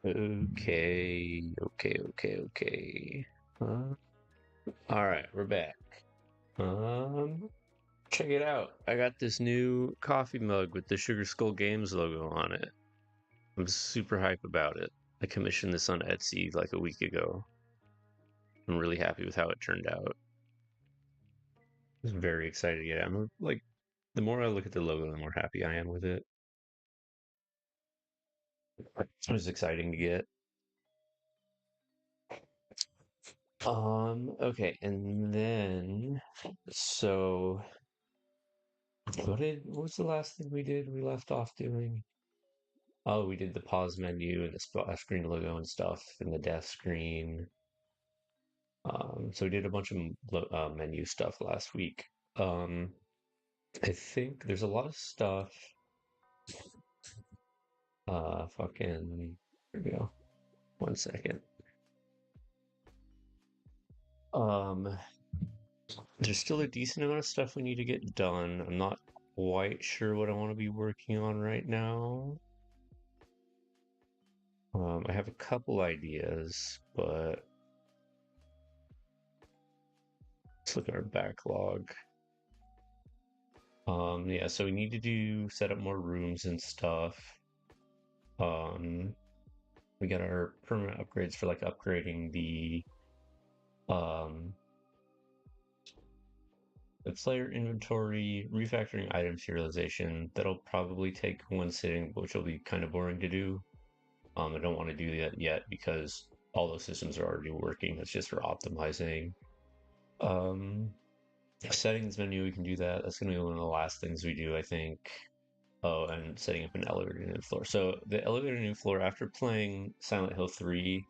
Okay. All right, we're back. Um, Check it out. I got this new coffee mug with the Sugar Skull Games logo on it. I'm super hype about it. I commissioned this on Etsy like a week ago. I'm really happy with how it turned out. I was very excited to get it. I'm like, the more I look at the logo, the more happy I am with it. It was exciting to get. Okay, and then so what was the last thing we did? We left off doing. Oh, we did the pause menu and the splash screen logo and stuff, and the death screen. So we did a bunch of menu stuff last week. Um, I think there's a lot of stuff. Fucking. Here we go. 1 second. Um, there's still a decent amount of stuff we need to get done. I'm not quite sure what I want to be working on right now. I have a couple ideas, but let's look at our backlog. Yeah, so we need to set up more rooms and stuff. Um, we got our permanent upgrades for like upgrading um the player inventory, refactoring item serialization. That'll probably take one sitting, which will be kind of boring to do. I don't want to do that yet because all those systems are already working. That's just for optimizing. Um, Settings menu, we can do that. That's gonna be one of the last things we do, I think. Oh, and setting up an elevator new floor. So the elevator new floor, after playing Silent Hill 3,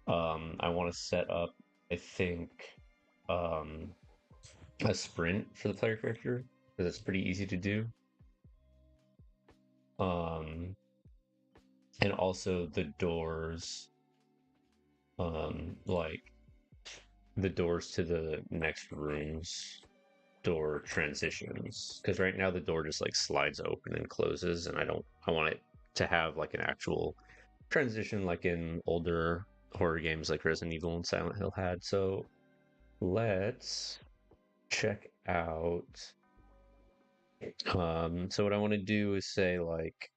I want to set up, I think, um, a sprint for the player character because it's pretty easy to do. Um, and also the doors, like the doors to the next rooms door transitions because right now the door just like slides open and closes, and I want it to have like an actual transition like in older horror games like Resident Evil and Silent Hill had. So let's check out. So what I want to do is say like,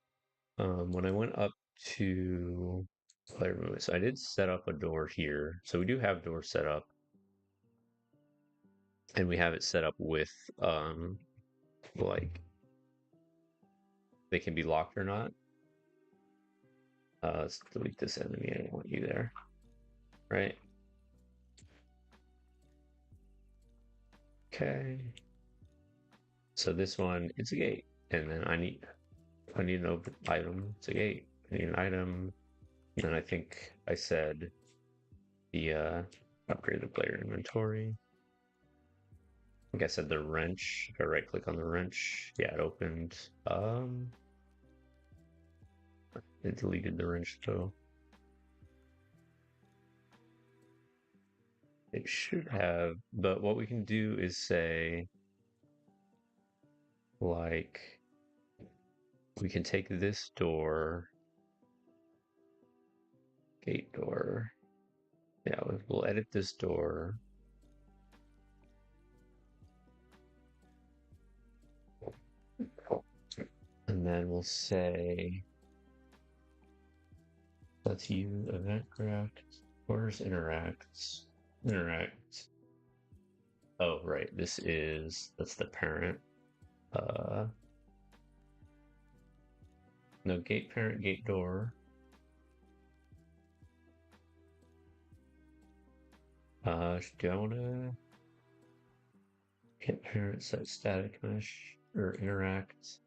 when I went up to player movement, so I did set up a door here. So we do have doors set up, and we have it set up with like they can be locked or not. Let's delete this enemy. I don't want you there, right? Okay. So this one, it's a gate, and then I need an open item. It's a gate. I need an item, and I think I said the upgrade the player inventory. I think I said the wrench. If I right click on the wrench, yeah, it opened. It deleted the wrench though. It should have, but what we can do is say, like, we can take this door, gate door. Yeah, we'll edit this door. And then we'll say, let's use event correct. Where's interacts? Interact. Oh, right. That's the parent. Uh, no, gate parent, gate door. Do I want to hit parent set static mesh or interact?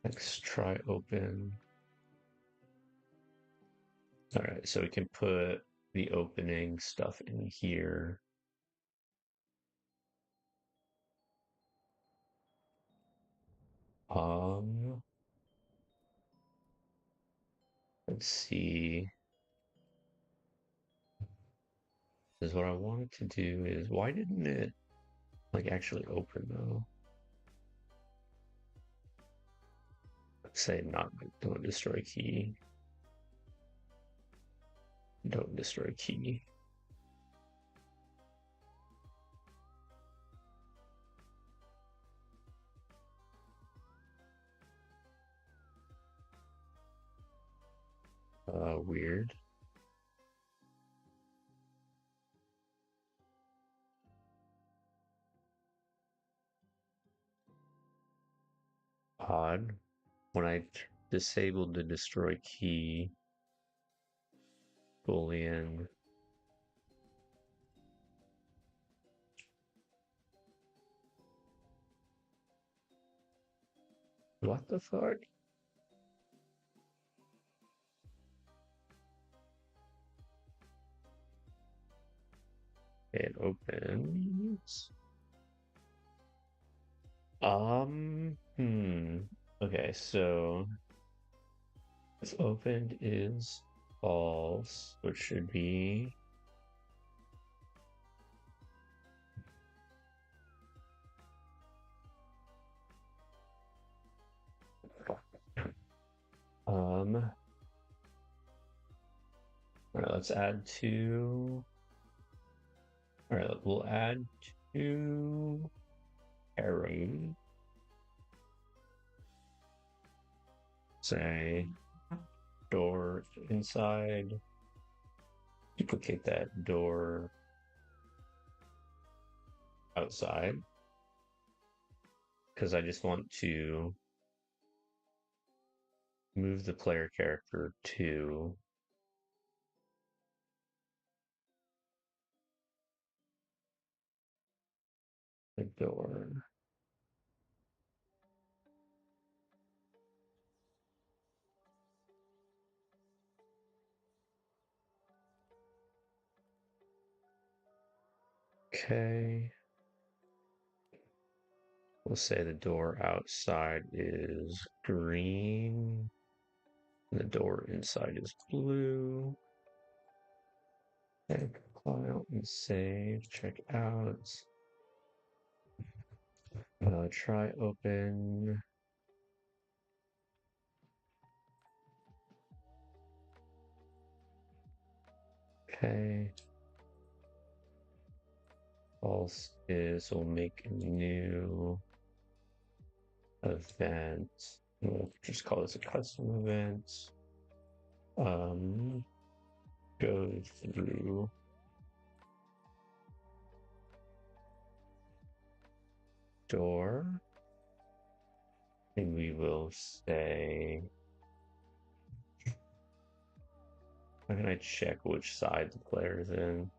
Let's try open. All right, so we can put the opening stuff in here. Let's see. Because what I wanted to do is, why didn't it like actually open though? Let's say not don't destroy key. Don't destroy key. Weird. Odd. When I disabled the destroy key boolean, what the fuck? It opens. Okay, so if opened is false, which should be all right, let's add two. All right, we'll add two arrows. Say door inside. Duplicate that door outside. Because I just want to move the player character to the door. Okay. We'll say the door outside is green. And the door inside is blue. Okay, compile and save. Check out. Try open. Okay. False is we'll make a new event. We'll just call this a custom event. Go through door, and we will say, how can I check which side the player is in?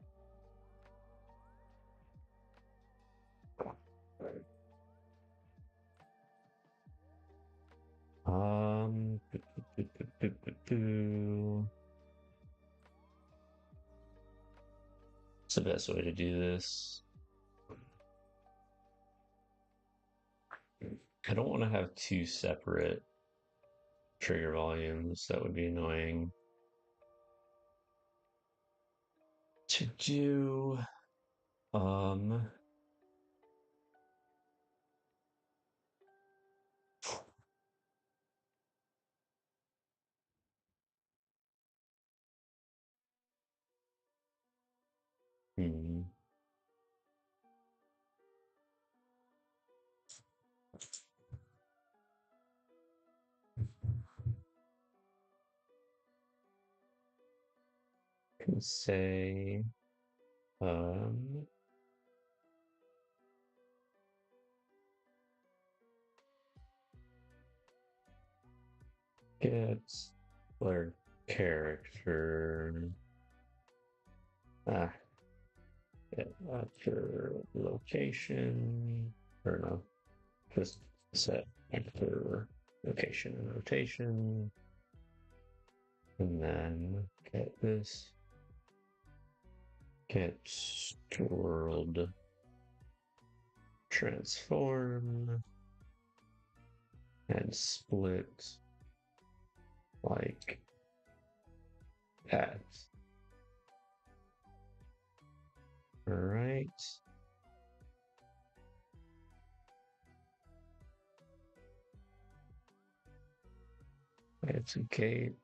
What's the best way to do this? I don't want to have two separate trigger volumes. That would be annoying. To do, hmm. Can say, get player character. Get actor location. Or no, just set actor location and rotation. And then get this. Get world transform and split like that. All right. It's a gate.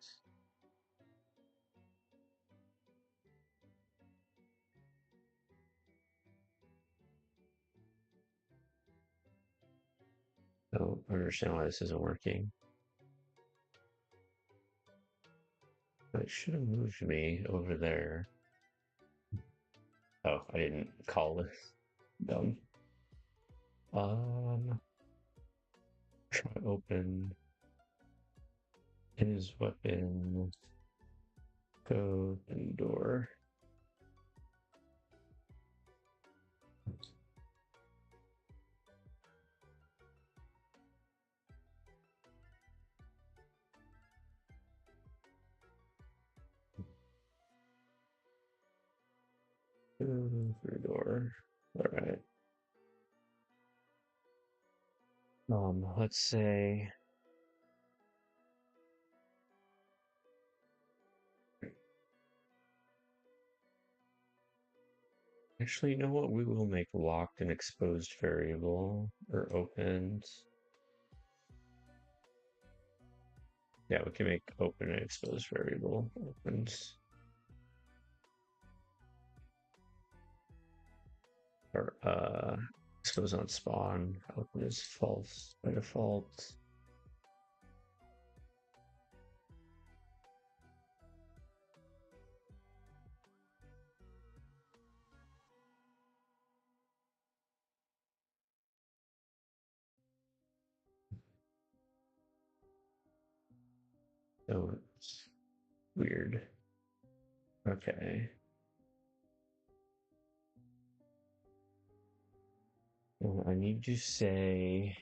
I don't understand why this isn't working. It should have moved me over there. Oh, I didn't call it. Dumb. Um, try open his weapon. Go door. Go through door. All right. Let's say actually, you know what? We will make locked an exposed variable or opened. Yeah, we can make open and exposed variable opens or expose on spawn. Open is false by default. So it's weird. Okay. Well, I need to say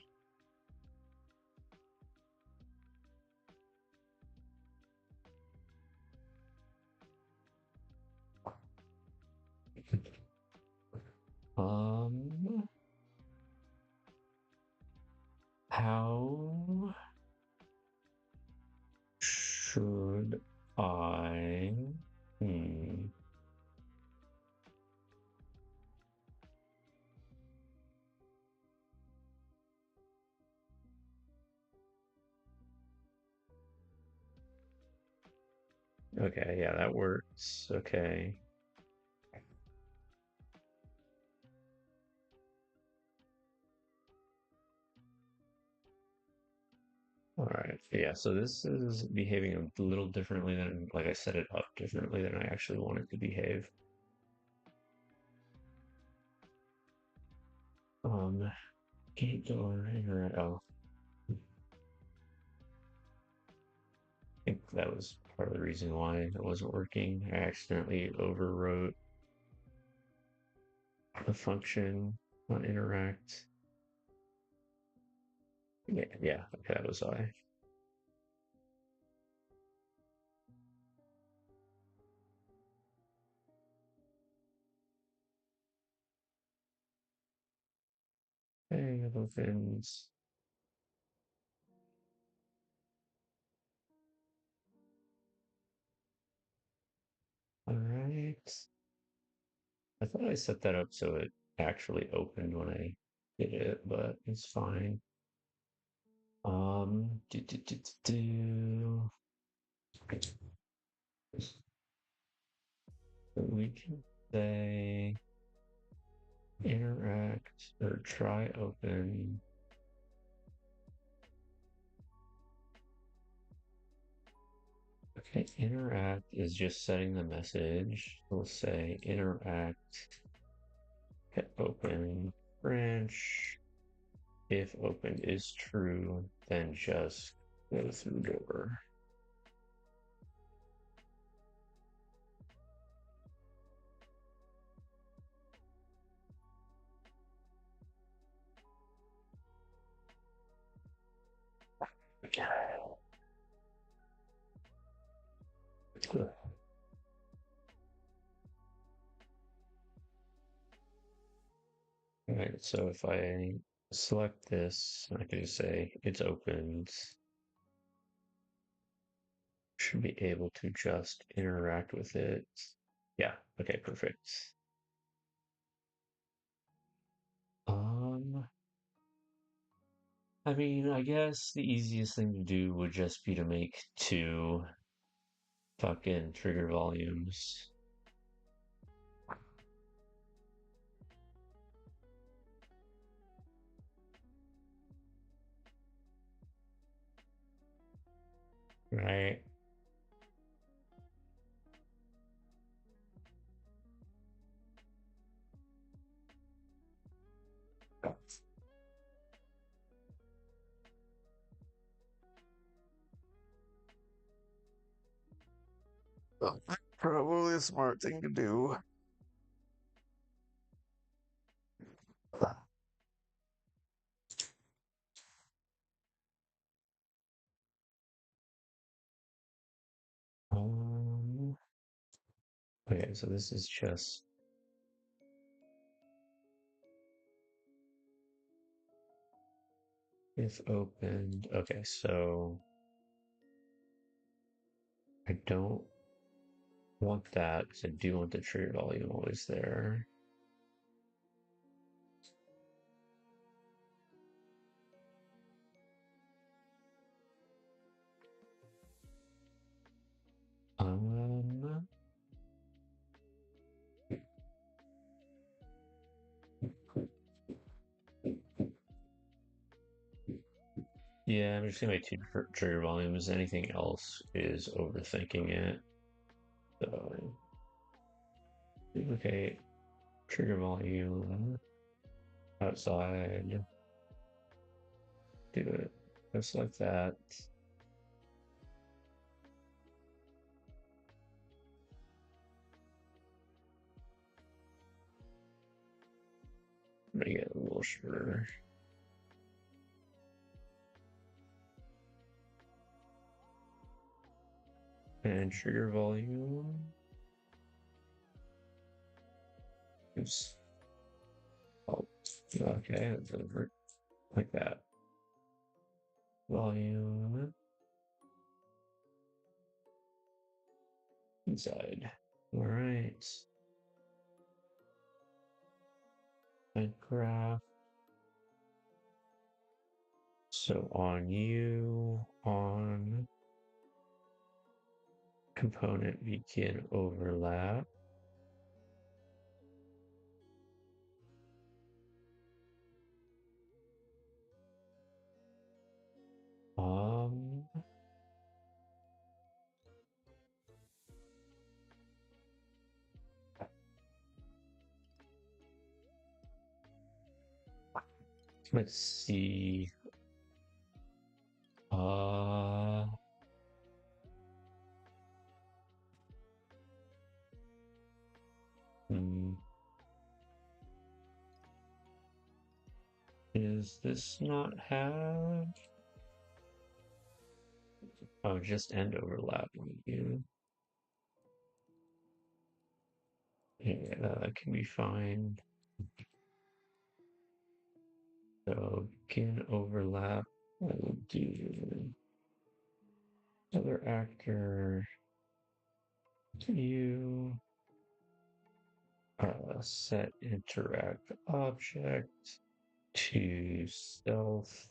um how should I hmm okay, yeah, that works. Okay. All right. Yeah, so this is behaving a little differently than, like I set it up differently than I actually want it to behave. Gate door, oh, I think that was part of the reason why it wasn't working. I accidentally overwrote the function on interact. Yeah, yeah, okay, that was why. Hey, it opens. All right. I thought I set that up so it actually opened when I did it, but it's fine. Do, do, do, do, do. We can say interact or try open. Okay, interact is just setting the message. We'll say interact, hit open, branch. If open is true, then just go through door. All right, so if I select this, I can just say it's opened. Should be able to just interact with it. Yeah, okay, perfect. Um, I mean, I guess the easiest thing to do would just be to make two fucking trigger volumes. right? Probably a smart thing to do. Um, okay, so this is just if opened. Okay, so I don't want that because I do want the trigger volume always there. Um, yeah, I'm just gonna make two trigger volumes. Anything else is overthinking it. So, okay, trigger volume outside. Do it just like that. Make it a little shorter. And trigger volume. Oops. Oh, okay, that doesn't work. Like that. Volume inside. All right. And graph. So on you, on component begin overlap. Um, let's see. Uh, hmm. Is this not have? Oh, just end overlap on you. Yeah, that can be fine. So begin overlap. I will do other actor view. Set interact object to self,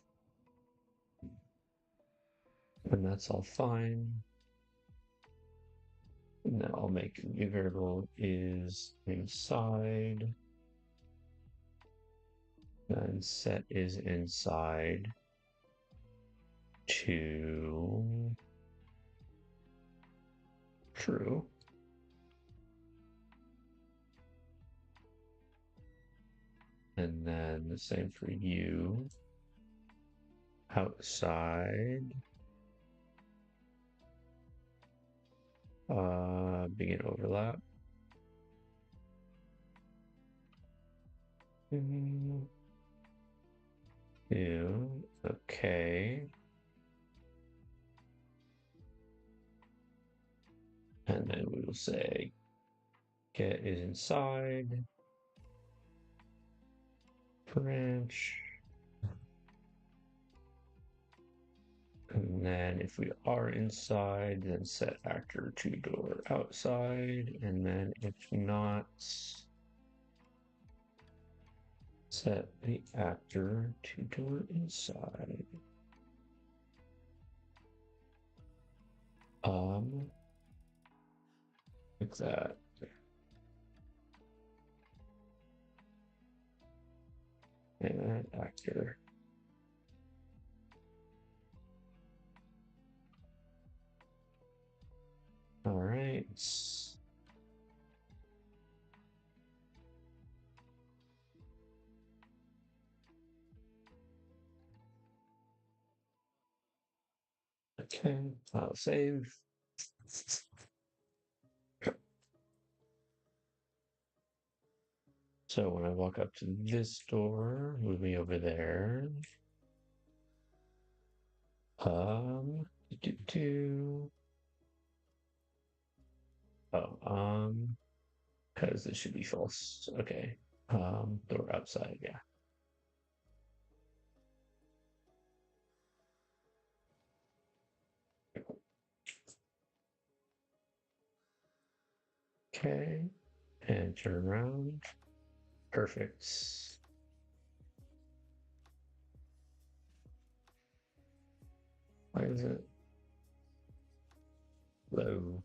and that's all fine. And then I'll make a new variable is inside, and set is inside to true. And then the same for you. Outside. Begin overlap. Two. Okay. And then we will say get is inside. Branch. And then if we are inside, then set actor to door outside. And then if not, set the actor to door inside. Like that. And actor. Okay, I'll save. So when I walk up to this door, move me over there. Um, do, do, do. Oh, because this should be false. Okay. Door outside, yeah. Okay. And turn around. Perfect. Why is it low?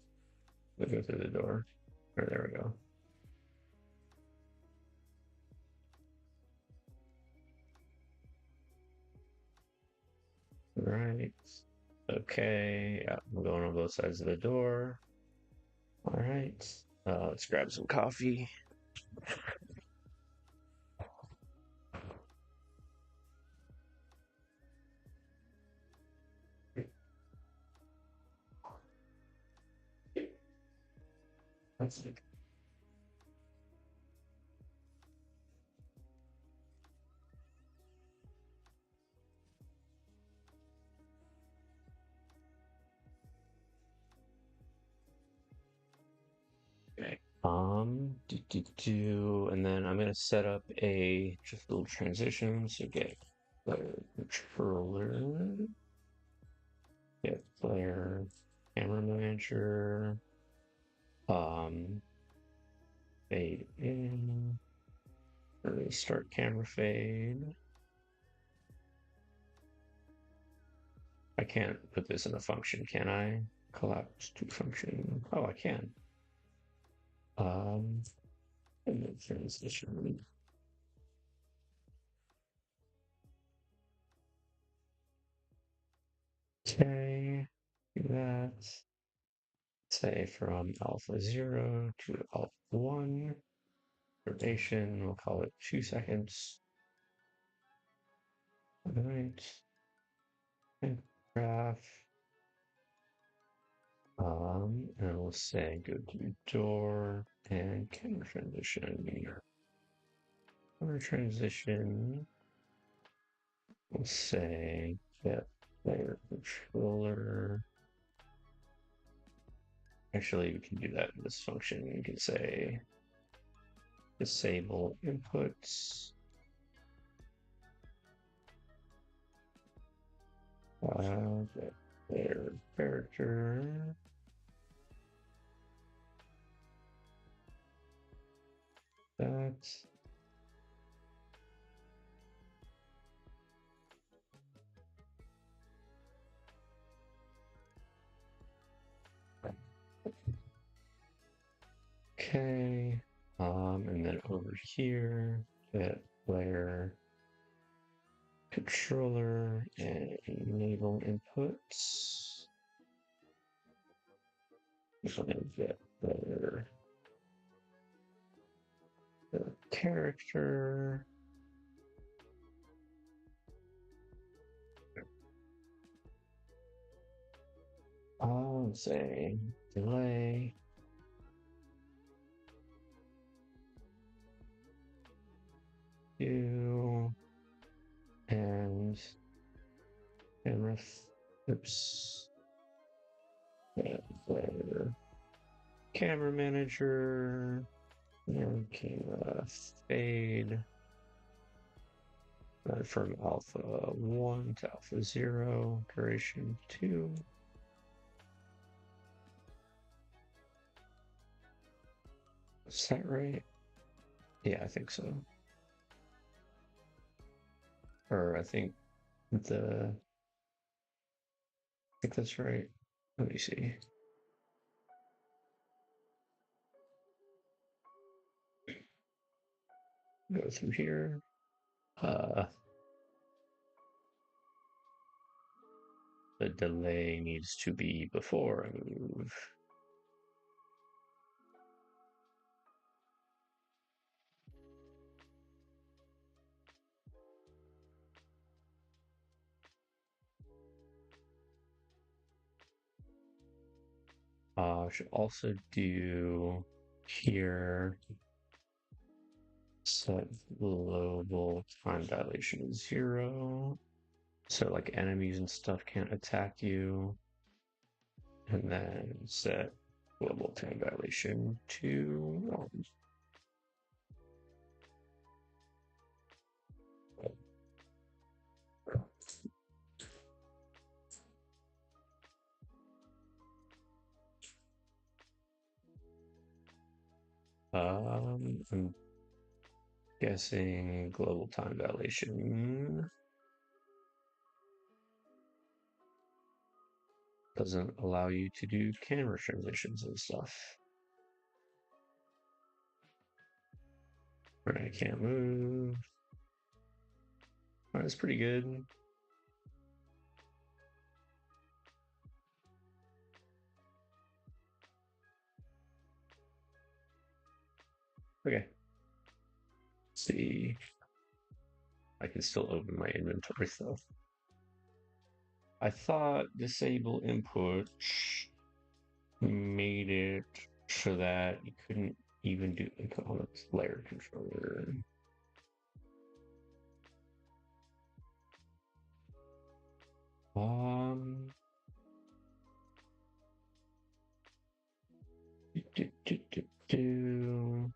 We go through the door. Or there we go. Right. Okay. Yeah, I'm going on both sides of the door. All right. Let's grab some coffee. That's it. Okay. And then I'm gonna set up a just a little transition. So get the controller, get player, camera manager, um, fade in, or start camera fade. I can't put this in a function, can I? Collapse to function. Oh, I can. Um, and then transition. Okay, do that. Say from alpha 0 to alpha 1. Rotation, we'll call it 2 seconds. All right. And graph. And we'll say go to door and camera transition. Camera transition. We'll say get player controller. Actually, we can do that in this function. We can say disable inputs. Get player character. That. Okay. And then over here, get player controller and enable inputs. And get player character. I'll say delay. Do and camera. Oops. Player camera manager. And camera fade. From alpha 1 to alpha 0, duration 2. Is that right? Yeah, I think so. Or I think that's right. Let me see. Go through here. The delay needs to be before I move. Should also do here set global time dilation to 0. So like enemies and stuff can't attack you. And then set global time dilation to 1. I'm guessing global time dilation doesn't allow you to do camera transitions and stuff. Right, I can't move. That's pretty good. Okay. Let's see. I can still open my inventory stuff. I thought disable input made it so that you couldn't even do input on a player controller. Um, do, do, do, do.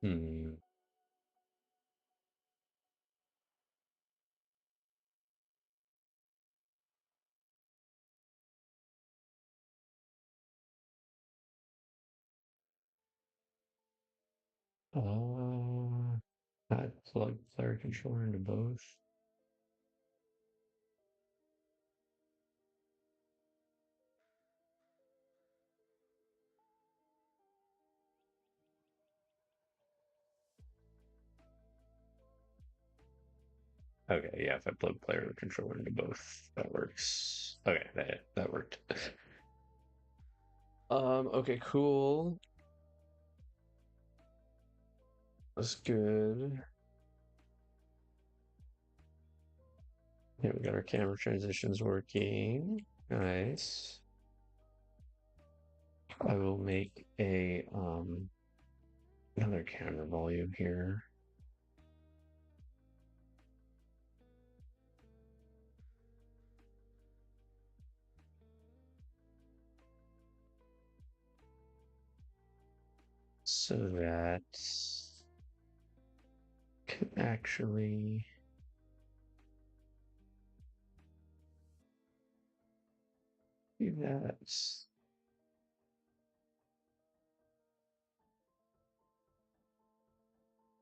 Hmm. I plug player controller into both. Okay, yeah, if I plug player controller into both, that works. Okay, that worked. Okay, cool. That's good. Yeah, we got our camera transitions working. Nice. I will make a another camera volume here. So that can actually do that.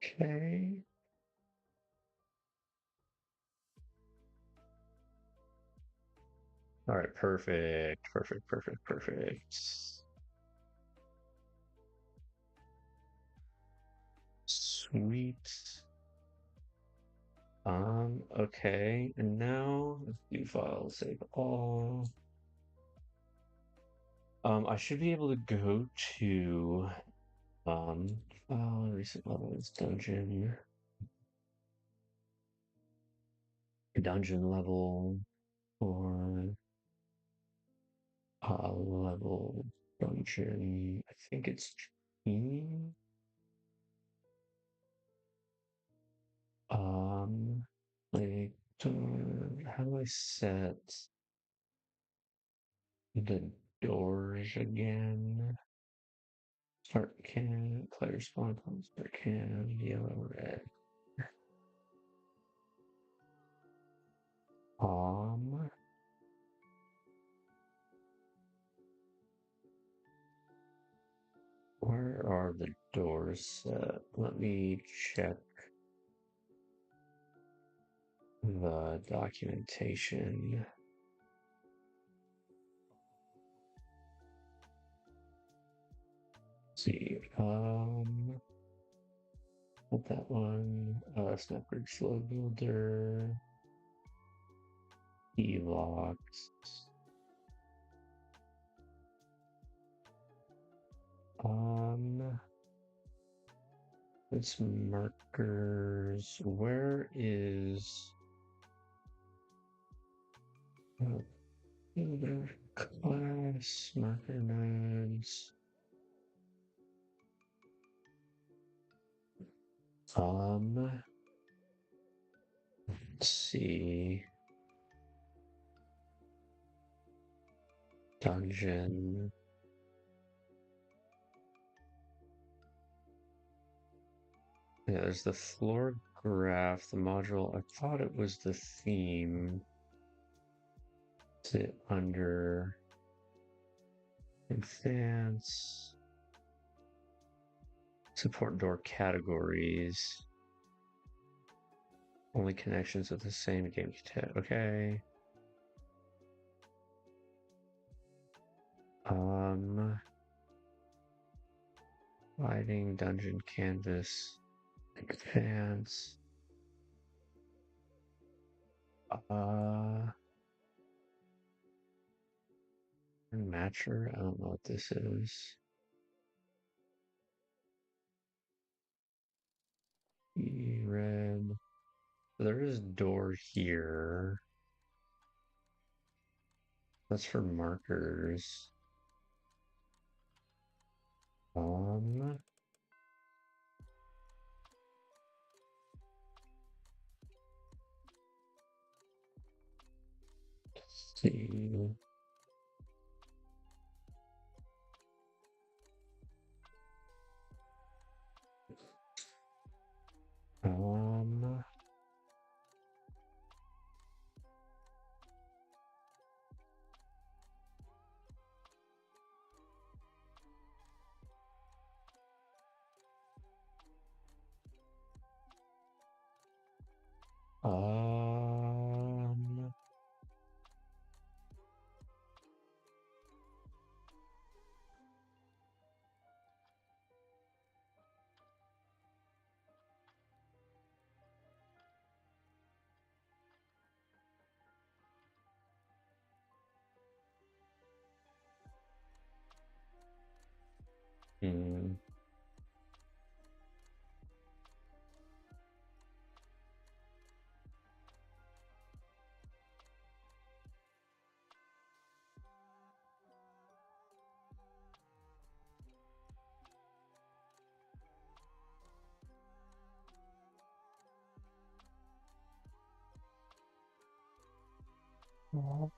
Okay. All right, perfect, perfect, perfect, perfect. Sweet. Okay, and now let's do file save all. I should be able to go to recent levels dungeon level or level dungeon. I think it's team. Um, like, how do I set the doors again? Start can, player spawn point, start can, yellow, red. Um, where are the doors set? Let me check the documentation. Let's see, what that one, Snapper Slow Builder, Evox. Um, it's markers. Where is class marker nodes? Let's see. Dungeon. Yeah, there's the floor graph, the module. I thought it was the theme. Sit under advance. Support door categories. Only connections with the same game. Okay. Lighting, dungeon, canvas, advance. Matcher. I don't know what this is. Red. There is a door here. That's for markers. Um, let's see. Um, um, hmm. Oh,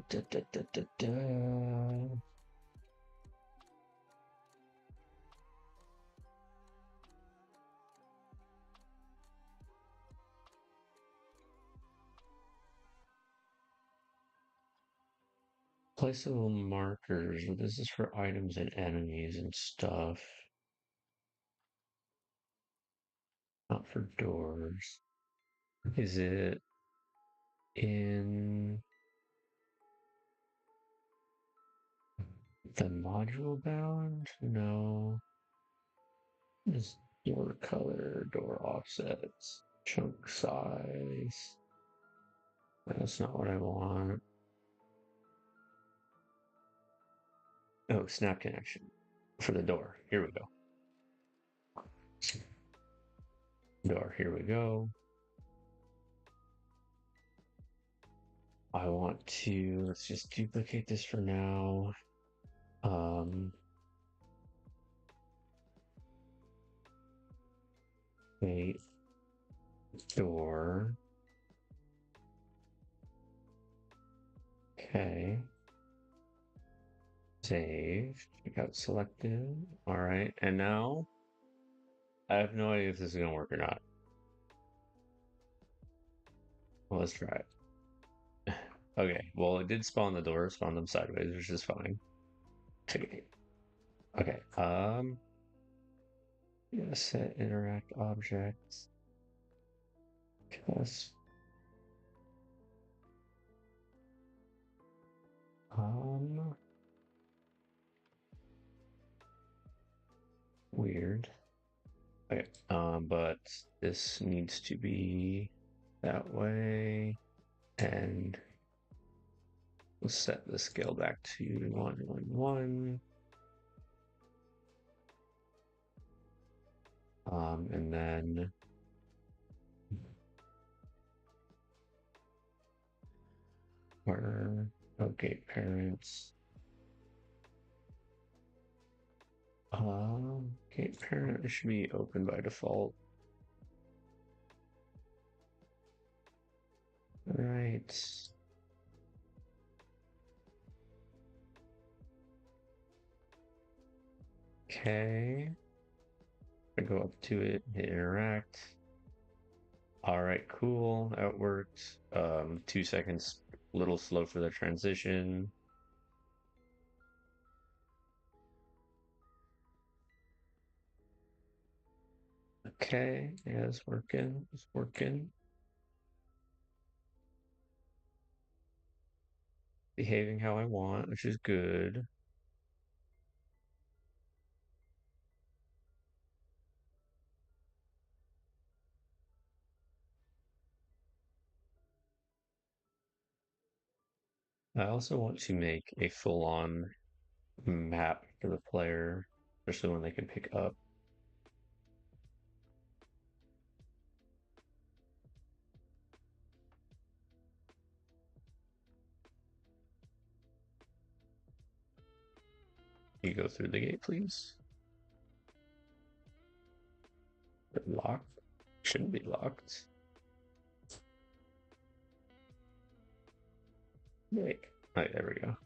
da, da, da, da, da. Placeable markers. This is for items and enemies and stuff, not for doors. Is it in the module bound? No. Is door color, door offsets, chunk size. That's not what I want. Oh, snap connection for the door. Here we go. Door, here we go. I want to, let's just duplicate this for now. Wait, door. Okay. Save. Got selected. All right. And now I have no idea if this is going to work or not. Well, let's try it. Okay. Well, it did spawn the door, spawn them sideways, which is fine. Okay. Okay. Yeah, set interact objects. Plus. Um, Weird. Okay. But this needs to be that way, and we'll set the scale back to 1, 1, 1. And then partner, okay, parents. Gate parent should be open by default. Right. Okay. I go up to it, hit interact. All right, cool. That worked. 2 seconds, little slow for the transition. Okay, yeah, it's working. It's working. Behaving how I want, which is good. I also want to make a full-on map for the player, especially when they can pick up. You go through the gate, please. Locked? Shouldn't be locked. Wait. All right, there we go.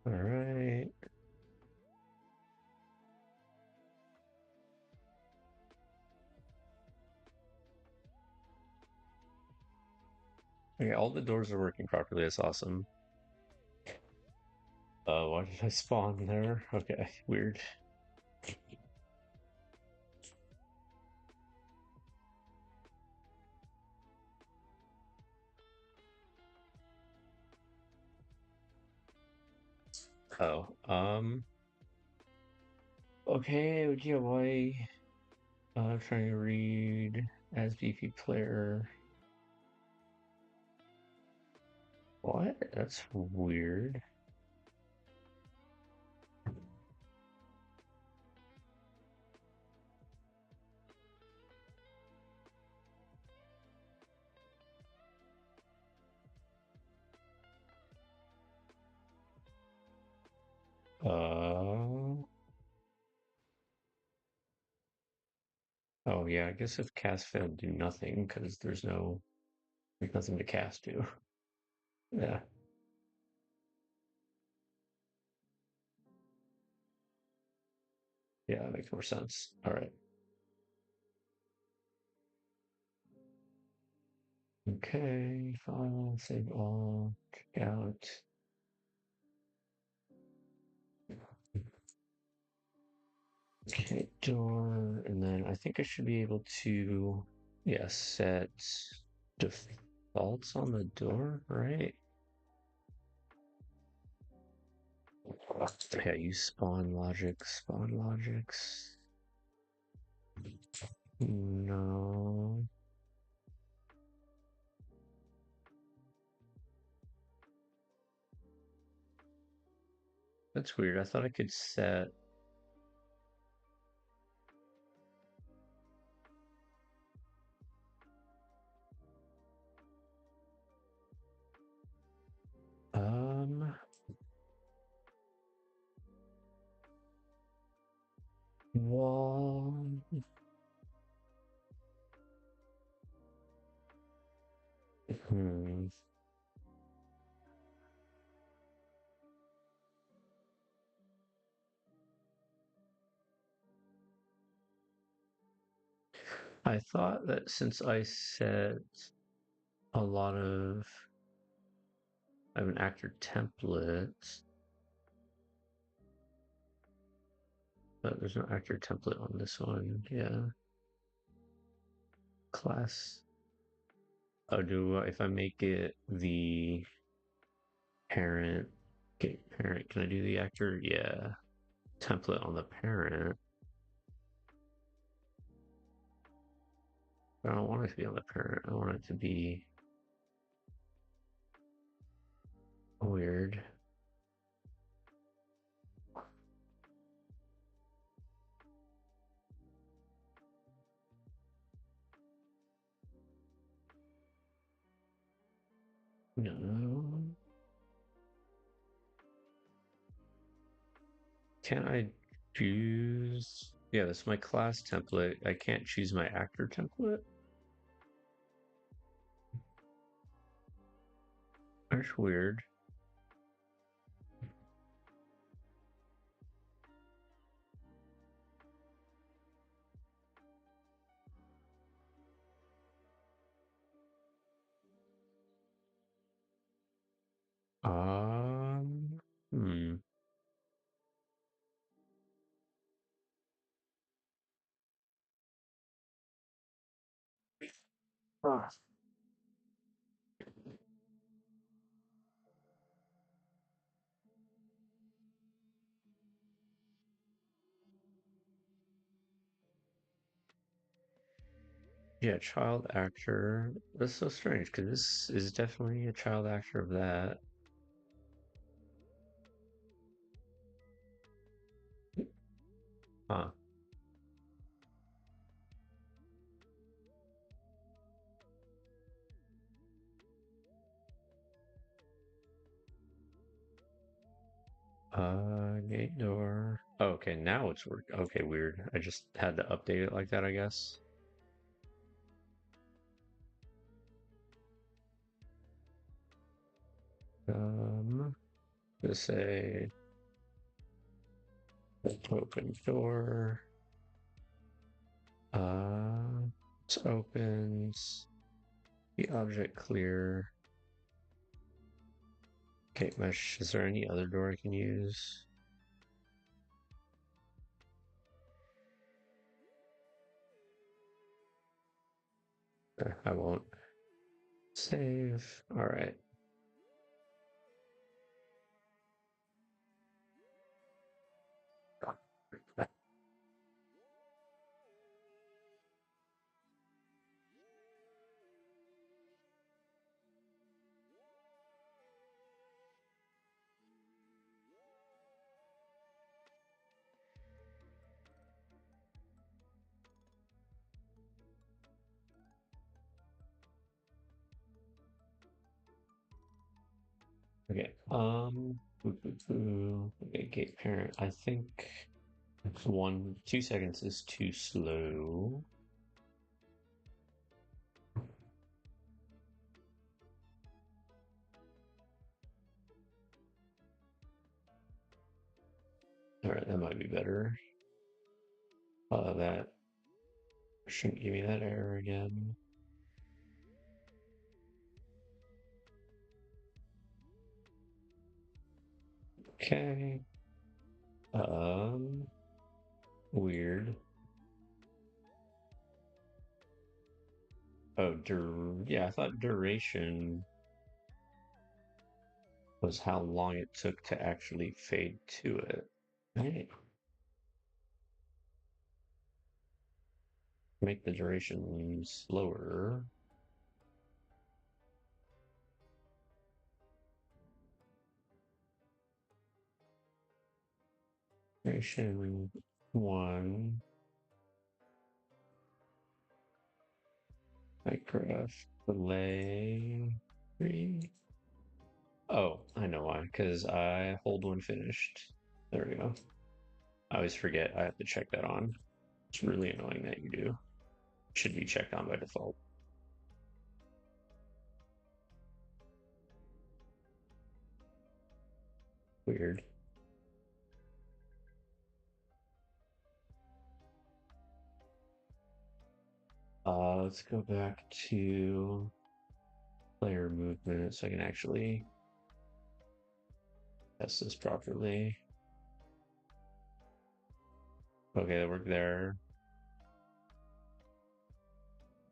All right. Okay, all the doors are working properly. That's awesome. Why did I spawn there? Okay, weird. Oh, okay, yeah, why? I'm trying to read as VP player. What? That's weird. Uh, oh yeah, I guess if cast failed, do nothing because there's nothing to cast to. Yeah, yeah, that makes more sense. All right. Okay, file, save all, check out. Okay, door, and then I think I should be able to, yeah, set defaults on the door, right? Yeah, use spawn logics. No. That's weird. I thought I could set. Um, wall. Hmm. I thought that since I set a lot of. I have an actor template, but there's no actor template on this one. Yeah. Class. Oh, if I make it the parent, okay, parent, can I do the actor? Yeah. Template on the parent. I don't want it to be on the parent. I want it to be Weird. No. Can I choose? Yeah, this is my class template. I can't choose my actor template. That's weird. Um, hmm. Ah. Yeah, child actor. That's so strange because this is definitely a child actor of that. Huh. Gate door. Oh, okay, now it's work. Okay, weird. I just had to update it like that, I guess. Let's say open door. Uh, it opens. The object clear. Gate mesh. Is there any other door I can use? I won't. Save. All right. Okay. Okay, gate parent. I think 2 seconds is too slow. All right, that might be better. That shouldn't give me that error again. Okay. Um, Weird. Oh, yeah, I thought duration was how long it took to actually fade to it. Right. Make the duration slower. Duration one. Minecraft delay three. Oh, I know why. Because I hold when finished. There we go. I always forget. I have to check that on. It's really annoying that you do. Should be checked on by default. Weird. Let's go back to player movement so I can actually test this properly. Okay, that worked there.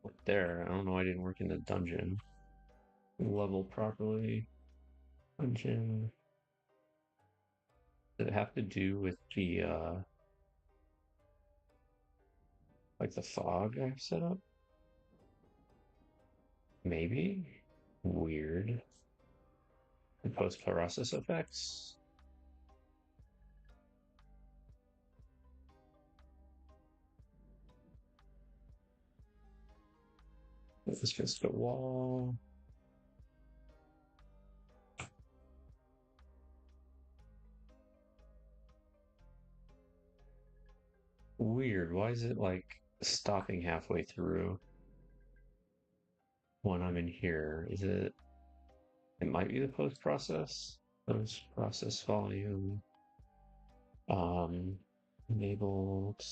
Worked there. I don't know why I didn't work in the dungeon. Level properly. Dungeon. Does it have to do with the like the fog I've set up? Maybe. Weird. Post-process effects. It's just a wall. Weird. Why is it like stopping halfway through when I'm in here? Is it? It might be the post-process. Post-process volume. Um, enabled.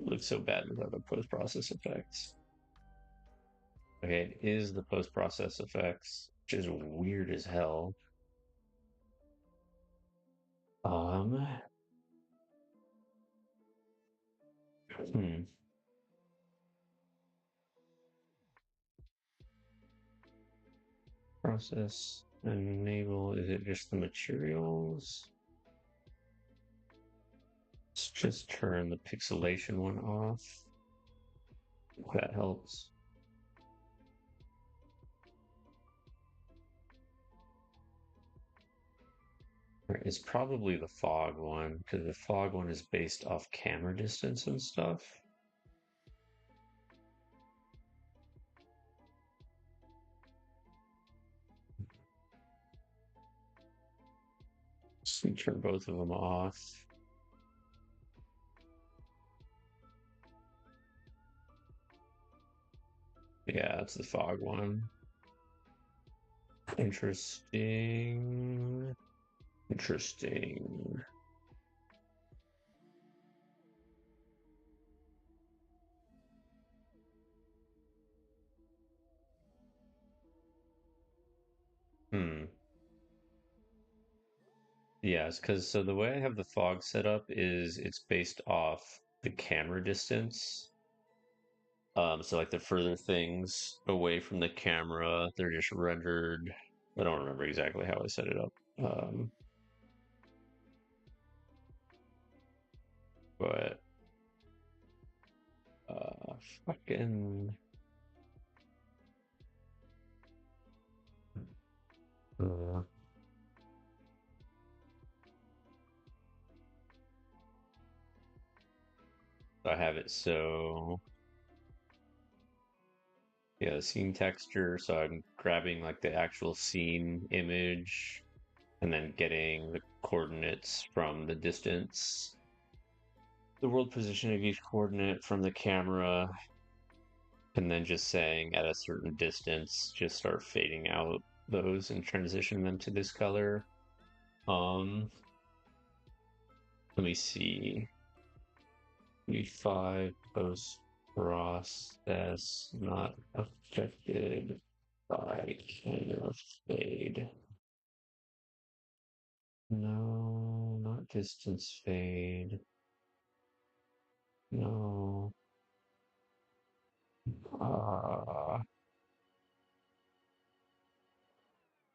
It looks so bad without the post-process effects. Okay, it is the post-process effects, which is weird as hell. Um, hmm. Process enable. Is it just the materials? Let's just turn the pixelation one off. That helps. It's probably the fog one because the fog one is based off camera distance and stuff. So we turn both of them off. Yeah, it's the fog one. Interesting. Interesting. Hmm. Yes, because so the way I have the fog set up is it's based off the camera distance. So like the further things away from the camera, they're just rendered. I don't remember exactly how I set it up. Um, but fucking uh, I have it so yeah, the scene texture. So I'm grabbing like the actual scene image and then getting the coordinates from the distance, the world position of each coordinate from the camera, and then just saying at a certain distance, just start fading out those and transition them to this color. Um, Let me see. V5 post process not affected by camera fade. No, not distance fade. No. Uh,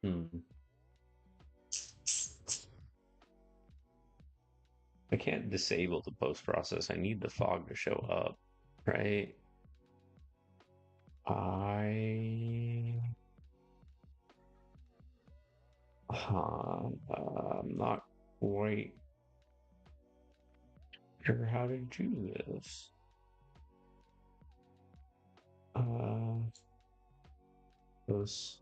hmm. I can't disable the post process. I need the fog to show up, right? I I'm not quite sure how to do this. Uh, post.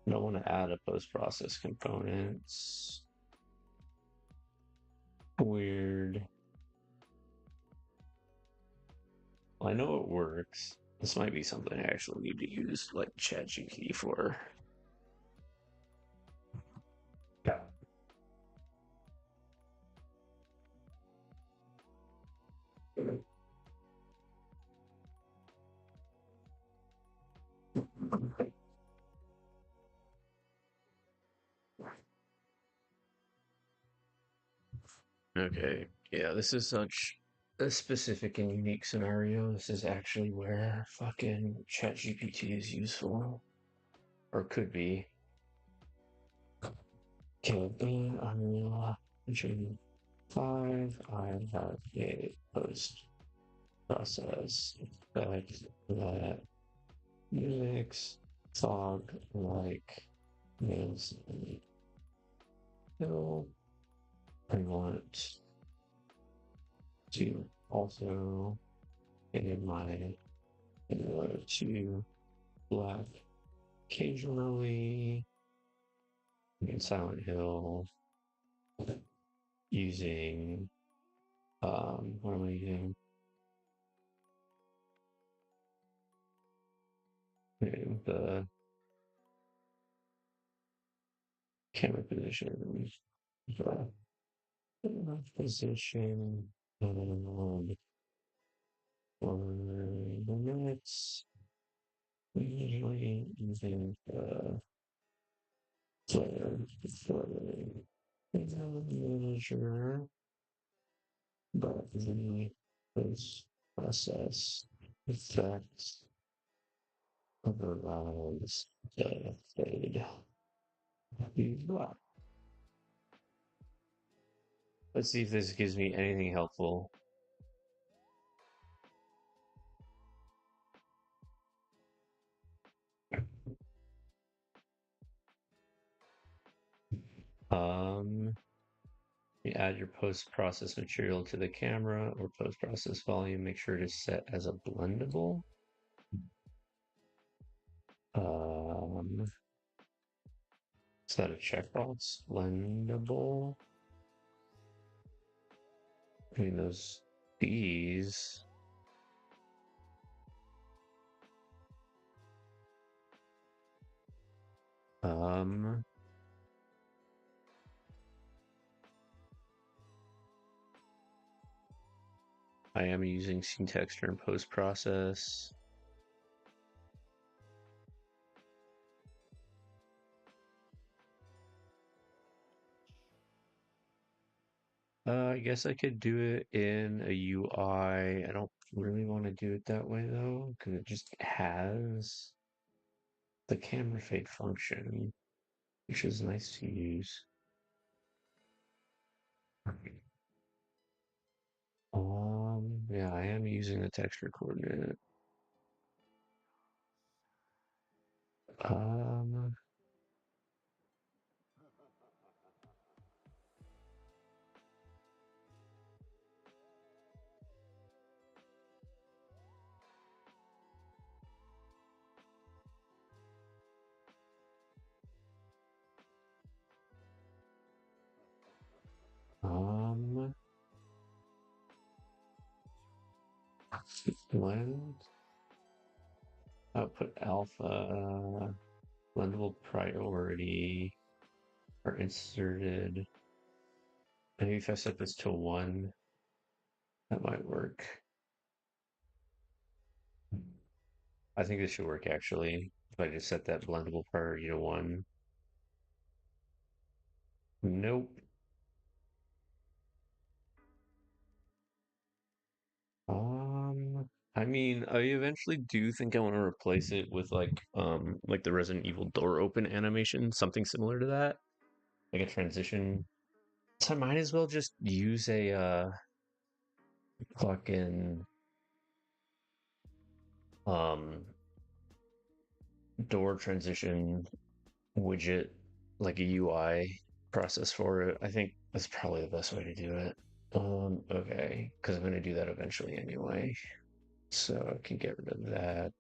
I don't want to add a post process components. Weird. Well, I know it works. This might be something I actually need to use like ChatGPT for. Yeah. Okay. Yeah, this is such a specific and unique scenario. This is actually where fucking ChatGPT is useful. Or could be. Okay, in Unreal Engine 5, I have a post process effect that mimics fog like is hill. I want to also add my to black occasionally in Silent Hill using what am I using? The camera position. The position for the minutes. Usually using the for the manager, but the post process effects overrides the fade. Let's see if this gives me anything helpful. You add your post-process material to the camera or post-process volume. Make sure to set as a blendable. Is that a checkbox? Blendable. I mean, these. I am using scene texture in post-process. I guess I could do it in a UI. I don't really want to do it that way though, because it just has the camera fade function, which is nice to use. Yeah, I am using the texture coordinate. Um, um, blend, output alpha, blendable priority are inserted. Maybe if I set this to 1, that might work. I think this should work actually. If I just set that blendable priority to 1. Nope. I mean, I eventually do think I want to replace it with like the Resident Evil door open animation, something similar to that, like a transition. So I might as well just use a fucking um door transition widget, like a UI process for it. I think that's probably the best way to do it. Okay, because I'm gonna do that eventually anyway. So I can get rid of that.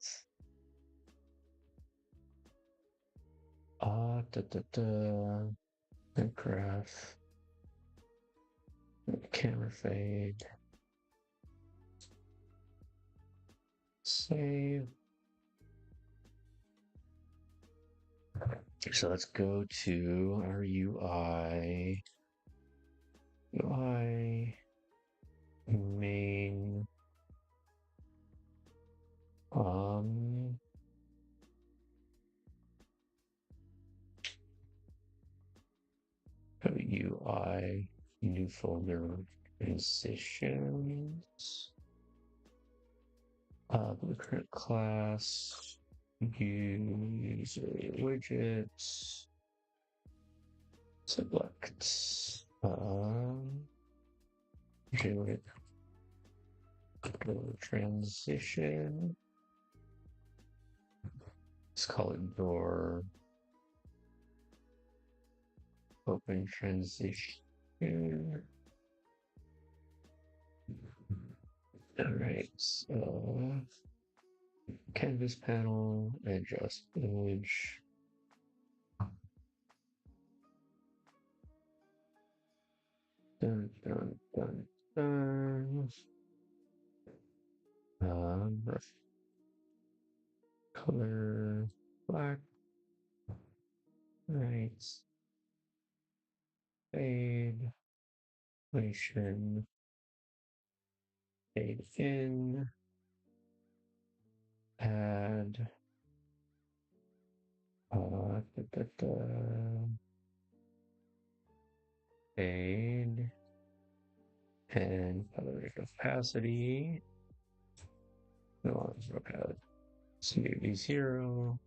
Da da da. Minecraft. Camera fade. Save. So let's go to our UI. UI main. Um. Go to UI. New folder. Transitions. Blueprint class. User widgets. Select. Okay, wait. transition. Let's call it door open transition. All right, so canvas panel, adjust image. Dun, dun, dun, dun. Rough color black. Right. Fade. Inflation. Fade in. Add. Da, da, da. Fade. And color opacity. No, opacity. So maybe 0.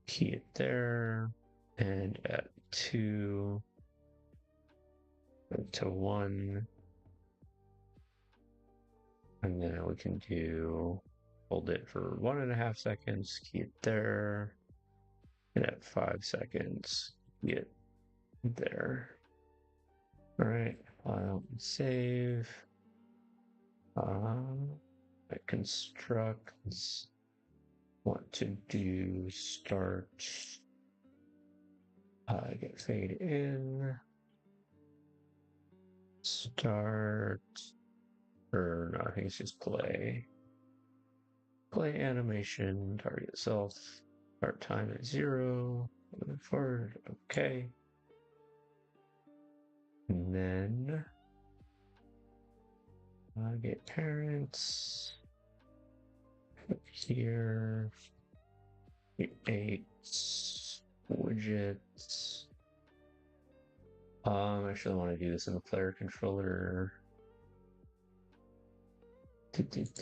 Key it there. And at 2 to 1. And then we can hold it for 1.5 seconds, key it there. And at 5 seconds, key it there. All right, file and save. I constructs want to do start, get fade in, start, or no, I think it's just play. Play animation, target itself, start time at 0, moving forward, okay. And then get parents here, create widgets. Actually, I want to do this in the player controller. Edit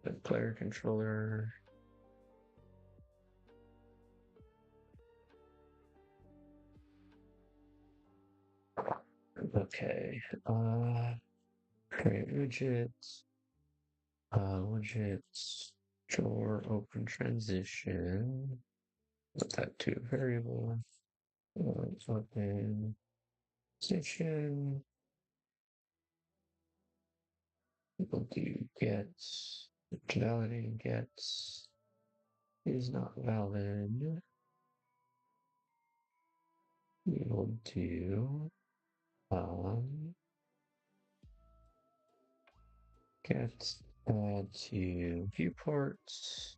the player controller. Okay. Create widgets. Widgets. Door open transition. Put that to a variable. Open transition. We'll do gets. Validating gets is not valid. We will do get add to viewports.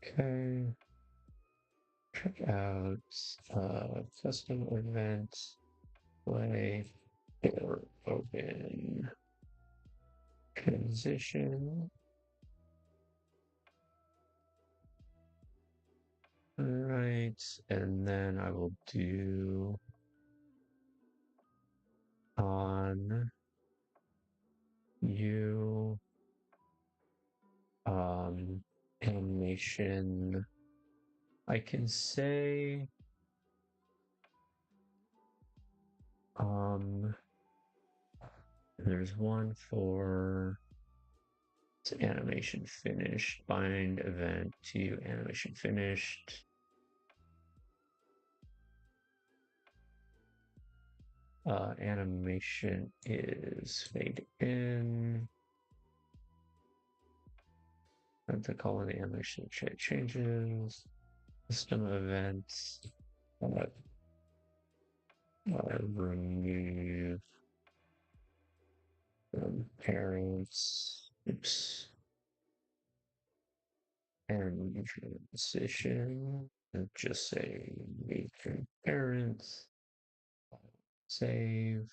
Okay. Check out custom event play or open transition. All right, and then I will do on you animation. I can say there's one for animation finished, bind event to animation finished. Animation is fade in. I have to call in the animation changes. System events. Remove parents. Oops. And transition. And just say make parents. Save.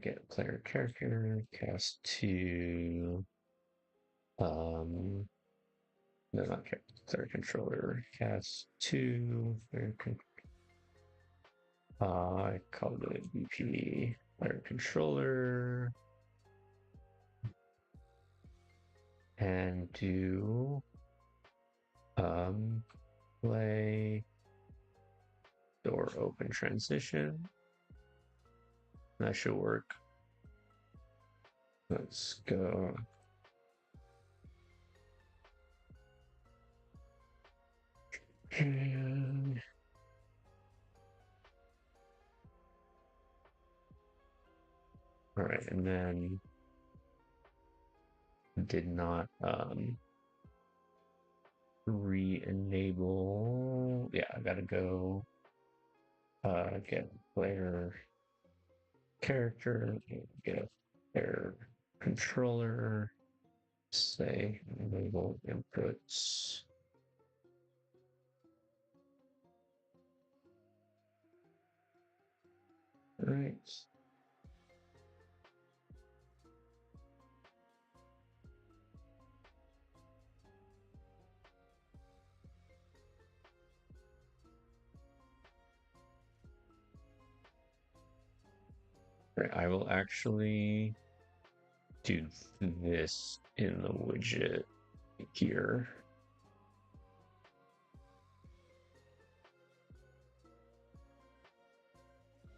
Get player character. Cast to no, not player controller. Cast to I called it BP player controller and do Play door open transition. That should work. Let's go. And all right, and then did not re-enable. Yeah, I gotta go get player character, get a player controller, say enable inputs. All right. Right, I will actually do this in the widget here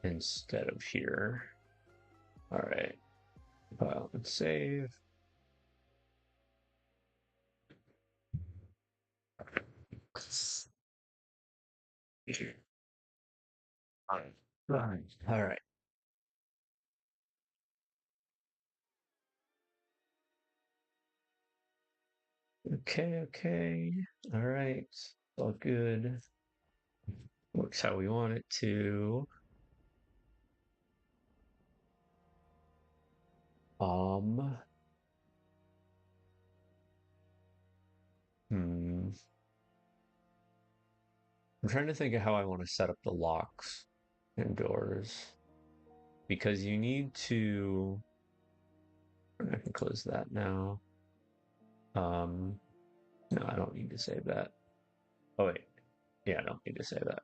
instead of here. All right, file and save. All right. Okay. All right. All good. Works how we want it to. Um. Hmm. I'm trying to think of how I want to set up the locks and doors because you need to. I can close that now. No, I don't need to save that. Oh wait, yeah, I don't need to save that.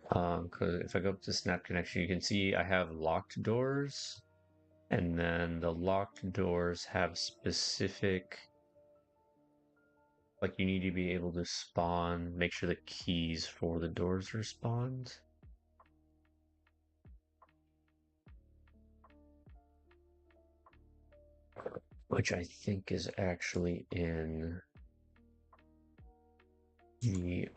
Because if I go up to Snap Connection, you can see I have locked doors, and then the locked doors have specific, like you need to be able to spawn, make sure the keys for the doors are spawned. Which I think is actually in the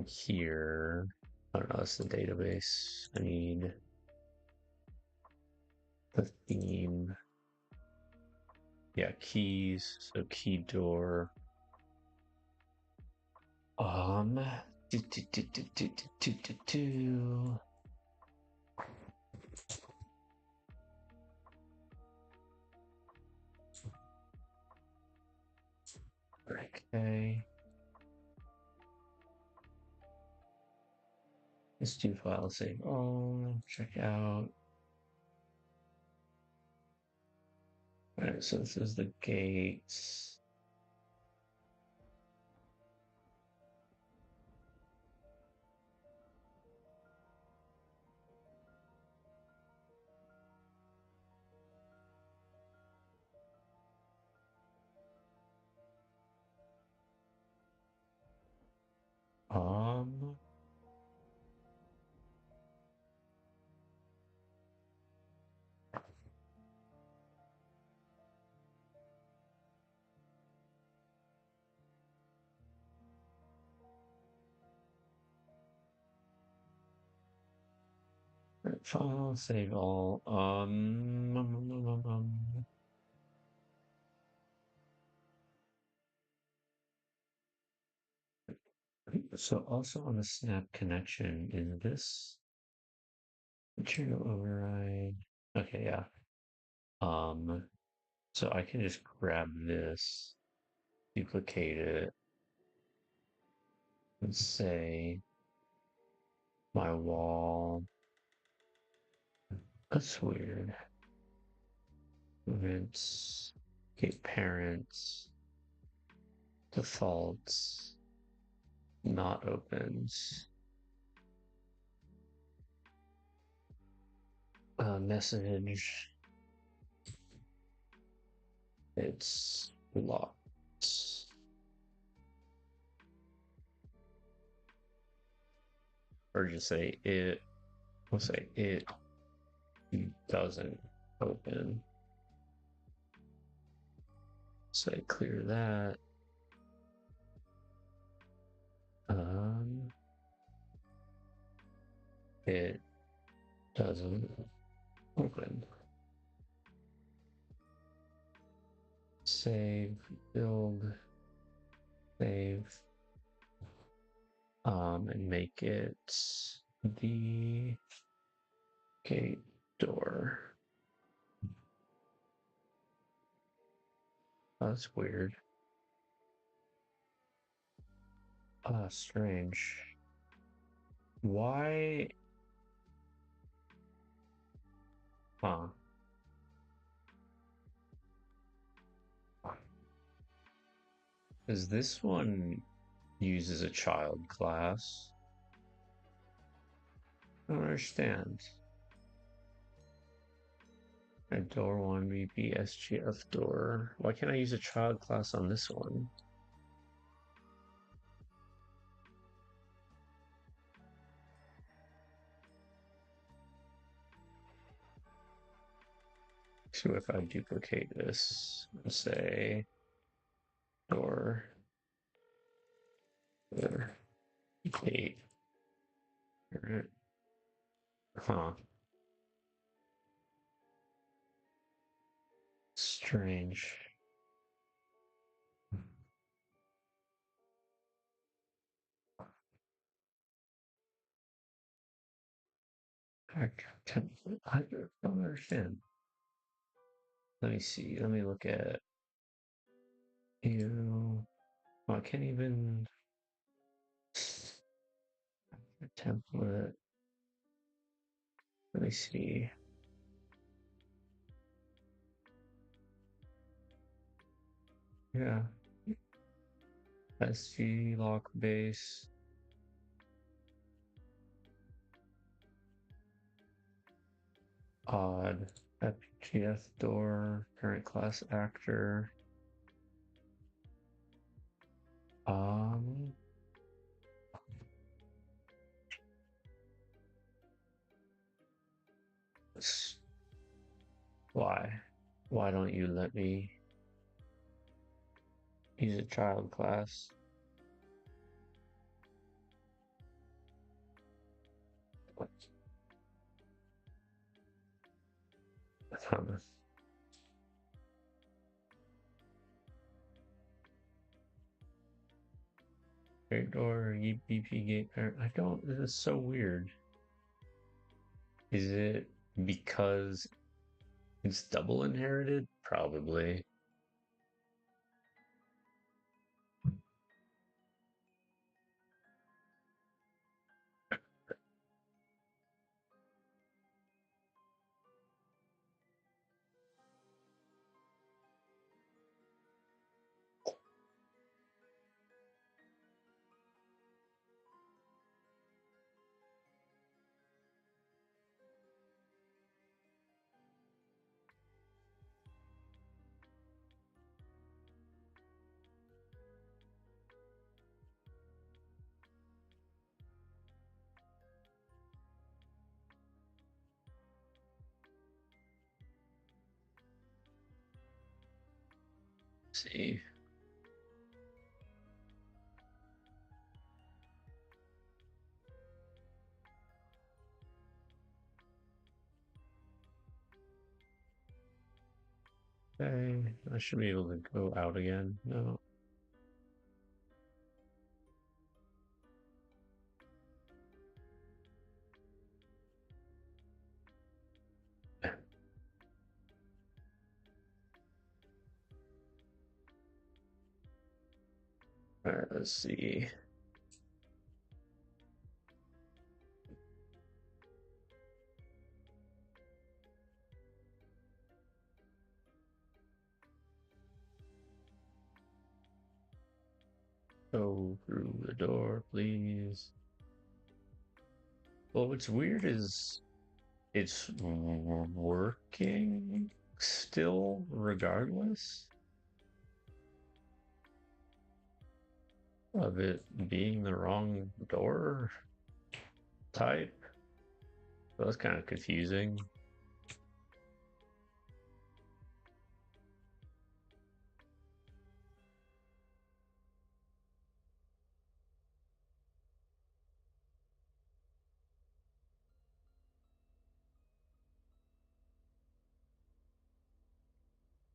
here. I don't know, it's the database. I need the theme. Yeah, keys. So key door. Do, do, do, do, do, do, do, do. Okay. Let's do file save. Oh, check out. All right, so this is the gates. Um, file save all. So also on the snap connection, is this material override? Okay, yeah. Um, so I can just grab this, duplicate it, and say my wall. That's weird. Events, gate parents, defaults, not opens. Message, it's locked. Or just say it, we'll say it doesn't open. Say clear that. It doesn't open. Save, build, save, and make it the gate door. Oh, that's weird. Ah, strange. Why? Huh. Is this one uses a child class? I don't understand. A door one VP SGF door. Why can't I use a child class on this one? So if I duplicate this and say door eight, huh? Strange. I don't understand. Let me see. Let me look at you. Oh, I can't even template. Let me see. Yeah. SG lock base. Odd. FGF door. Current class actor. Um. Why? Why don't you let me use a child class? Thomas. Great door, BP gate parent. I don't, this is so weird. Is it because it's double inherited? Probably. Let's see. Okay, I should be able to go out again. No. All right, let's see. Go through the door, please. Well, what's weird is it's working still, regardless. of it being the wrong door type. That was kind of confusing.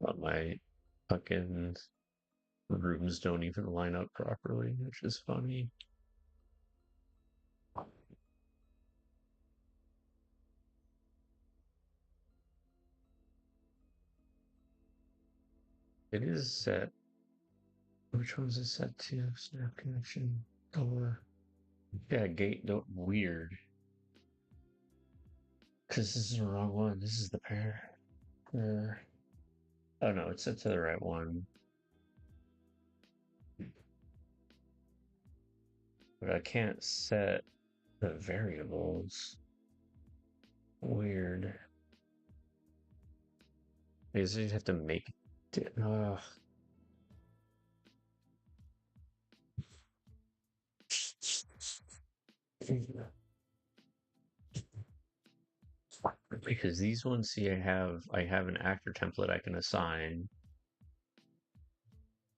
But my fucking rooms don't even line up properly, which is funny. It is set. Which one's it set to? Snap connection. Door. Yeah, gate. Don't weird. Because this is the wrong one. This is the pair. Oh no, it's set to the right one. But I can't set the variables. Weird. I guess I just have to make it. Because these ones, see, I have an actor template I can assign.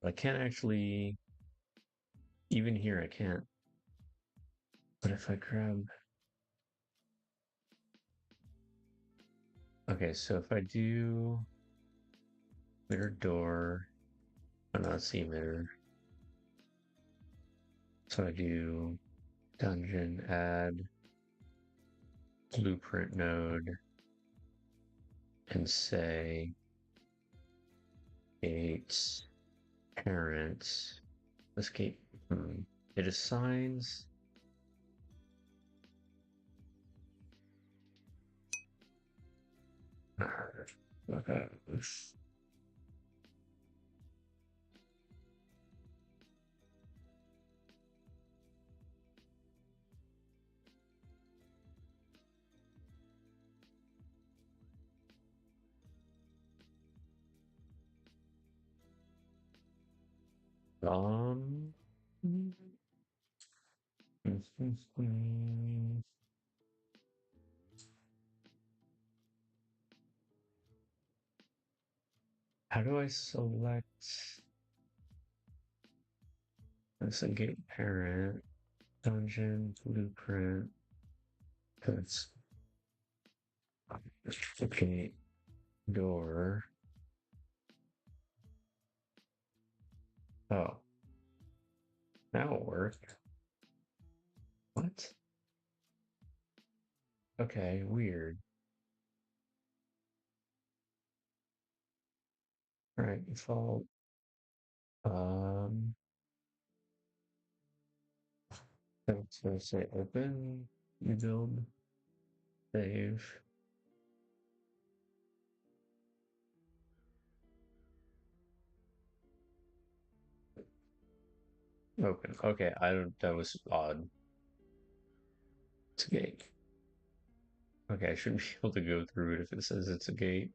But I can't actually, even here I can't. But if I grab, okay, so if I do mirror door, oh no, that's the emitter. So I do dungeon add blueprint node and say gates parents. This gate, it assigns. Okay. Um, how do I select this a gate parent, dungeon, blueprint? Because gate door. Oh, that'll work. What? Okay, weird. All right, default. Um, let's go say open, you build, save. Open. Okay, I don't. That was odd. It's a gate. Okay, I shouldn't be able to go through it if it says it's a gate.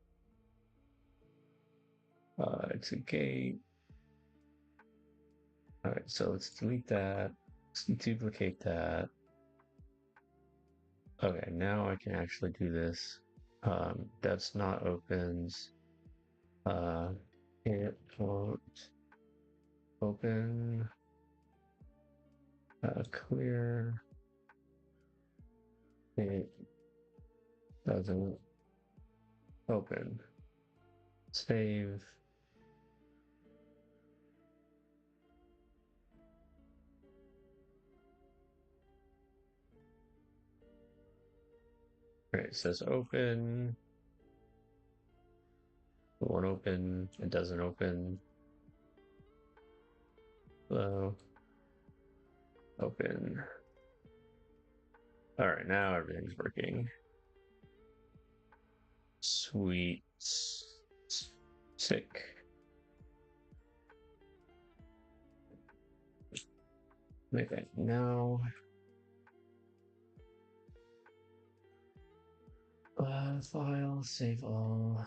It's a gate. All right, so let's delete that. Let's duplicate that. Okay, now I can actually do this. That's not opens. It won't open. Clear. It doesn't open. Save. Right, it says open. It won't open. It doesn't open. Hello. Open. All right, now everything's working. Sweet. Sick. Okay, now. File, save all.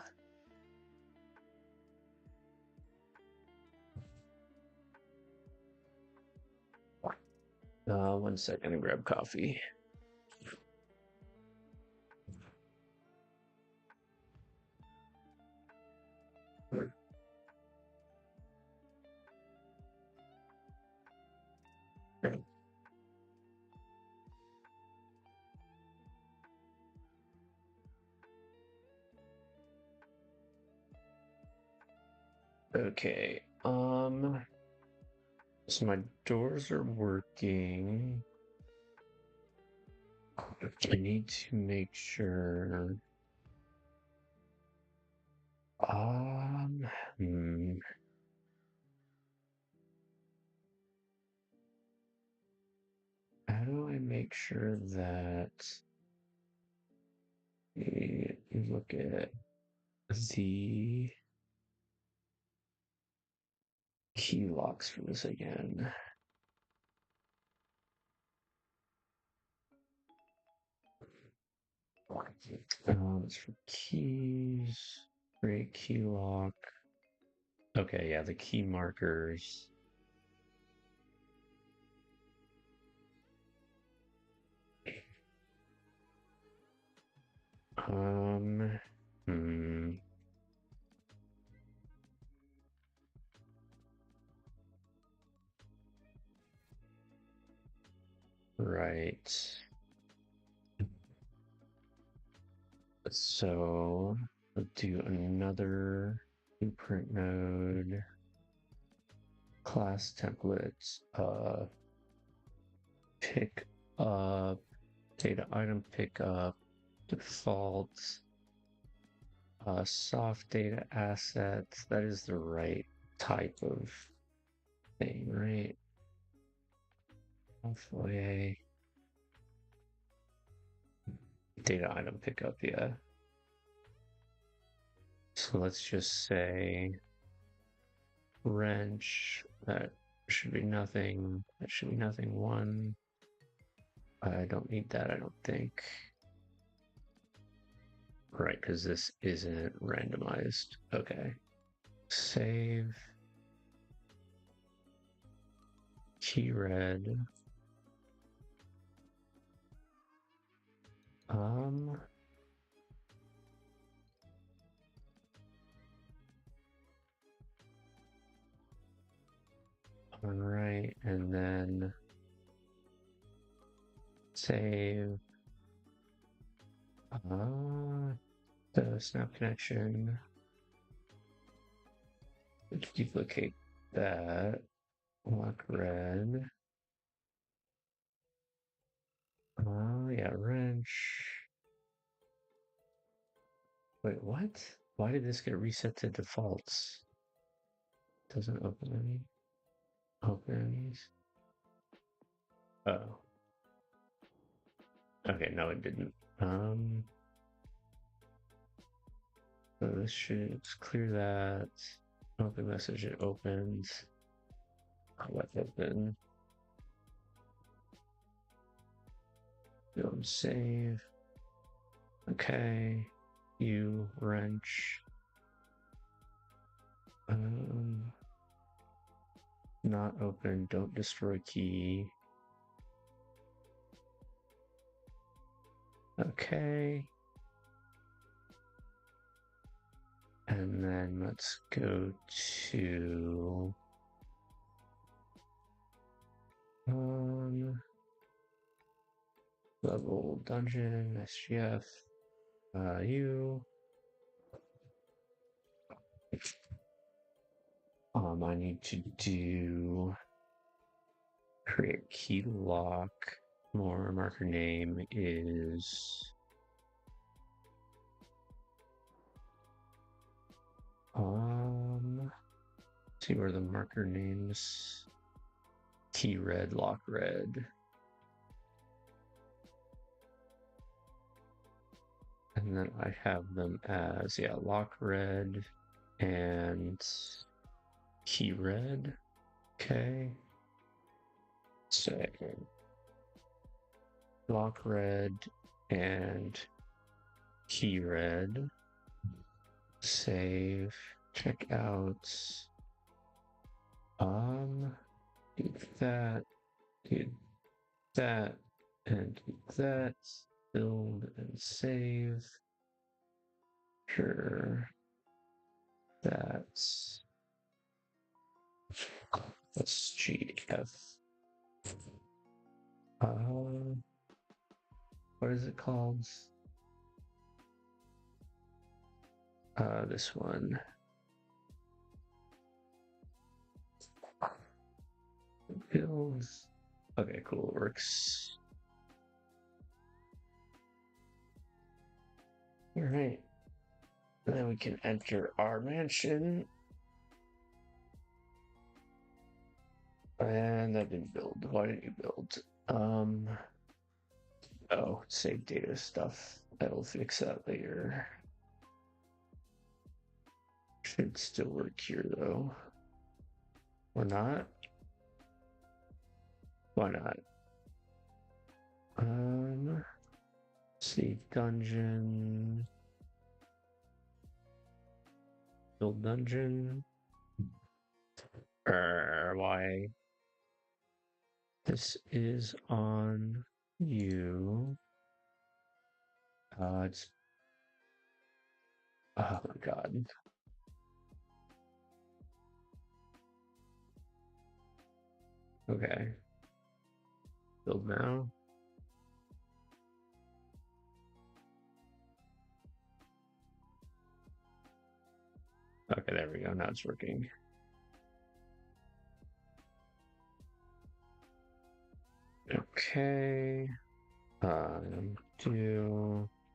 One second to grab coffee. Okay. So my doors are working. I need to make sure. Um, hmm. How do I make sure that we look at the key locks for this again? It's for keys, create key lock. Okay, yeah, the key markers. Um, hmm. Right. So let's do another blueprint node, class templates, pick up, data item pickup, default, soft data assets. That is the right type of thing, right? Hopefully, data item pickup, yeah. So let's just say wrench, that should be nothing. That should be nothing one. I don't need that, I don't think. Right, because this isn't randomized. Okay. Save. Key red. Um. All right, and then save. The snap connection. Duplicate that. Lock red. Oh, yeah, wrench. Wait, what? Why did this get reset to defaults? Doesn't open any. Open these. Oh. Okay, no, it didn't. So this should clear that. Open message, it opens. Left open. Go and save. Okay. You wrench. Not open. Don't destroy key. Okay. And then let's go to level dungeon SGF. You. I need to do create key lock. More marker name is see where the marker names key red, lock red. And then I have them as, yeah, lock red and key red. Okay. Second. Lock red and key red. Save. Check out. Do that. Dude. that and keep that. Build and save. Sure. That's GDF. What is it called? This one. Builds. Okay, cool. It works. All right. And then we can enter our mansion. And that didn't build. Why didn't you build? Oh, save data stuff. That'll fix that later. Should still work here though. Or not? Why not? Save dungeon. Build dungeon. Why? This is on you. It's. Oh my god. Okay. Build now. Okay, there we go. Now it's working. Okay.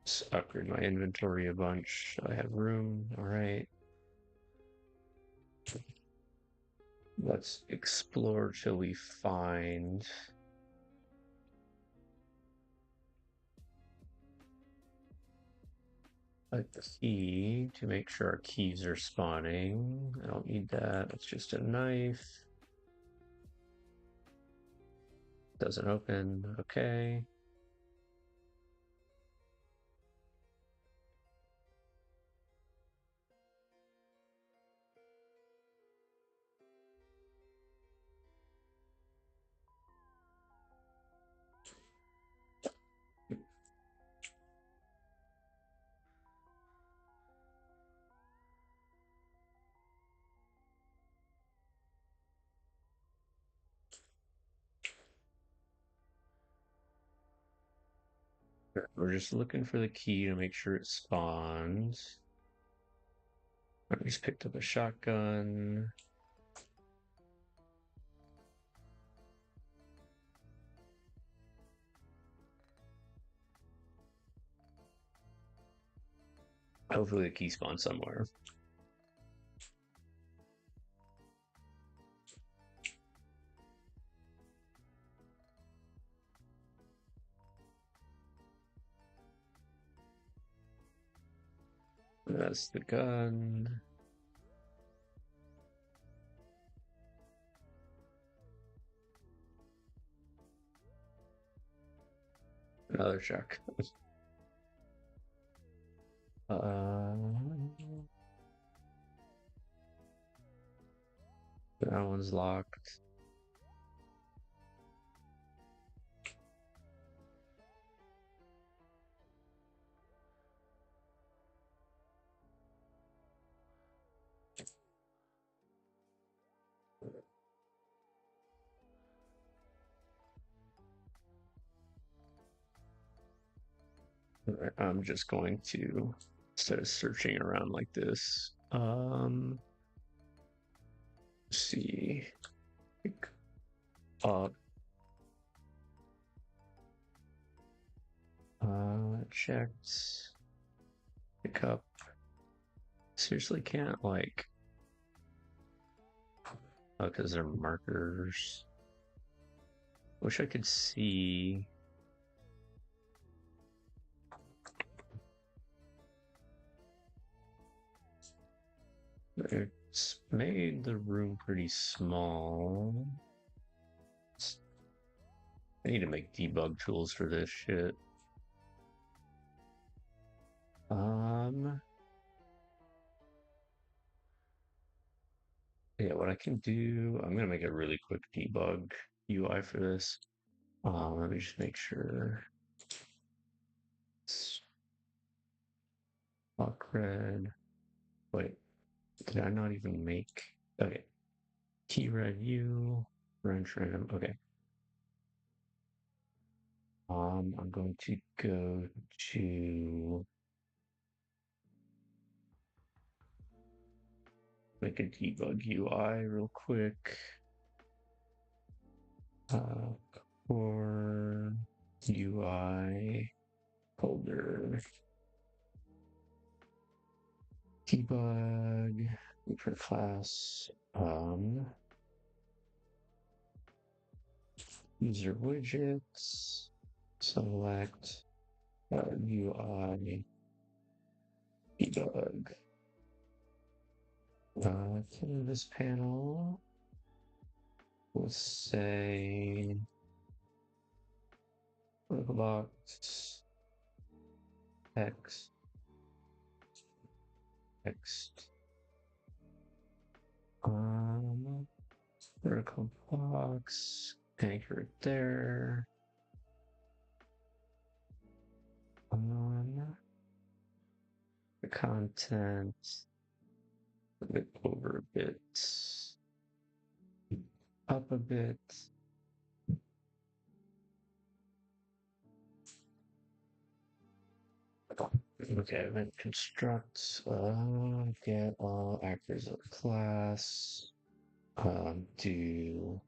Let's upgrade my inventory a bunch. I have room. All right. Let's explore till we find a key to make sure our keys are spawning. I don't need that. It's just a knife. Doesn't open. Okay. We're just looking for the key to make sure it spawns. I just picked up a shotgun. Hopefully the key spawns somewhere. That's the gun. Another check. That one's locked. I'm just going to, instead of searching around like this, see, pick up, checked, pick up. Seriously can't like, oh, because they're markers. Wish I could see. It's made the room pretty small. I need to make debug tools for this shit. Yeah, what I can do, I'm gonna make a really quick debug UI for this. Let me just make sure. Block red. Wait, did I not even make? Okay. Key red U, wrench random. Okay. I'm going to go to make a debug UI real quick. Core UI folder. Debug, for class, user widgets, select UI debug. Canvas panel, we'll say box text, text, vertical box, anchor it there. The content, a bit over a bit, up a bit. Okay, then construct, get all actors of class, do,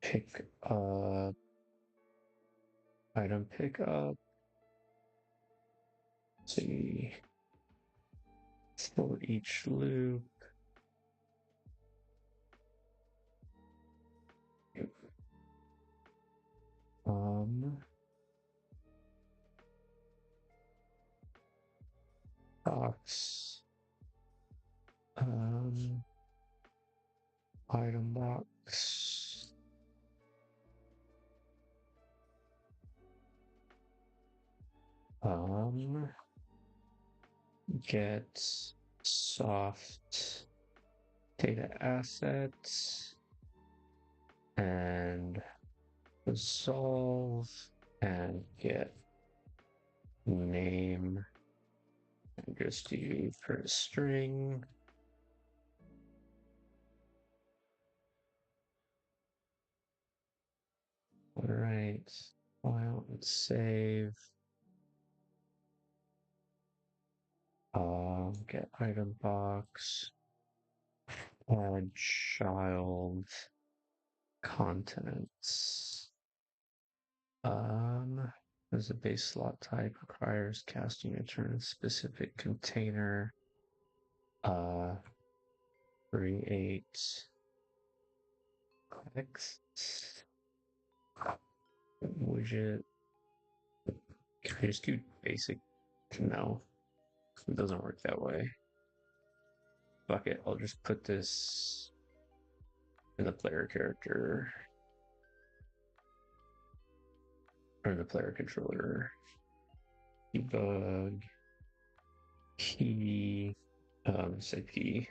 pick up, item pickup, see, for each loop, box, item box, get soft data assets and resolve and get name and just do for a string. All right, file and save. Get item box, add child contents. As a base slot type requires casting return specific container. Create text widget. Can I just do basic? No, it doesn't work that way. Fuck it, I'll just put this in the player character or the player controller. Debug key, say P.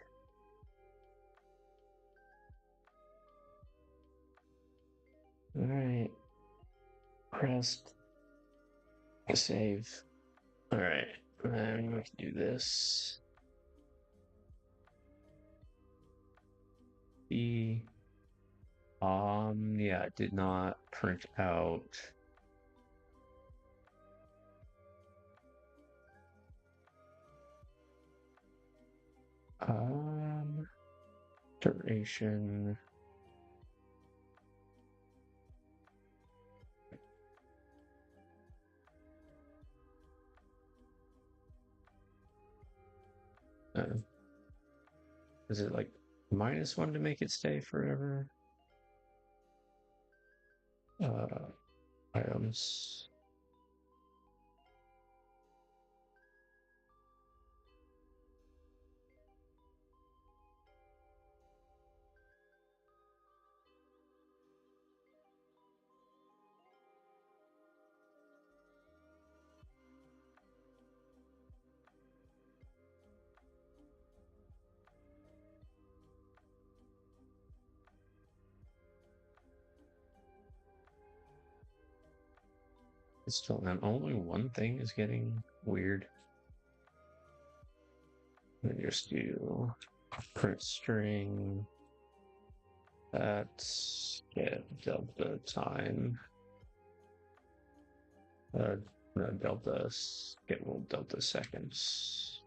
All right, press save. All right, and we can do this. The yeah, it did not print out. Duration. Is it like -1 to make it stay forever? Items. It's still not only one thing is getting weird. Let me just do print string. That's get delta time. No, delta get delta seconds.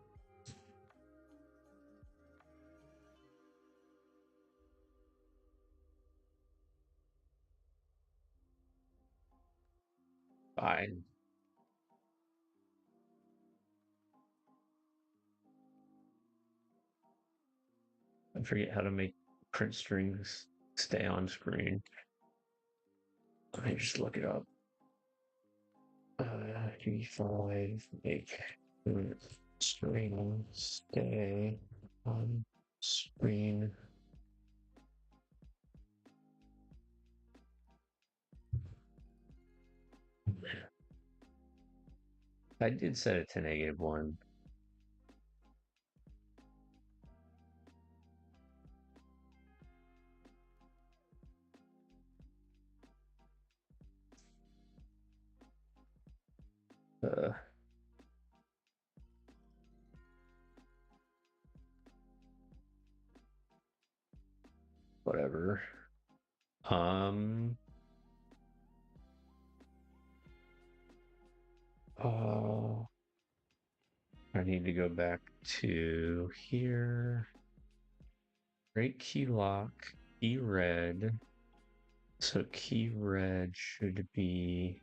Fine. I forget how to make print strings stay on screen. Let me just look it up. G5 make string stay on screen. I did set it to -1. Uh, Whatever. Um. Uh, I need to go back to here. Create key lock, key red. So key red should be,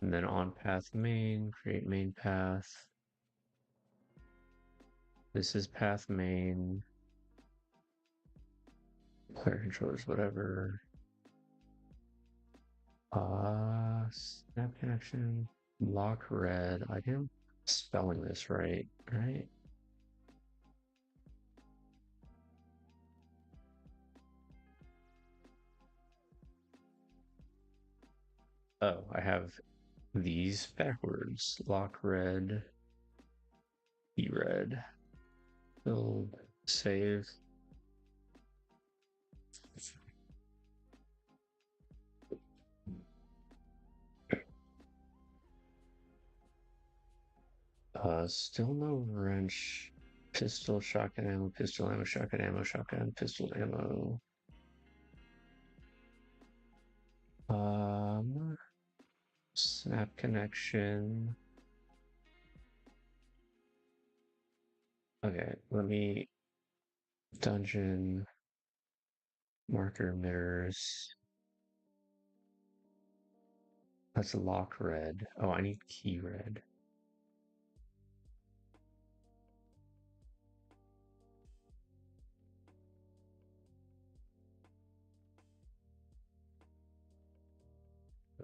and then on path main, create main path. This is path main. Player controllers, whatever. Snap connection, lock red. I am spelling this right? Oh, I have these backwards. Lock red, key red. Build, save. Still no wrench. Pistol, shotgun ammo, pistol ammo, shotgun ammo, shotgun, pistol ammo. Snap connection. Okay, let me dungeon marker mirrors. That's lock red. Oh, I need key red.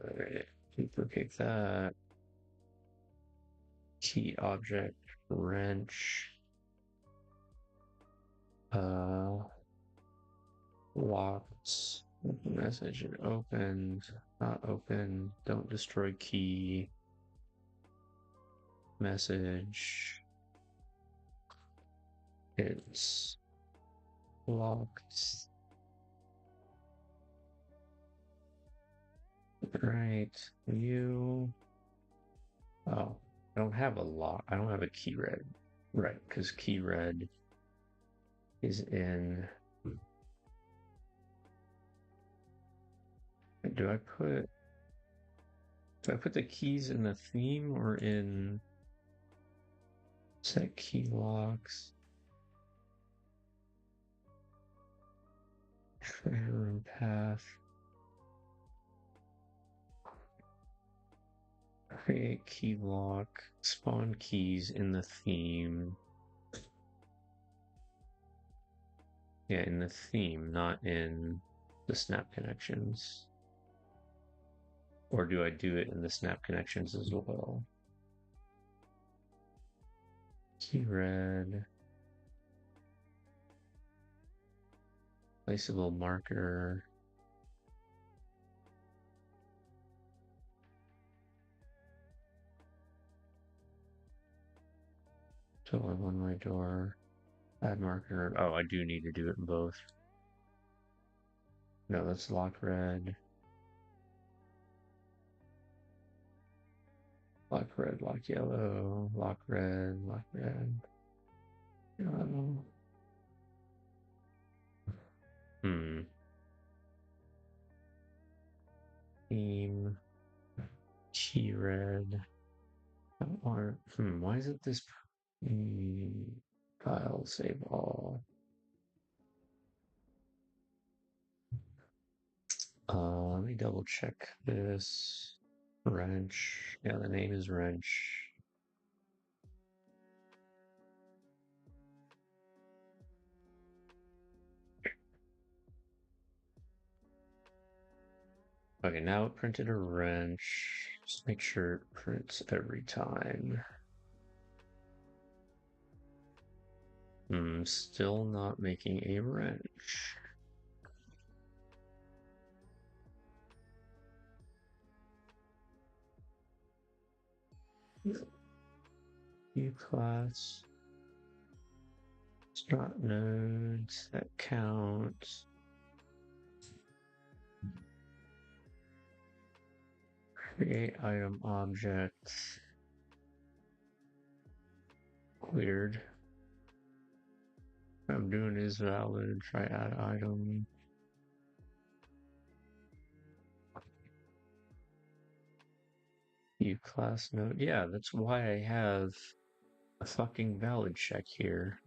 Alright, duplicate that. Key object, wrench. Locked. Message opened. Not open. Don't destroy key. Message. It's locked. Right. You. Oh, I don't have a lock. I don't have a key red. Right, because key red is in. Do I put the keys in the theme or in set key locks? Treasure room path. Create key lock. Spawn keys in the theme. Yeah, in the theme, not in the snap connections. Or do I do it in the snap connections as well? Key red. Placeable marker. Fill in one-way door. Add marker. Oh, I do need to do it in both. No, that's lock red. red, lock yellow, lock red, lock red. Um, hmm. Theme. Key red. Or, why is it this? File, save all. Let me double check this. Wrench. Yeah, the name is Wrench. Okay, now it printed a wrench. Just make sure it prints every time. Still not making a wrench. View class. Start nodes. That counts. Create item object. Weird. What I'm doing is valid. Try add item. View class node. Yeah, that's why I have a fucking valid check here.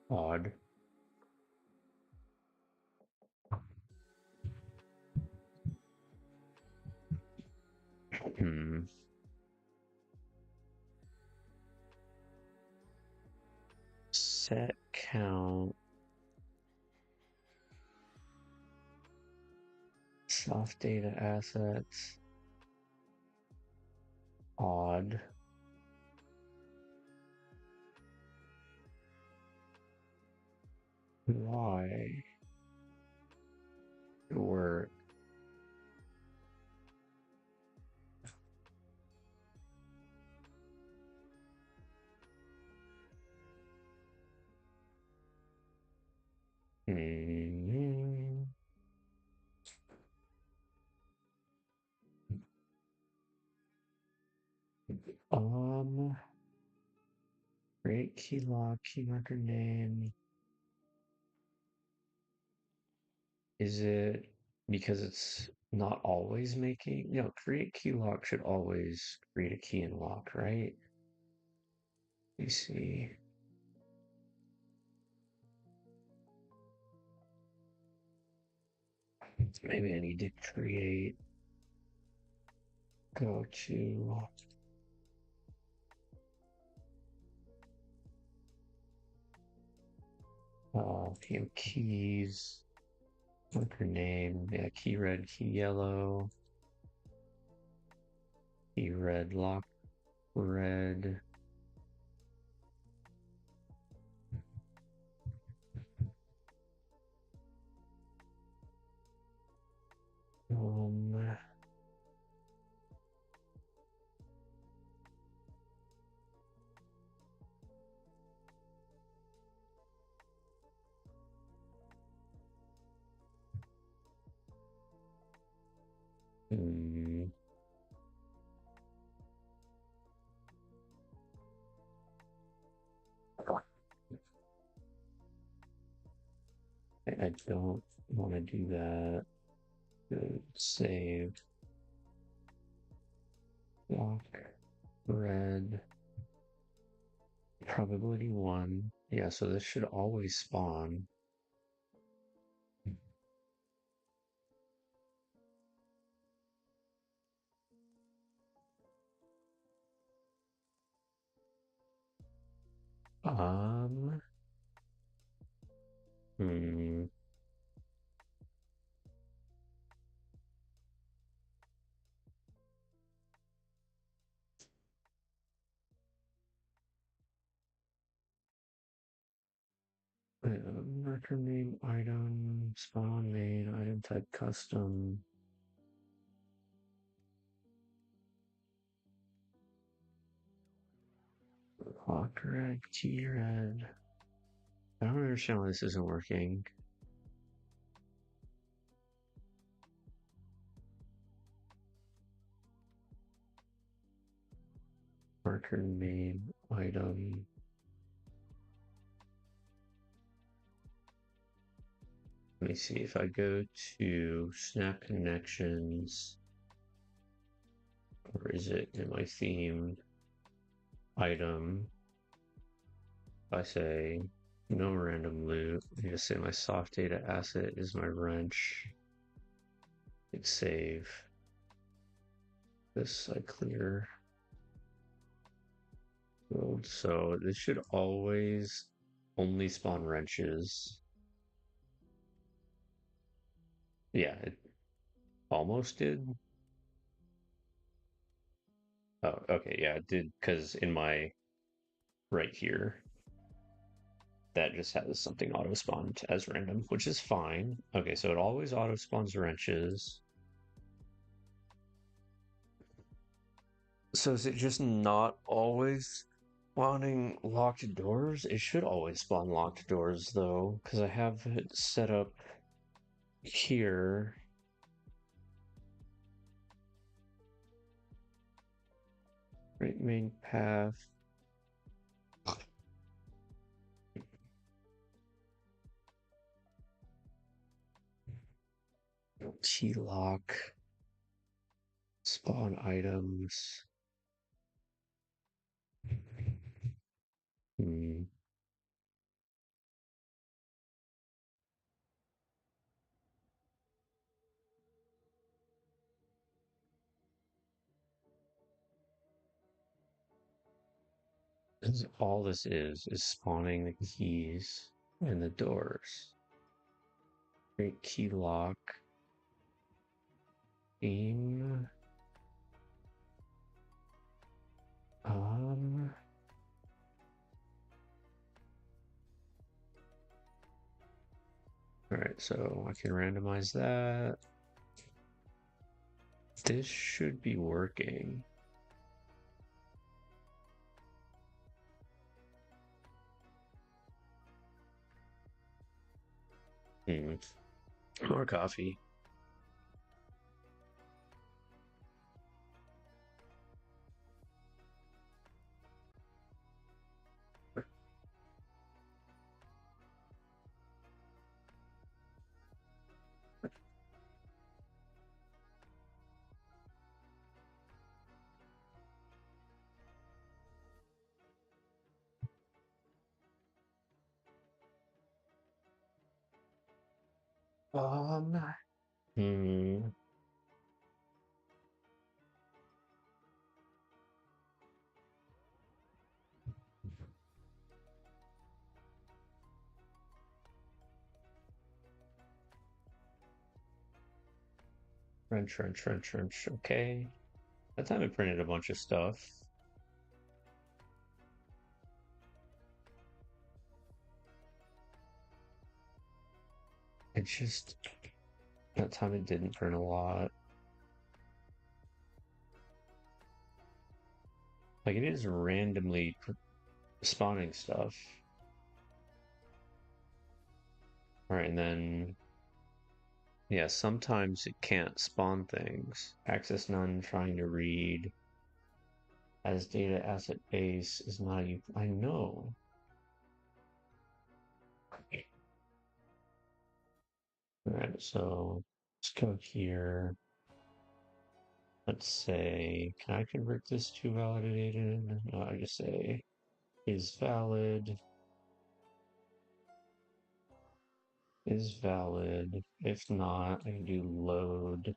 Odd. Hmm. Set count. Soft data assets. Odd. Why? Work. Hmm. Um, create key lock, key marker name. Is it because it's not always making? No, create key lock should always create a key and lock, right? Let me see. Maybe I need to create, go to, PM keys, marker name, yeah, key red, key yellow, key red, lock red. Um, hmm. I don't want to do that. Good. Save. Lock. Red. Probability 1. Yeah, so this should always spawn. Um. Hmm. Marker name, item, spawn main, item type custom. Lock red, key red. I don't understand why this isn't working. marker name item. Let me see if I go to snap connections, or is it in my theme item? If I say no random loot, I just say my soft data asset is my wrench. Hit save. This I clear. So this should always only spawn wrenches. Yeah, it almost did. Oh, okay, yeah, it did, because in my right here, that just has something auto spawned as random, which is fine. Okay, so it always auto spawns wrenches. So is it just not always spawning locked doors? It should always spawn locked doors though, because I have it set up here. Right main path. Key lock. Spawn items. Hmm. All this is spawning the keys and the doors. Great key lock. Theme. Um. Alright, so I can randomize that. This should be working. More coffee. Um, hmm. Wrench. Okay. That time I printed a bunch of stuff. It just, that time it didn't print a lot. Like it is randomly spawning stuff. Alright, and then, yeah, sometimes it can't spawn things. Access none, trying to read. As data asset base is not you. I know. Alright, so let's go here. Let's say, can I convert this to validated? No, I just say is valid. Is valid. If not, I can do load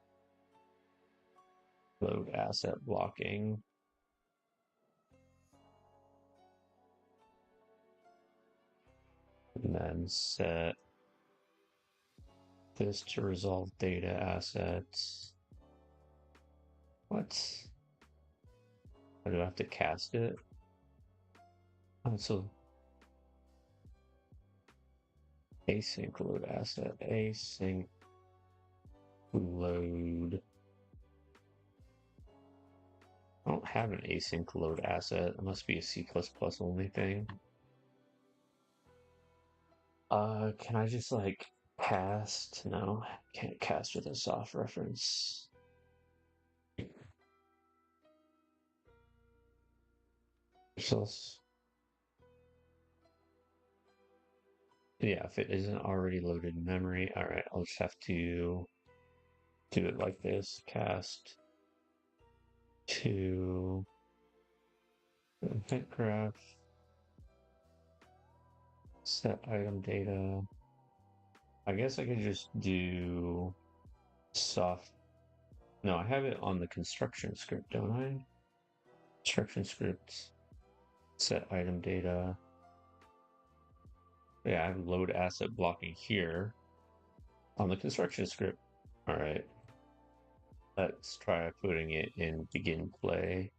asset blocking. And then set this to resolve data assets. What? Or do I have to cast it? Oh, so async load asset. Async load. I don't have an async load asset. It must be a C++ only thing. Can I just like cast? No, can't cast with a soft reference. So yeah, if it isn't already loaded in memory, all right, I'll just have to do it like this: cast to event graph, set item data. I guess I could just do soft. No, I have it on the construction script, don't I? Construction script, set item data. Yeah, I have load asset blocking here on the construction script. All right, let's try putting it in begin play.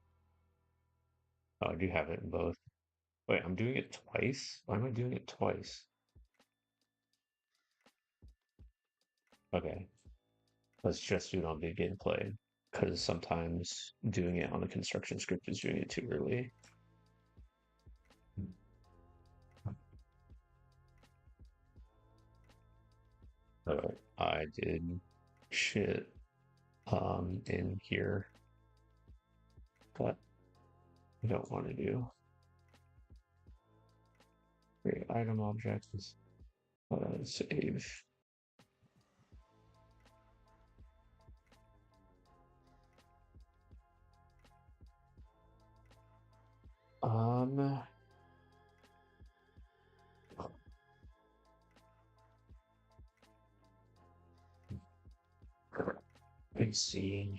Oh, I do have it in both. Wait, I'm doing it twice? Why am I doing it twice? Okay, let's just do it on begin play because sometimes doing it on the construction script is doing it too early. I did shit in here, but I don't want to do. Create item objects. Save. Um, let's see.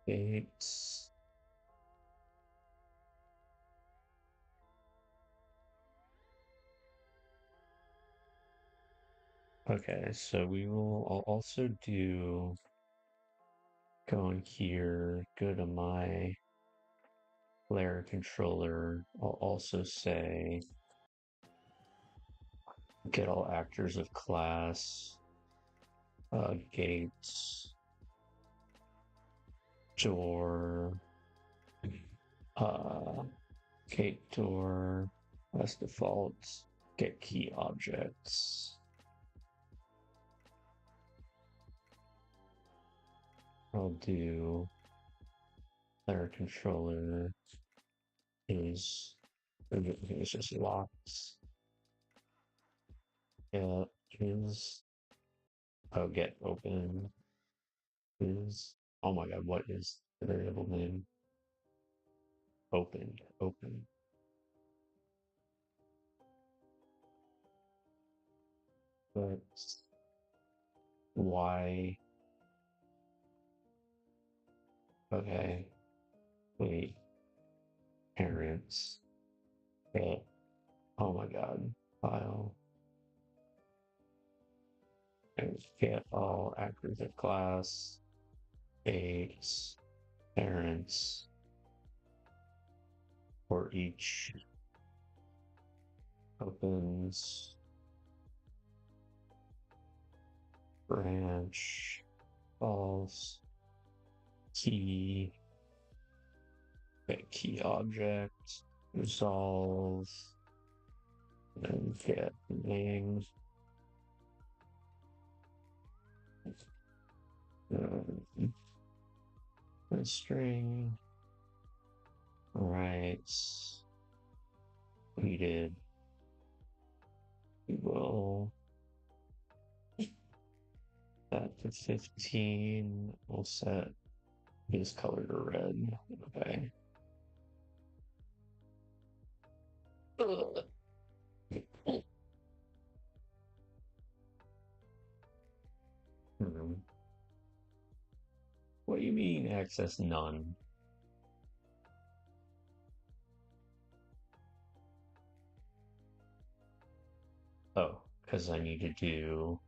It's okay. So we will. I'll also do. Go in here. Go to my player controller. I'll also say get all actors of class. Gates. Door. Uh, gate door. As default. Get key objects. I'll do player controller is everything is just locks. Yeah, is get open is oh my god, what is the variable name? Open. But why? Okay, wait, parents. Get oh my god, file and get all actors of class, aides, parents for each opens branch false key get key object resolve and get name string right we did we will set to 15 we'll set his color to red okay. Ugh. Hmm. What do you mean access none? Oh, because I need to do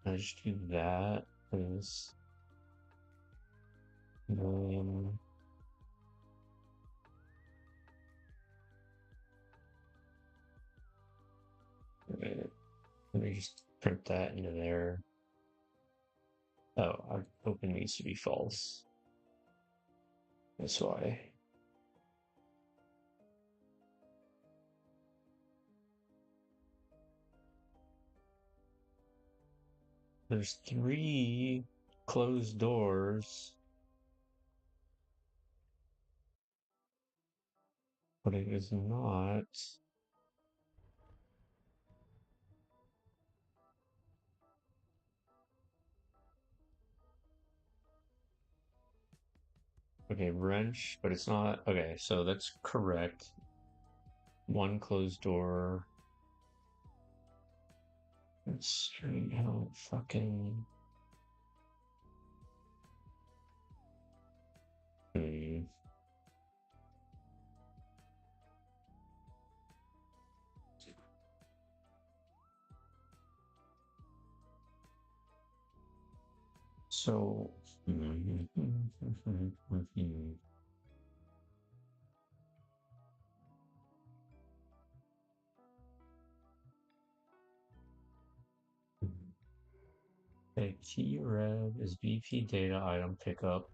I just do that is name let me just print that into there. Oh, our open needs to be false. That's why. There's 3 closed doors, but it is not. Okay, wrench, but it's not. Okay, so that's correct. 1 closed door. Let's see how fucking. Hmm. So. A key rev is BP data item pickup.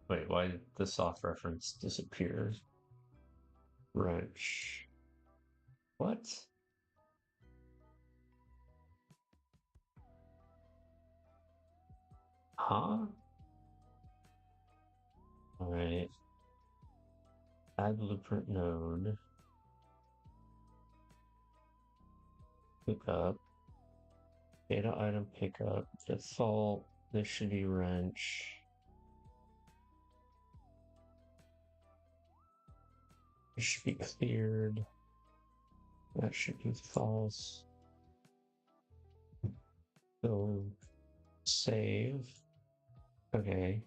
Wait, why did the soft reference disappear? Wrench. What? Huh? Alright. Add blueprint node. Pickup. Data item pickup. Default. This should be wrench. It should be cleared. That should be false. So save. Okay.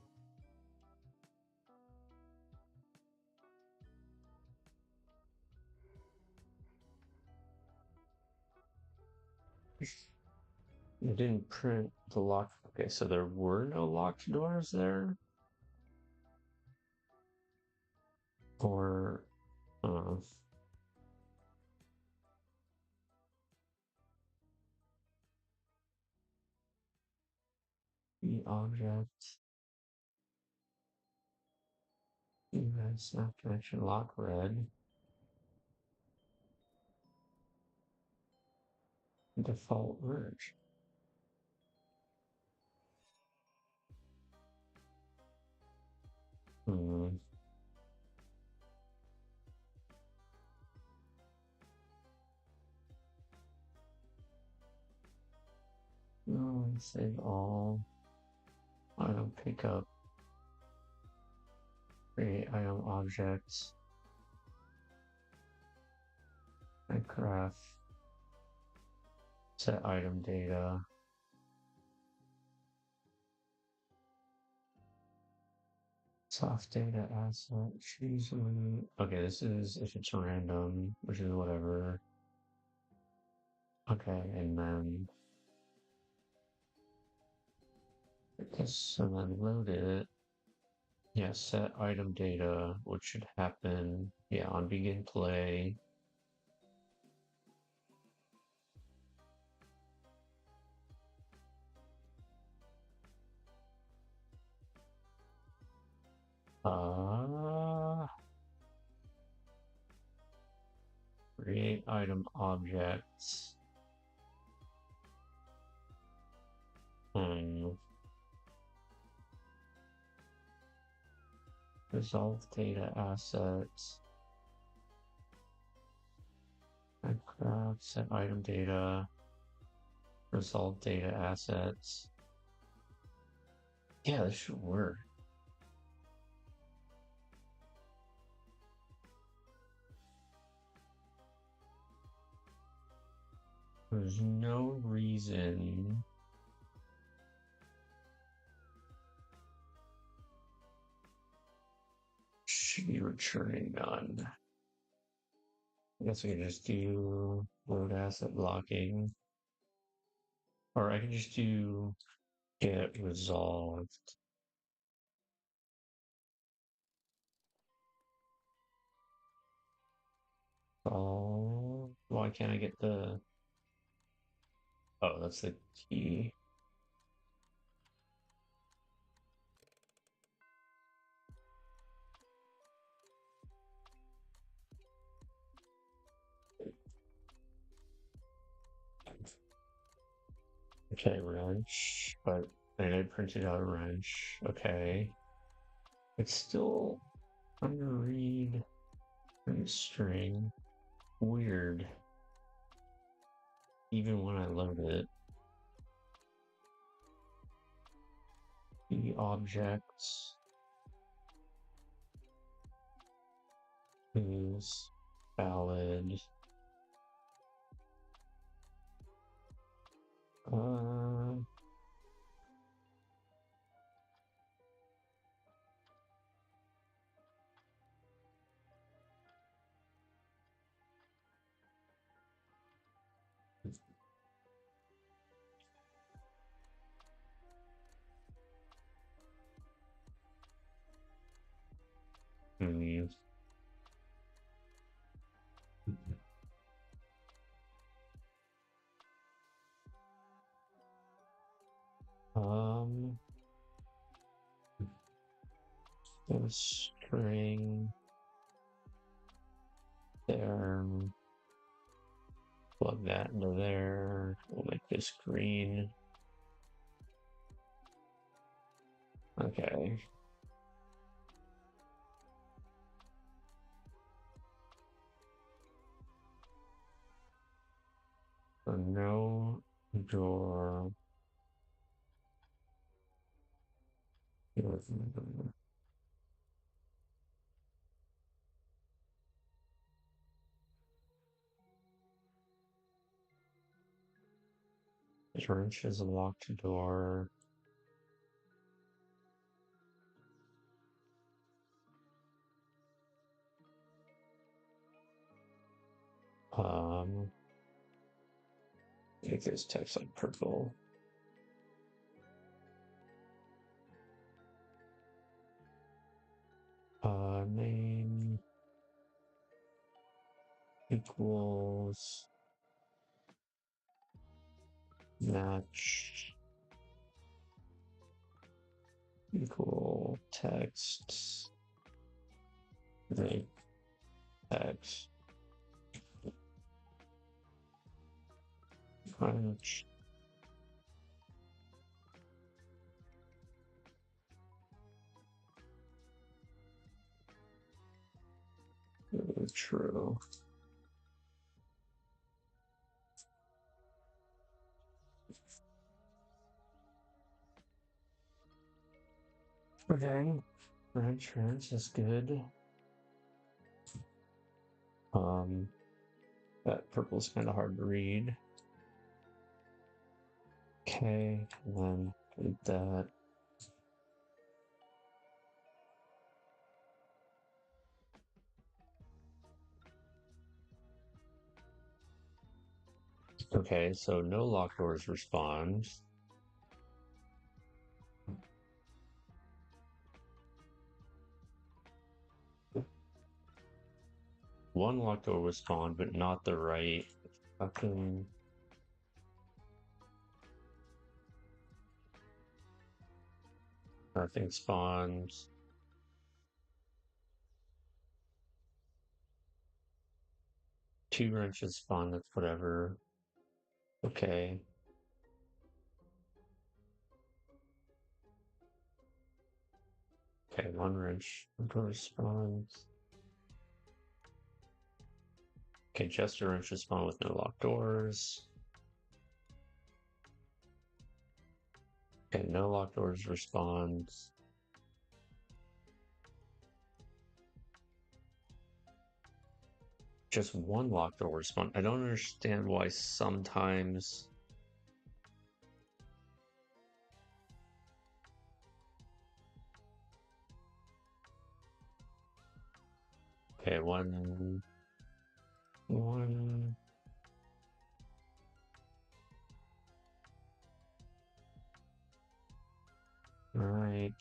It didn't print the lock. Okay, so there were no locked doors there? Or, uh, the object. Snap connection lock red. Default merge. Hmm. No, save all. Item pickup. Create item objects. And craft. Set item data. Soft data asset. Choose one. Okay, this is if it's random, which is whatever. Okay, and then this and then load it. Yeah, set item data, which should happen. Yeah, on begin play. Create item objects. Resolve data assets. Craft set item data. Resolve data assets. Yeah, this should work. There's no reason should be returning none. I guess we can just do load asset blocking. Or I can just do get resolved. Oh, why can't I get the... Oh, that's the key. Okay, wrench, but I printed out a wrench. Okay. It's still trying to read string. Weird. Even when I load it. The objects is valid. Uh, hmm. Um, the string there. Plug that into there. We'll make this green. Okay. So no door. Wrench is a locked door. Make this text like purple. Name equals match equal text make text French. True. Okay. French is good. That purple's kind of hard to read. Okay, and then delete that. Okay, so no locked doors respond. One locked door was spawned, but not the right fucking. Nothing spawns. Two wrenches spawn, that's whatever. Okay. Okay, one wrench door spawns. Okay, just a wrench spawn with no locked doors. Okay, no locked doors responds. Just one locked door respawn. I don't understand why sometimes. Okay, one. Right.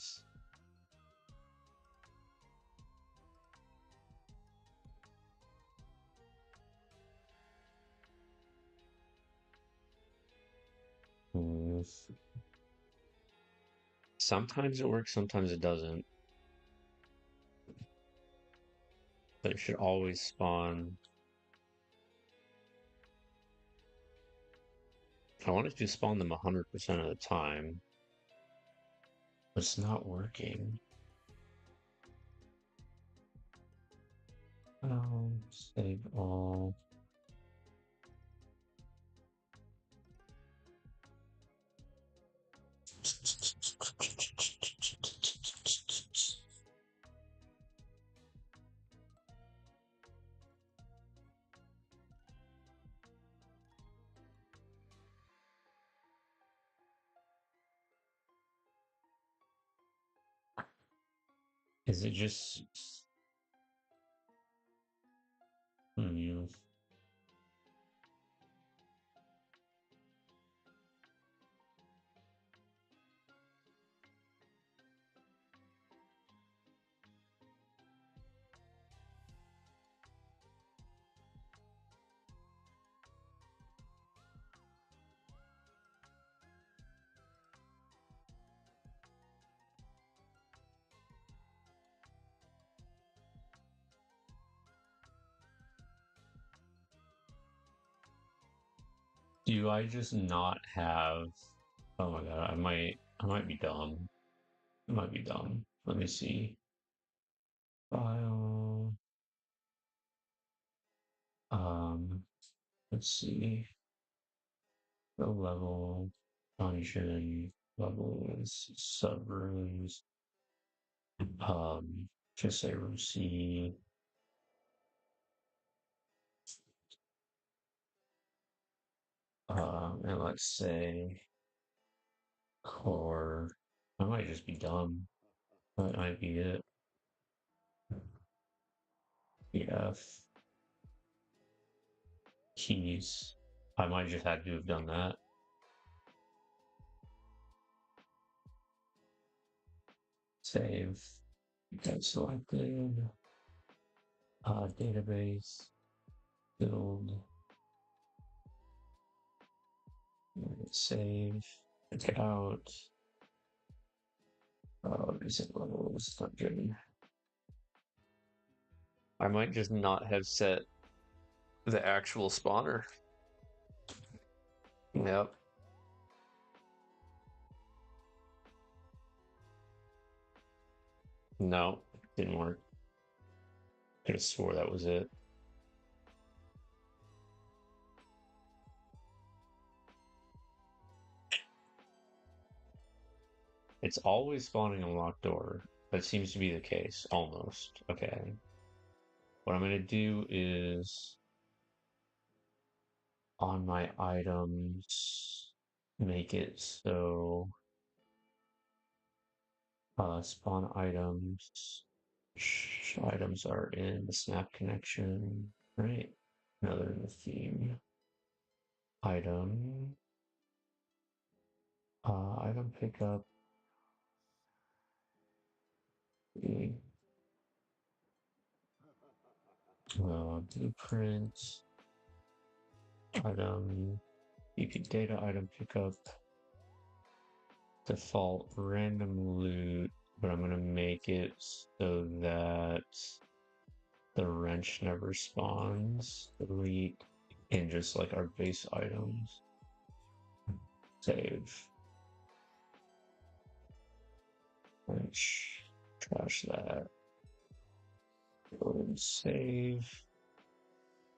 Sometimes it works, sometimes it doesn't. But it should always spawn. I wanted to spawn them 100% of the time. But it's not working. Save all. Is it just... Hmm. Do I just not have... Oh my god, I might be dumb. I might be dumb. Let me see. File. Um, let's see. The level, function, levels, subrooms, just say room C, and let's say core. I might just be dumb. That might be it. F keys. I might just have to have done that. Save. Okay, selected. Database. Build. Save. Check out. Recent levels. Dungeon. I might just not have set the actual spawner. Yep. No, didn't work. Could have swore that was it. It's always spawning a locked door. That seems to be the case, almost. Okay. What I'm going to do is on my items, make it so spawn items. Items are in the snap connection, right? Another in the theme. Item. Item pickup. The blueprint. Item. EP data item pickup. Default random loot, but I'm gonna make it so that the wrench never spawns. Delete and just like our base items. Save. Wrench. Trash that. Go and save.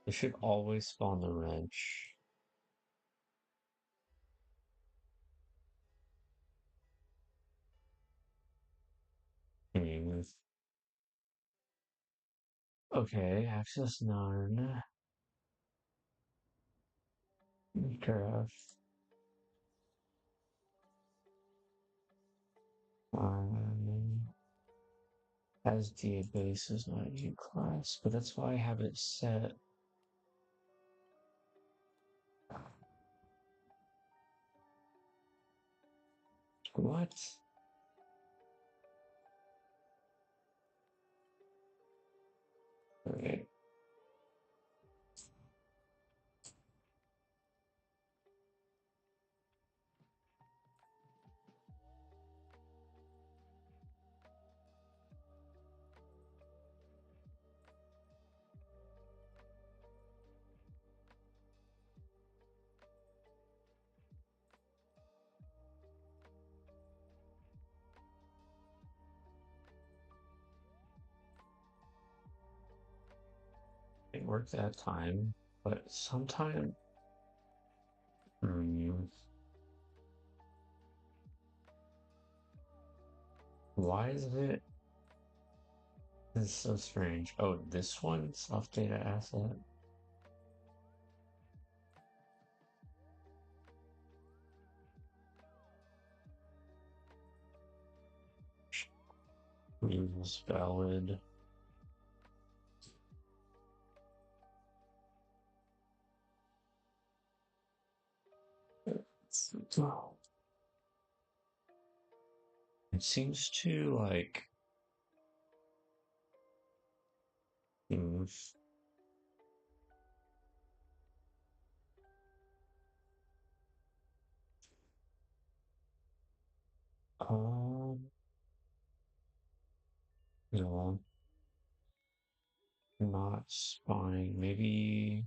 It should always spawn the wrench. Hmm. Okay, access none. Graph. As database is not a new class, but that's why I have it set. What? Okay. Didn't work that time, but sometime. Hmm, why is it? This is so strange. Oh, this one, soft data asset. Use valid. It seems to like. Hmm, um, no, not spine. Maybe.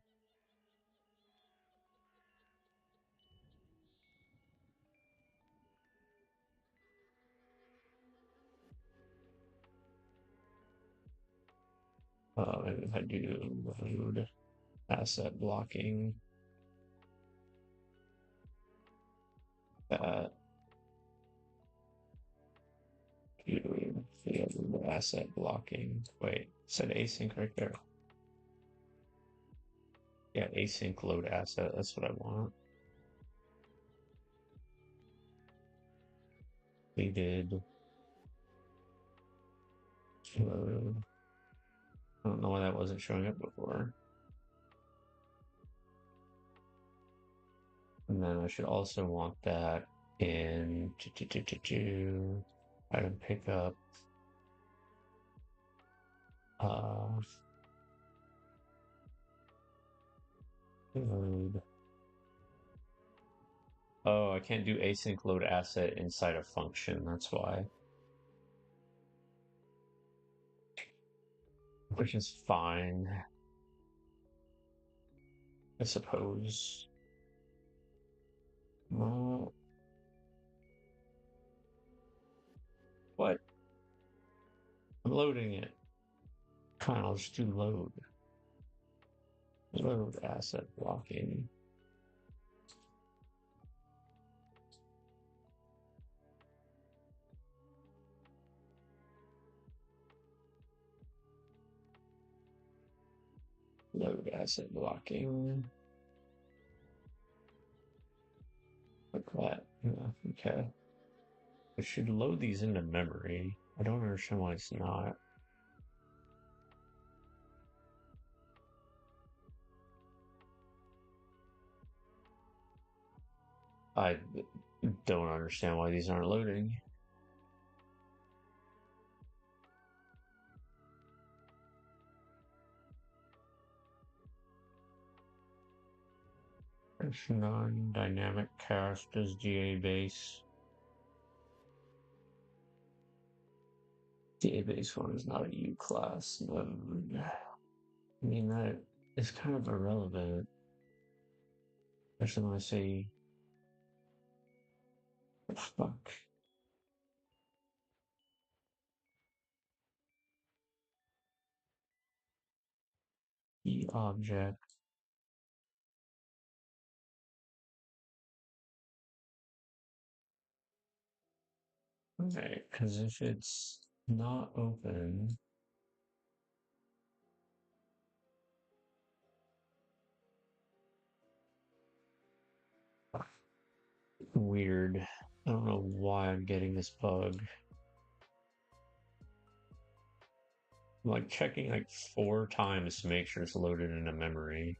Maybe if I do load asset blocking that. Do the asset blocking. Wait, it said async right there. Yeah, async load asset. That's what I want. We did load. I don't know why that wasn't showing up before. And then I should also want that in item pickup. Uh, load. Oh, I can't do async load asset inside a function. That's why. Which is fine, I suppose. Well, what? I'm loading it. Fine, I'll just do load. Load asset blocking. Load asset blocking. Like that. Yeah, okay. It should load these into memory. I don't understand why it's not. I don't understand why these aren't loading. It's non-dynamic cast as GA base. GA base one is not a U class node. I mean, that is kind of irrelevant. Especially when I say, fuck, E object. Okay, because if it's not open, weird. I don't know why I'm getting this bug. I'm like checking like 4 times to make sure it's loaded into memory.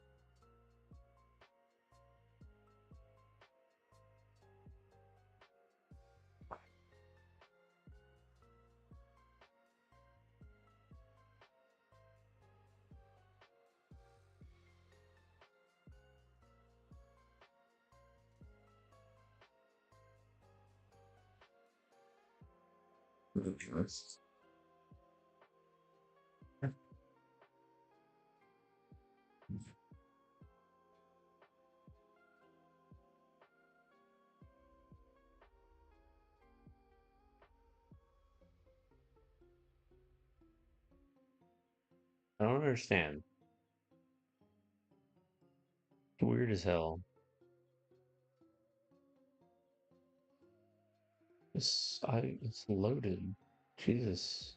I don't understand. weird as hell. It's loaded. Jesus.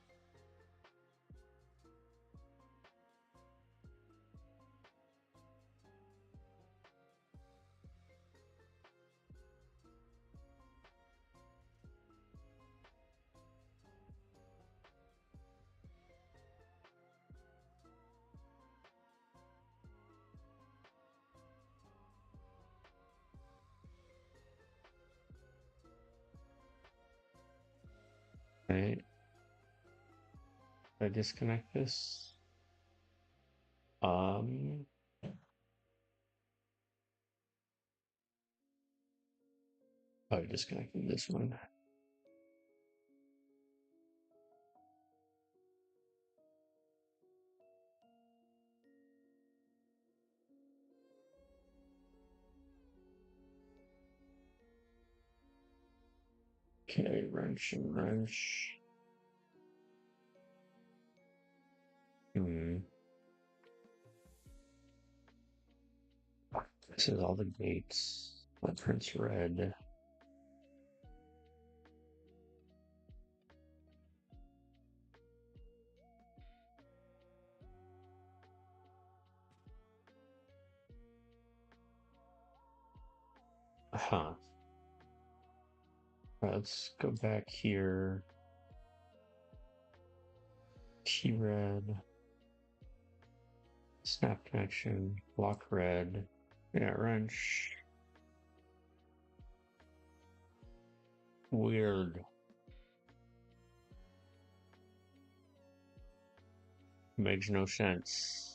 Right. I disconnect this. Um, I disconnected this one. Okay, wrench and wrench. Hmm. This is all the gates. That print's red. Huh. Let's go back here. T red. Snap connection. Block red. Yeah, wrench. Weird. Makes no sense.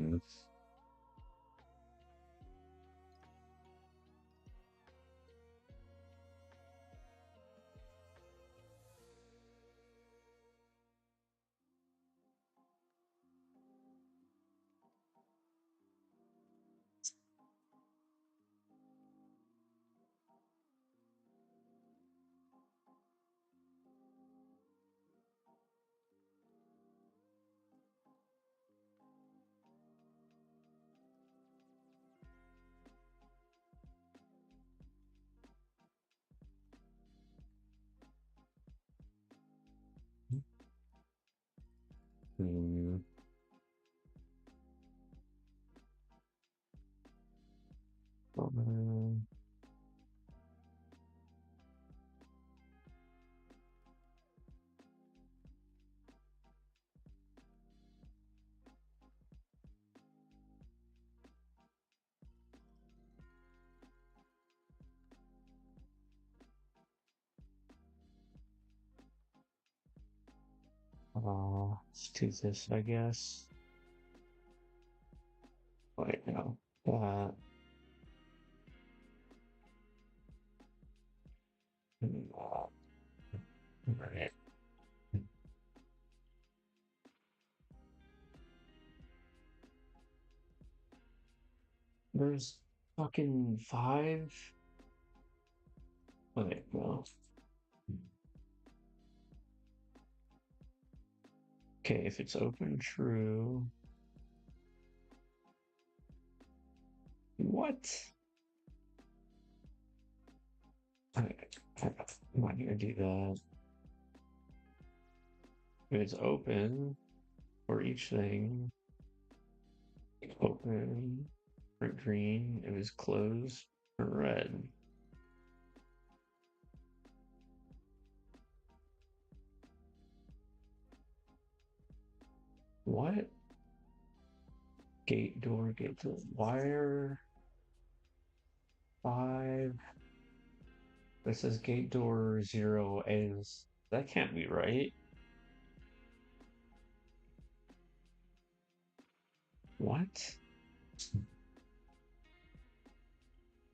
Mhm. Hmm. Um, let's do this, I guess. Wait, no. Right. There's fucking five? Wait, no. Okay, if it's open, true. What? I, I'm not gonna do that. If it's open, For each thing, open, print green, it was closed, red. What? Gate door, wire 5. It says gate door 0 is. That can't be right. What?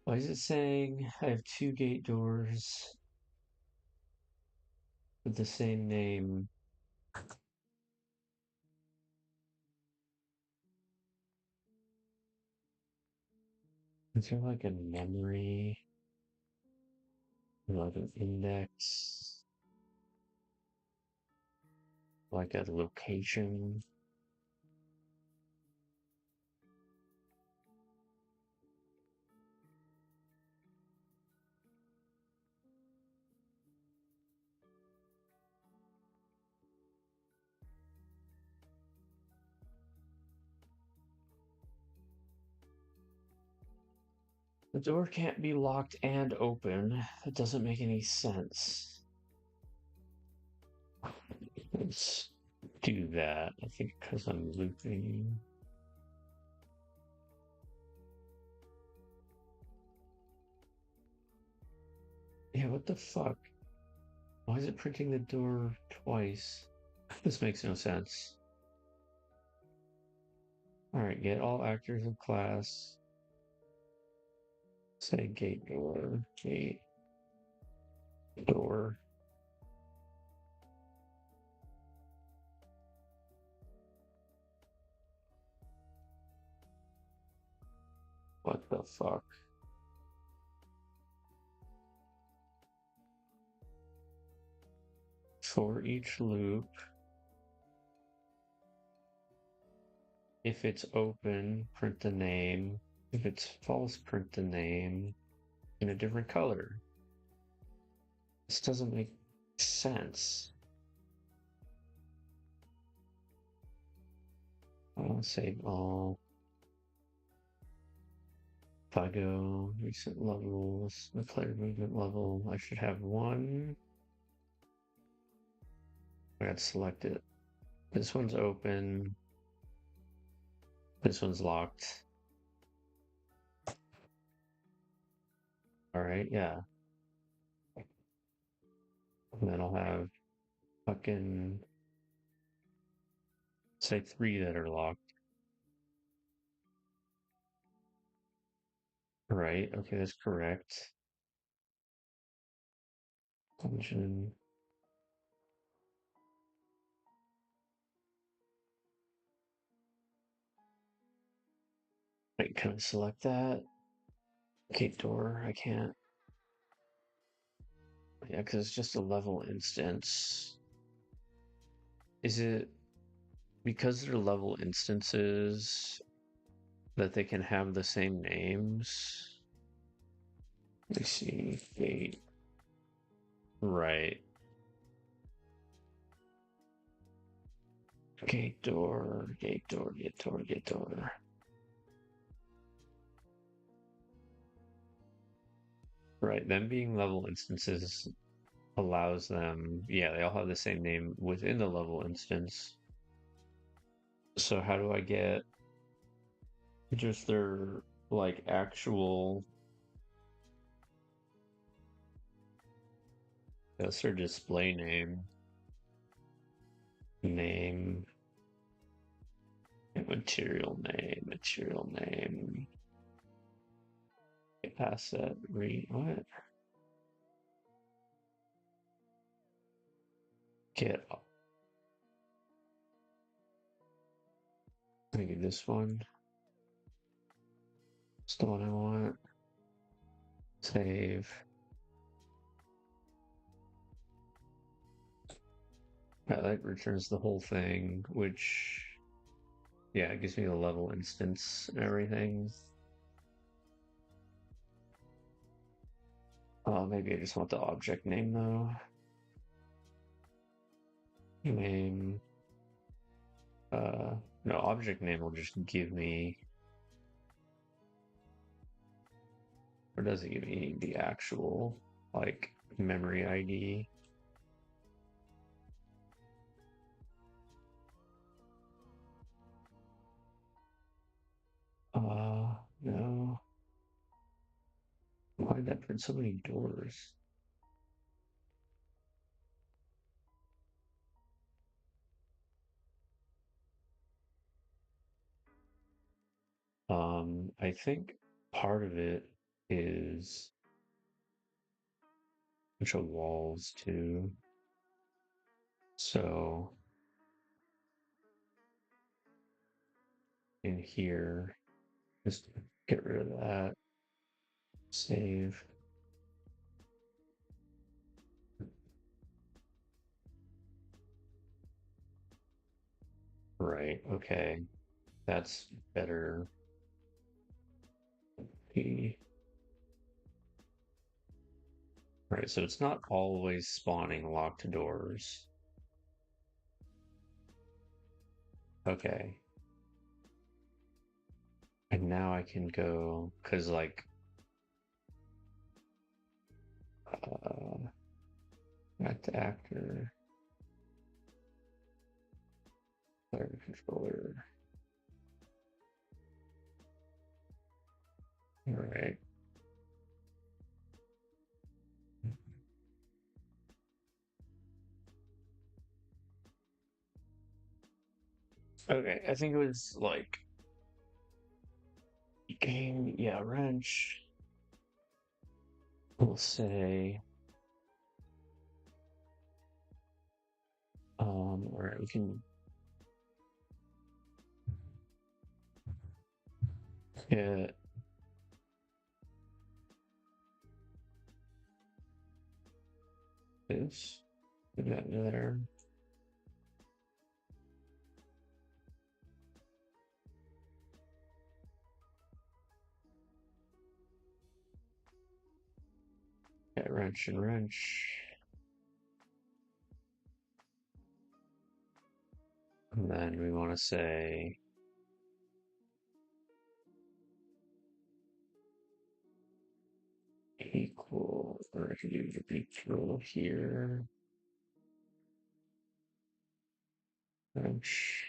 Why is it saying I have 2 gate doors with the same name? Is there like a memory? Or like an index? Like a location? The door can't be locked and open. That doesn't make any sense. Let's do that. I think because I'm looping. Yeah, what the fuck? Why is it printing the door twice? This makes no sense. Alright, get all actors of class. Say gate door. Gate door. What the fuck? For each loop, if it's open, print the name. If it's false, print the name in a different color. This doesn't make sense. I'll save all. If I go recent levels, the player movement level, I should have 1. I got selected. This one's open. This one's locked. Alright, yeah. And then I'll have fucking, say 3 that are locked. Right, okay, that's correct. Function. Wait, can I select that? Gate door, I can't. Yeah, because it's just a level instance. Is it because they're level instances that they can have the same names? Let me see. Gate. Right. Gate door, gate door, gate door, gate door. Right, them being level instances allows them, yeah, they all have the same name within the level instance. So how do I get just their like actual, that's their display name, name, material name, asset, what? Get, maybe this one. It's the one I want. Save. Yeah, that returns the whole thing, which, yeah, it gives me the level instance and everything. Oh, maybe I just want the object name though. Name. No, object name will just give me, or does it give me the actual, like, memory ID? No. Why did that print so many doors? I think part of it is a bunch of walls too. So in here, just get rid of that. Save. Right, okay. That's better. P. Right, so it's not always spawning locked doors. Okay. And now I can go, because like, back to actor, player controller. All right. Okay, I think it was like game, yeah, wrench. We'll say, all right, we can get this, put that there. Get wrench and wrench. And then we want to say equal, or I could do equal here. Wrench.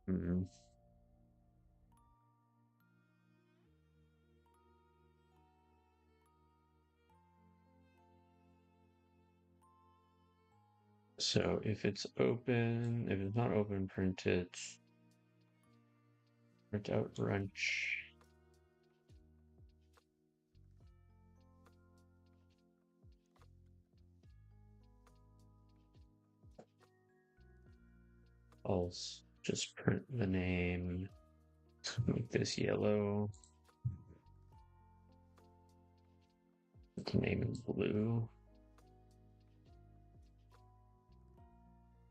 Mhm. So if it's open, if it's not open, print it. Print out wrench. Else, just print the name. Make this yellow. The name is blue.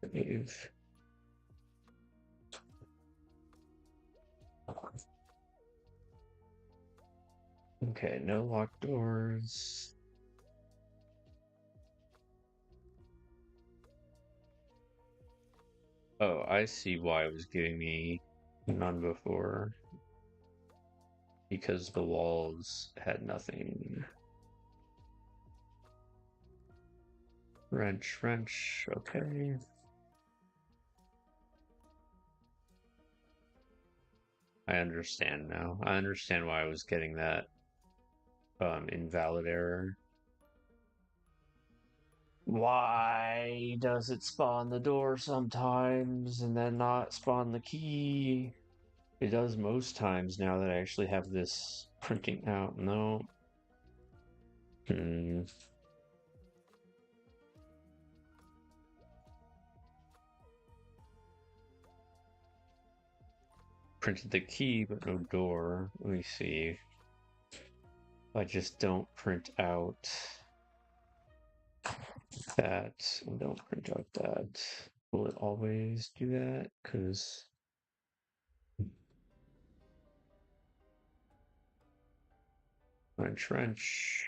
Save. Okay, no locked doors. Oh, I see why it was giving me none before. Because the walls had nothing. Wrench, wrench, okay. I understand now. I understand why I was getting that invalid error. Why does it spawn the door sometimes and then not spawn the key? It does most times now that I actually have this printing out. No. Hmm. Printed the key, but no door. Let me see. I just don't print out that. And don't print out that. Will it always do that? Because trench.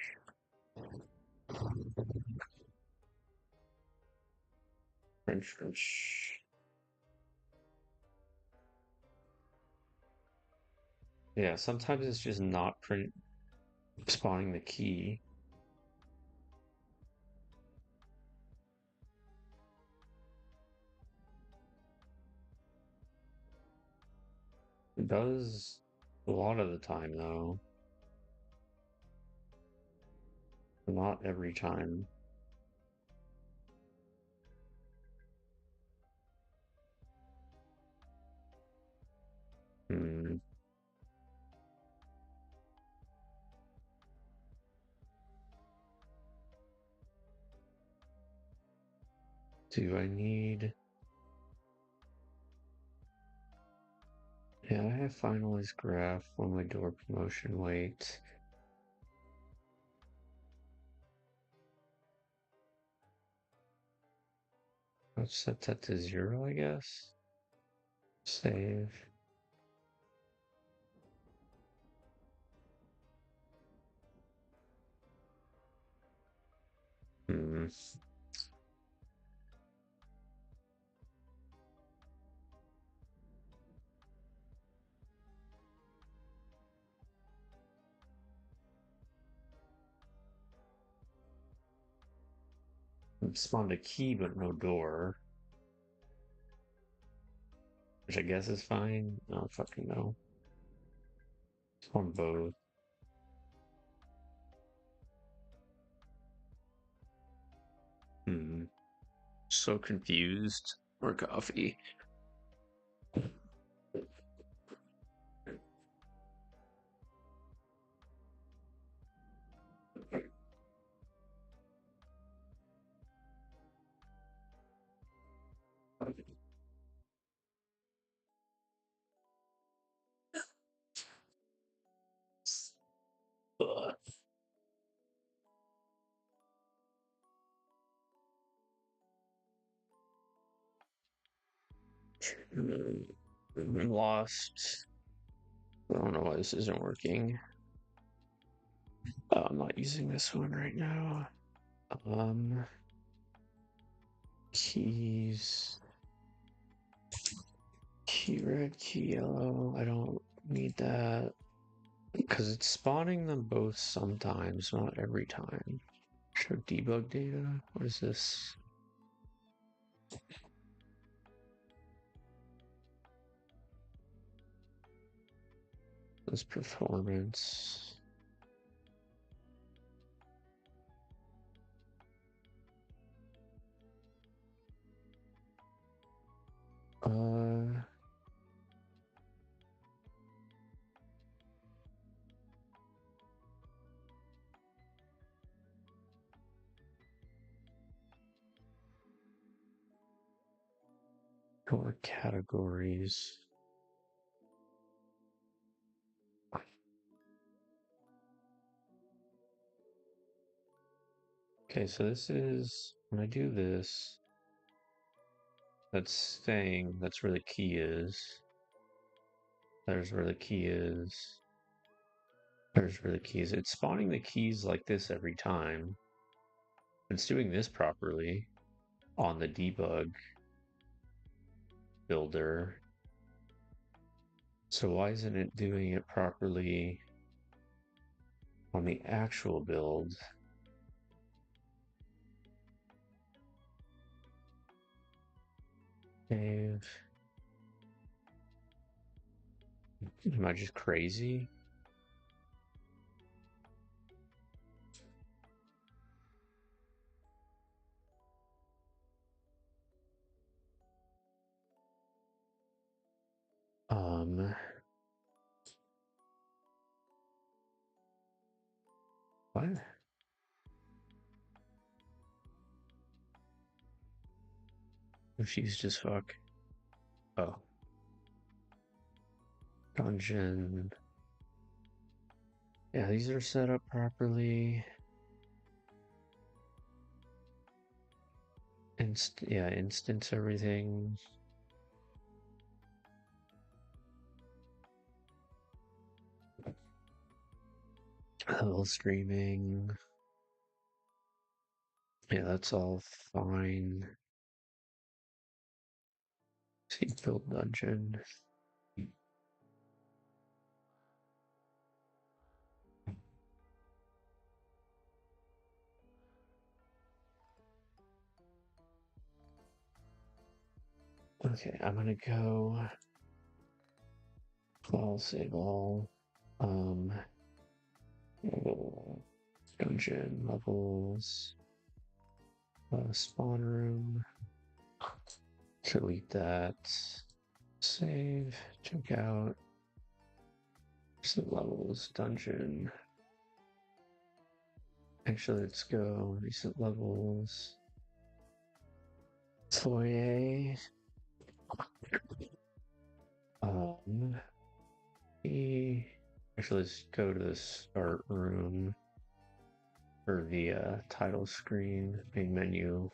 Trench. Yeah, sometimes it's just not print spawning the key. It does a lot of the time though. Not every time. Hmm. Do I need... Yeah, I have finalized graph on my door promotion weight. Let's set that to 0, I guess. Save. Hmm. Spawned a key but no door, which I guess is fine. I don't fucking know. Spawn both. Hmm. So confused. More coffee. Ugh. I'm lost. I don't know why this isn't working. I'm not using this one right now. Um, keys. Key red, key yellow. I don't need that. Because it's spawning them both sometimes, not every time. Show debug data? What is this? This performance. Uh, Core categories. Okay, so this is, when I do this, that's saying that's where the key is. There's where the key is. There's where the key is. It's spawning the keys like this every time. It's doing this properly on the debug builder. So why isn't it doing it properly on the actual build? Dave. Am I just crazy? Um, what? Confused as fuck. Oh. Dungeon. Yeah, these are set up properly. yeah, instance everything. Level streaming. Yeah, that's all fine. Seed build dungeon. Okay, I'm gonna go. I'll save all. Um, dungeon levels. Spawn room. Delete that. Save. Check out. Recent levels. Dungeon. Actually, let's go. Recent levels. Foyer. Um. Actually, let's go to the start room for the title screen, main menu.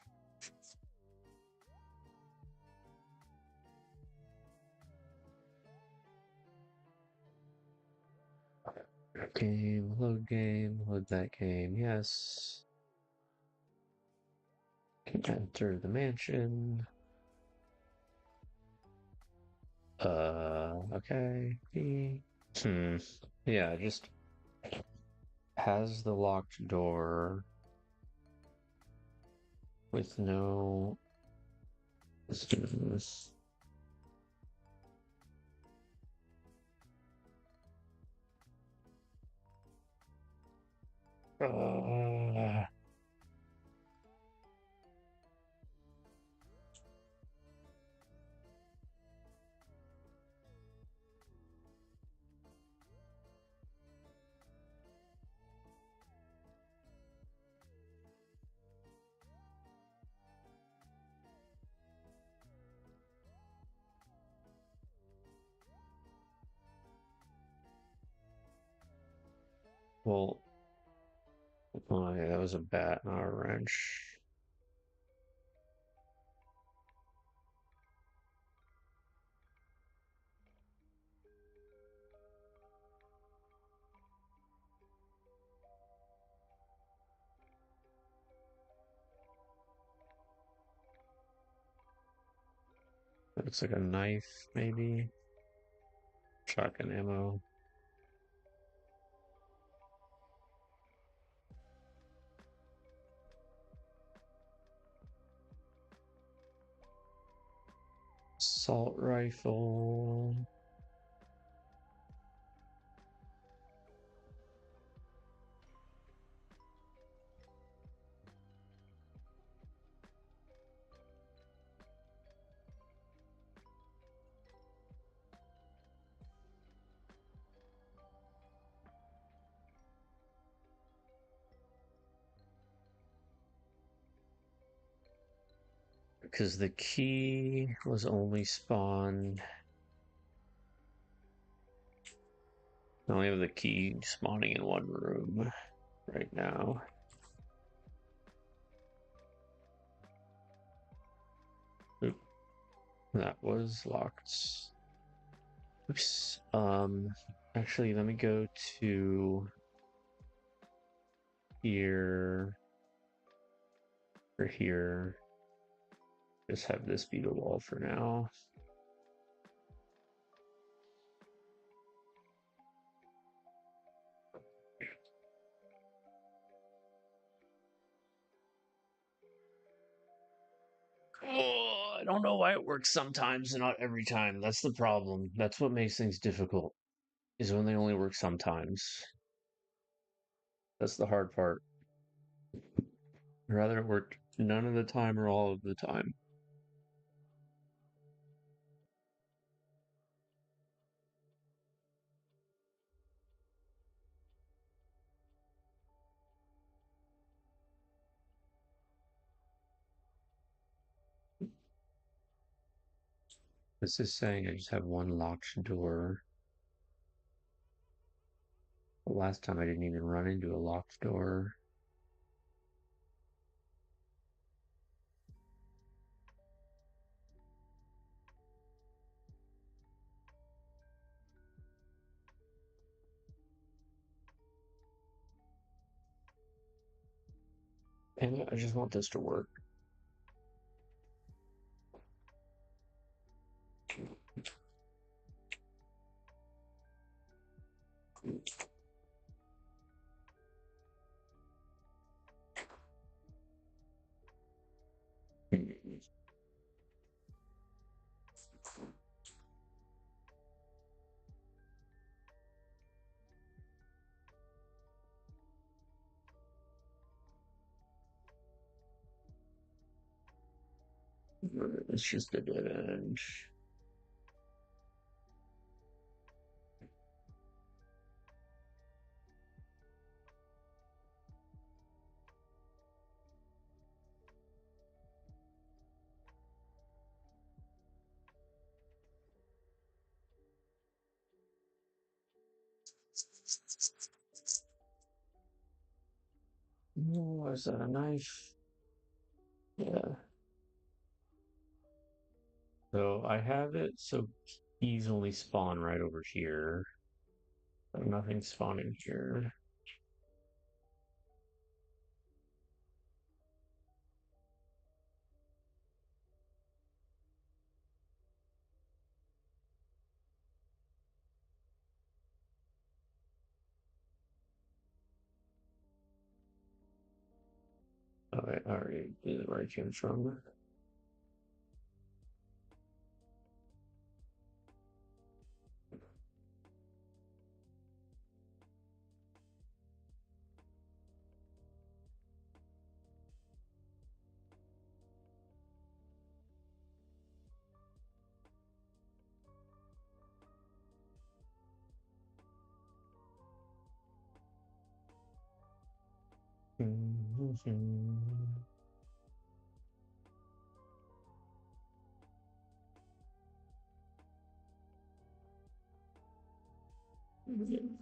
Game, load that game, yes. Enter the mansion. Okay. Yeah, just has the locked door with no. Uh, well, oh yeah, that was a bat, not a wrench. Looks like a knife, maybe. Shotgun ammo. Assault rifle. Because the key was only spawned. I only have the key spawning in one room right now. Oop, that was locked. Oops. Actually, let me go to here or here. Just have this be the wall for now. Oh, I don't know why it works sometimes and not every time. That's the problem. That's what makes things difficult, is when they only work sometimes. That's the hard part. I'd rather it worked none of the time or all of the time. This is saying I just have one locked door. The last time I didn't even run into a locked door. And I just want this to work. It's just a dead end. Oh, is that a knife? Yeah. So I have it so keys only spawn right over here. So nothing spawning here. Alright, already this is where it came from.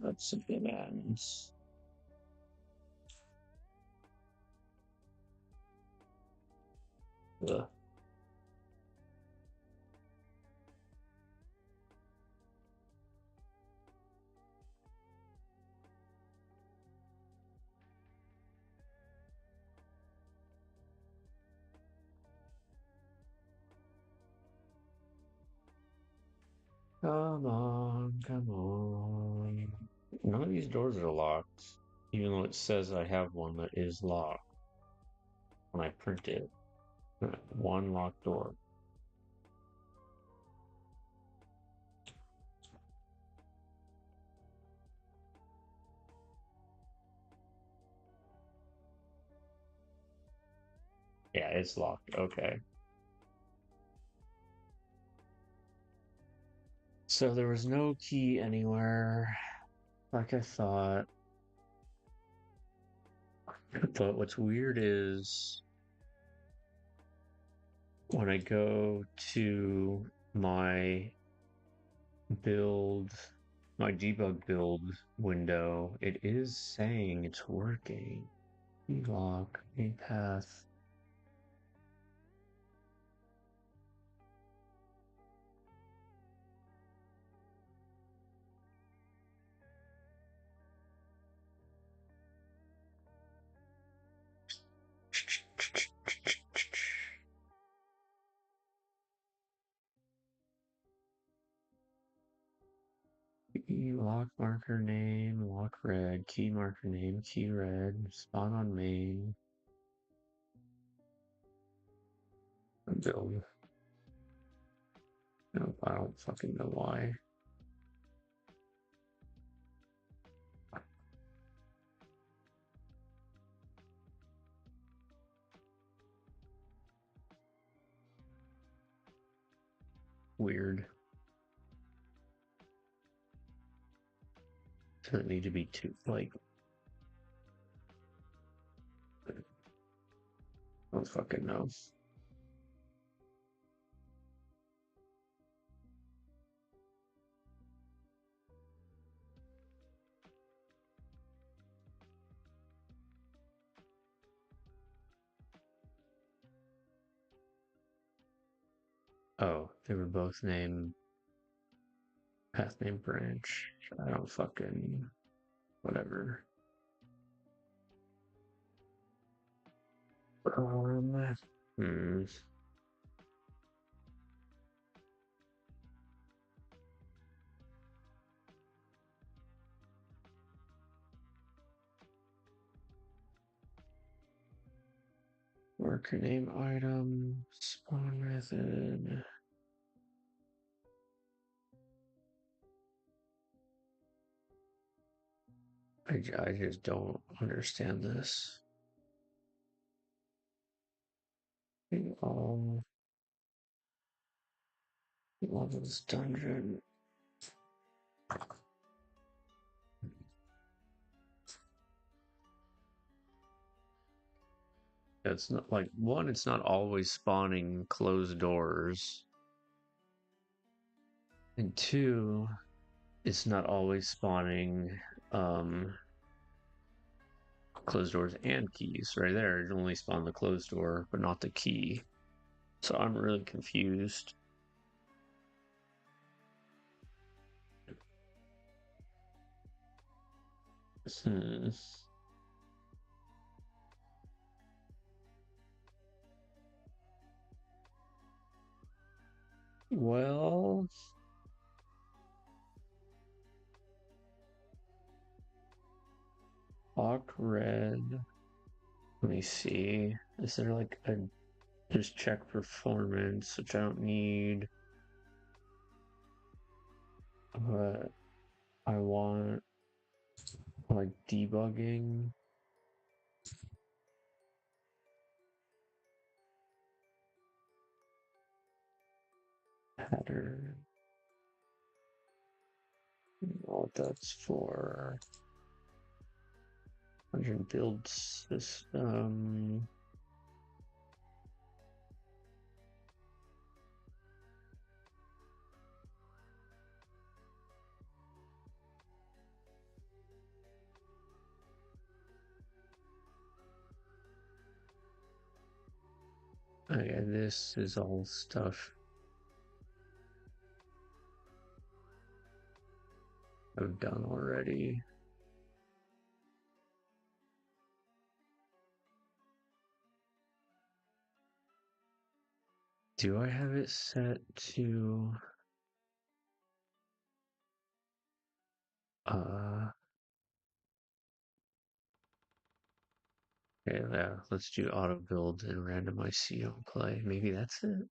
That's a good end. Ugh. Come on, come on. None of these doors are locked, even though it says I have one that is locked when I print it. One locked door. Yeah, it's locked. Okay. So there was no key anywhere, like I thought. But what's weird is when I go to my build, my debug build window, it is saying it's working. Lock, a path. Lock marker name, lock red, key marker name, key red, spawn on main, build. No, I don't fucking know why. Weird. Doesn't need to be too, like, I don't fucking know. Oh, they were both named path name branch. I don't fucking whatever. Um, hmm. Worker name item, spawn method. I just don't understand this. Um, levels dungeon. It's not like one, it's not always spawning closed doors. And two, it's not always spawning closed doors and keys. Right there, it only spawned the closed door, but not the key. So I'm really confused. Hmm. Well, Hawk Red. Let me see. Is there like a just check performance, which I don't need, but I want like debugging pattern. I don't know what that's for. Engine build system. Okay, this is all stuff I've done already. Do I have it set to uh okay, yeah, let's do auto build and randomize CO play. Maybe that's it.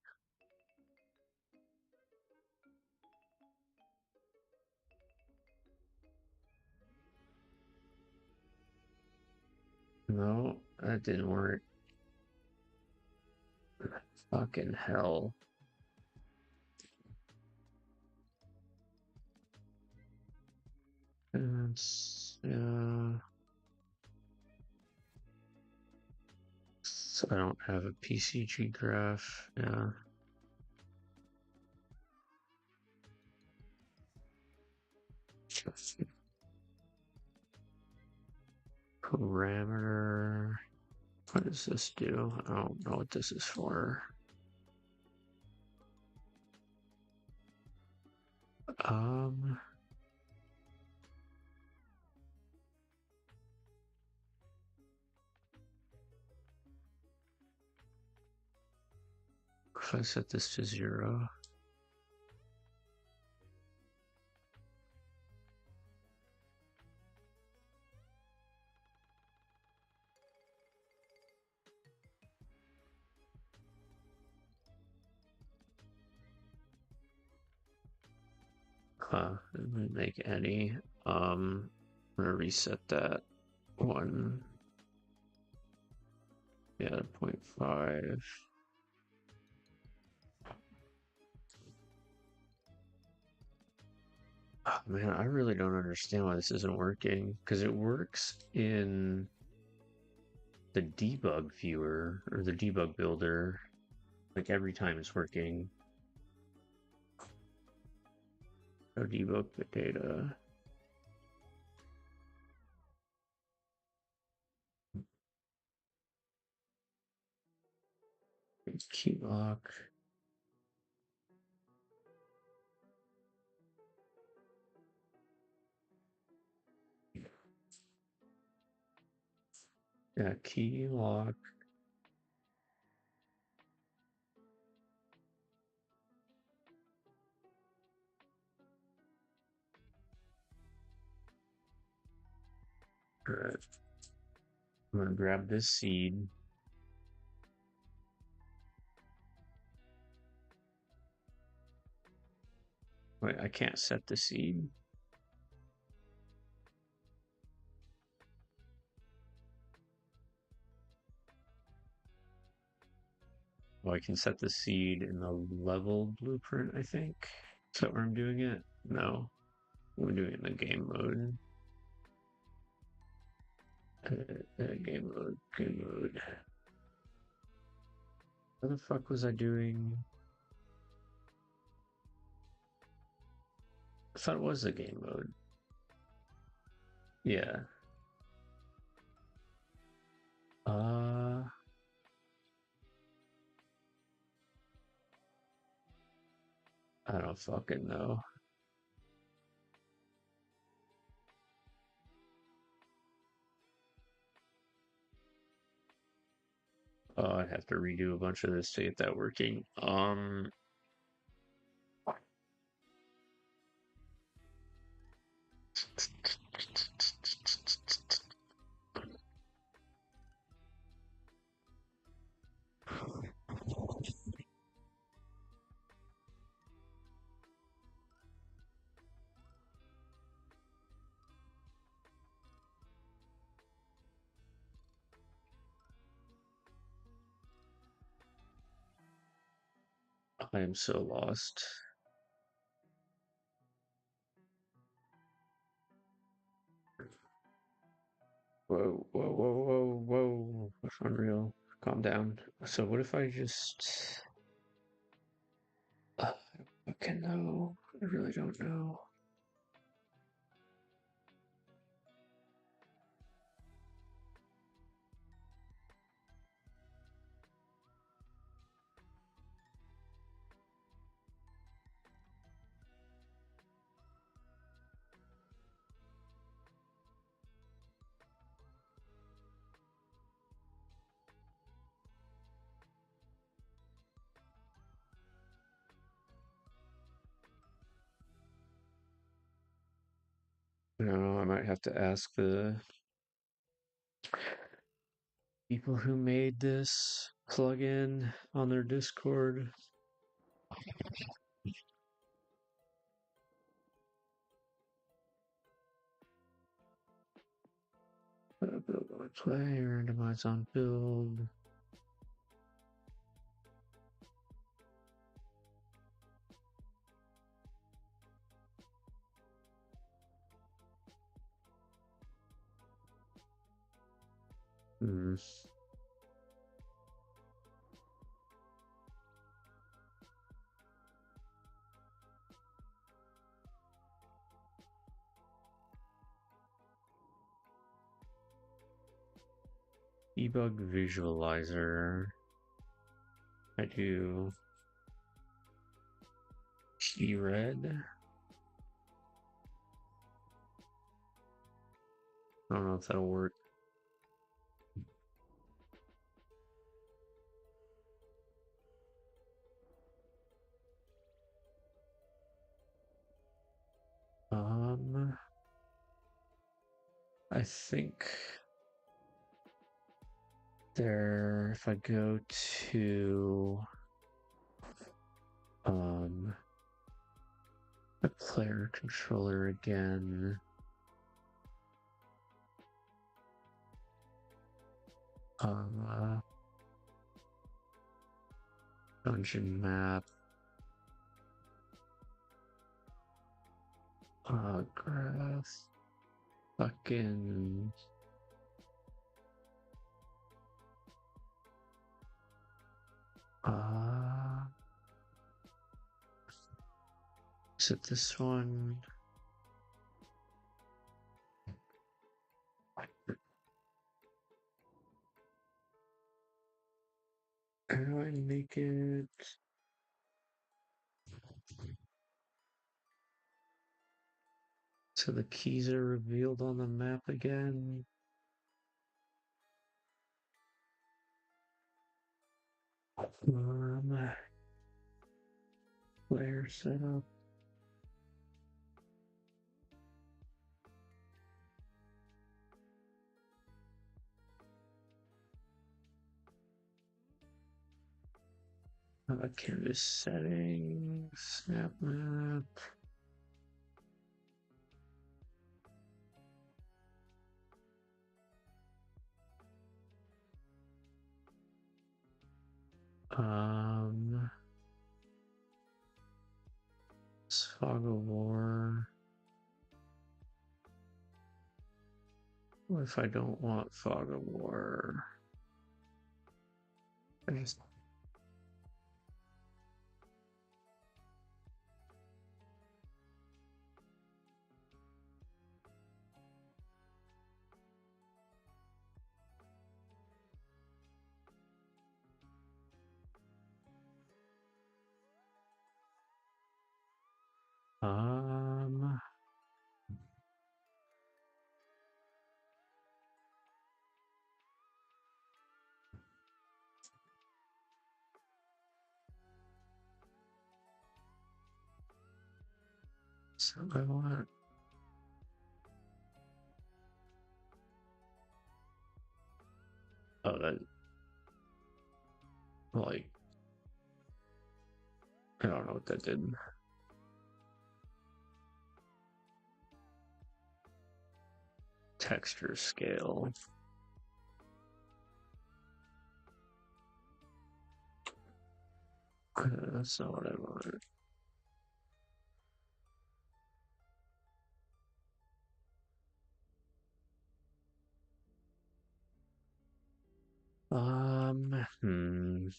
No, that didn't work. Fucking hell. It's, so I don't have a PCG graph. Yeah. Parameter. What does this do? I don't know what this is for. Um, if I set this to 0, didn't make any. I'm gonna reset that one. Yeah, 0.5. Oh, man, I really don't understand why this isn't working because it works in the debug viewer or the debug builder. Like every time it's working. So debug the data. Keylock. Yeah, key lock. Alright. I'm gonna grab this seed. Wait, I can't set the seed. Oh, I can set the seed in the level blueprint, I think. Is that where I'm doing it? No. I'm doing it in the game mode. Game mode, game mode. What the fuck was I doing? I thought it was the game mode. Yeah. I don't fucking know. Oh, I'd have to redo a bunch of this to get that working. I am so lost. Whoa, whoa, whoa, whoa, whoa. That's unreal. Calm down. So what if I just... I don't fucking know. I really don't know. I don't know. I might have to ask the people who made this plugin on their Discord. Build on play, randomize on build. Debug visualizer. I do key red. I don't know if that'll work. I think there, if I go to the player controller again, dungeon map, graph, fucking is it this one? How do I make it? So the keys are revealed on the map again. Player setup. Canvas settings, snap map. Fog of War. What if I don't want Fog of War? I just so I want that like I don't know what that did. Texture scale. That's not what I wanted. Hmm.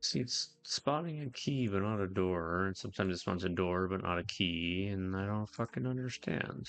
See, it's spawning a key but not a door, and sometimes it spawns a door but not a key, and I don't fucking understand.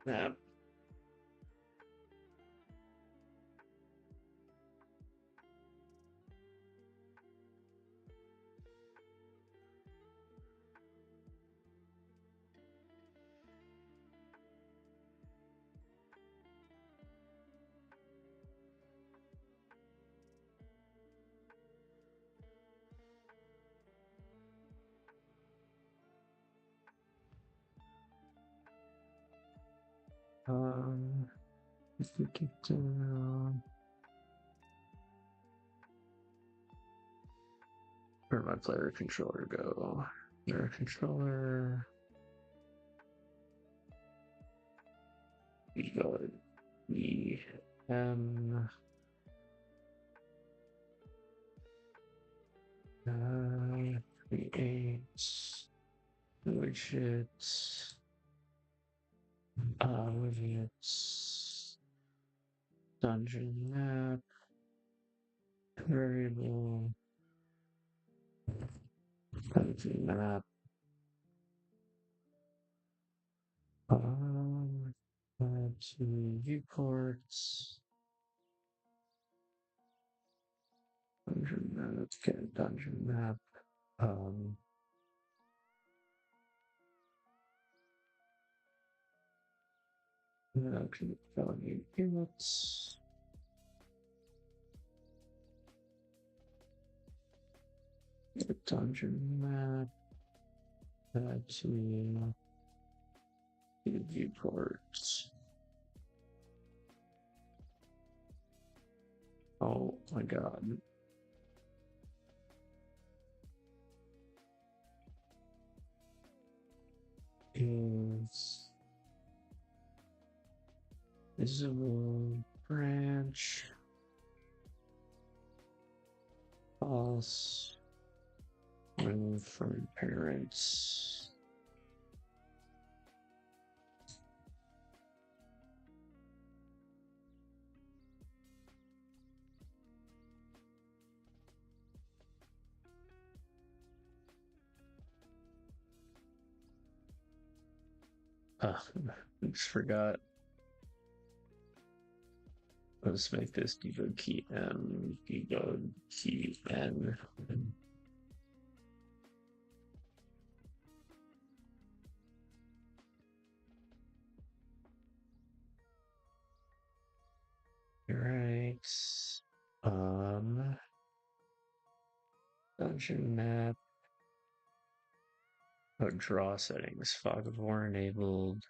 Map. If we get where'd my player controller go? Player controller. We go E M create widgets widgets dungeon map variable dungeon map to viewports dungeon map get dungeon map okay, value units dungeon map to viewports. Oh my god. is visible branch false when from parents. I just forgot. Let's make this debug key M, debug key N. Right. Dungeon map. Oh, draw settings. Fog of War enabled.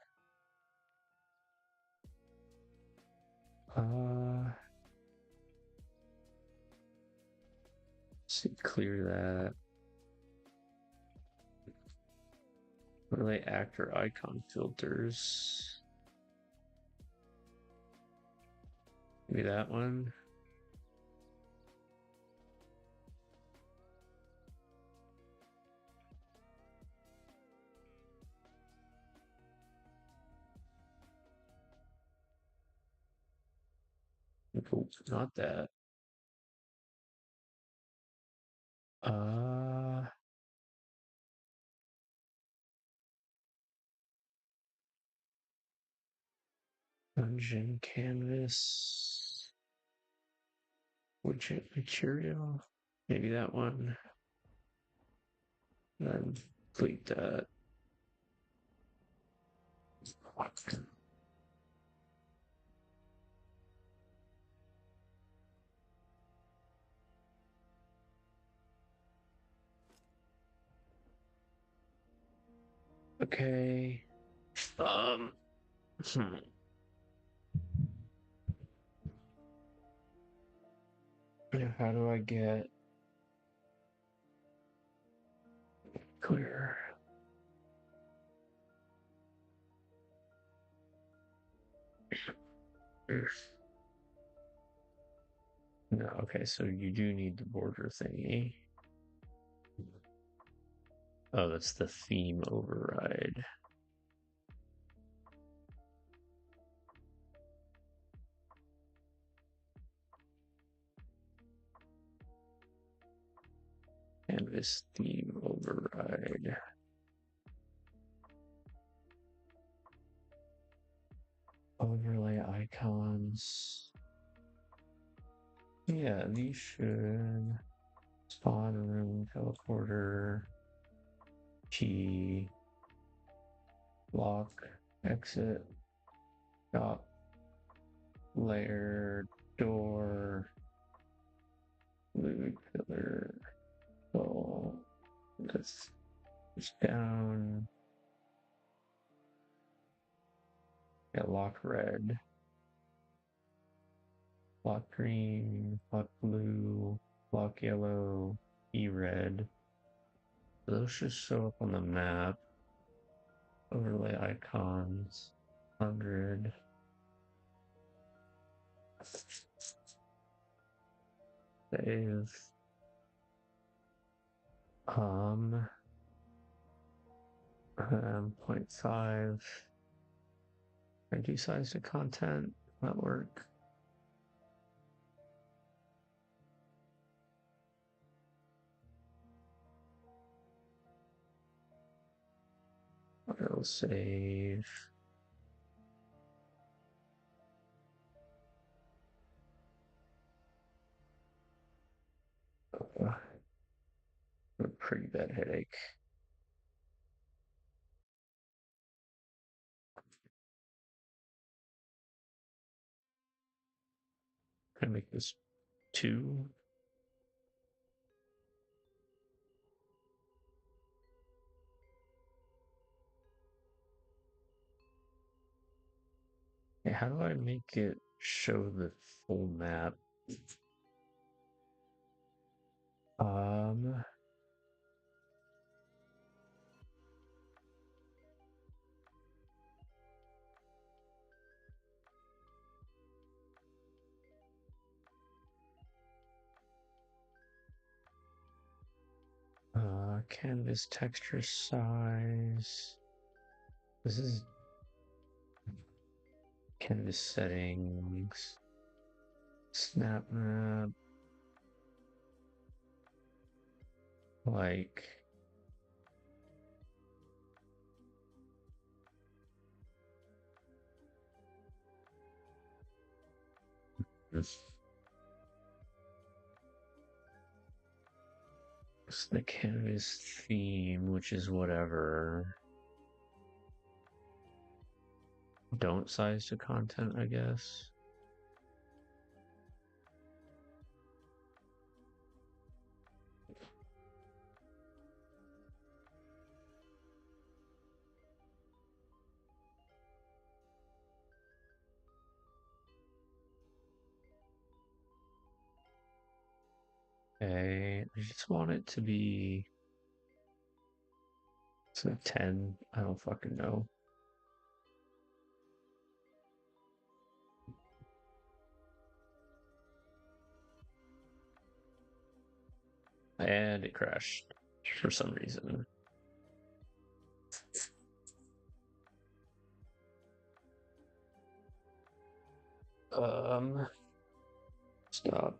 See, clear that. Relay actor icon filters. Maybe that one. Nope, not that. Uh, Dungeon canvas. Widget material. Maybe that one. Then delete that. Okay. Hmm. Now, how do I get clear? No, okay, so you do need the border thingy. Oh, that's the theme override. Canvas theme override. Overlay icons. Yeah, these should spawn room teleporter key lock exit stop layer door loot filler so this down. Yeah, lock red, lock green, lock blue, lock yellow, e red. Those should show up on the map. Overlay icons, 100. Save. 0.5. Reduce size to content. That work. Auto save. A pretty bad headache. Can I make this 2? Hey, how do I make it show the full map? Um, Canvas texture size. This is canvas settings. Snap map. Like. It's the canvas theme, which is whatever. Don't size to content, I guess. Okay, I just want it to be. It's a 10. I don't fucking know. And it crashed for some reason. Stop.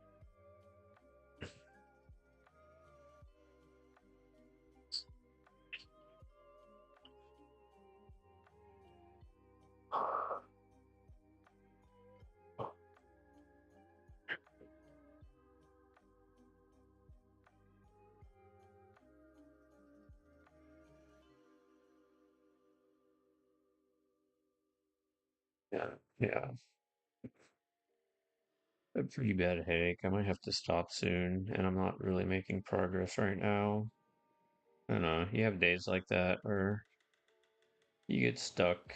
Yeah. A pretty bad headache. I might have to stop soon, and I'm not really making progress right now. I don't know. You have days like that where you get stuck.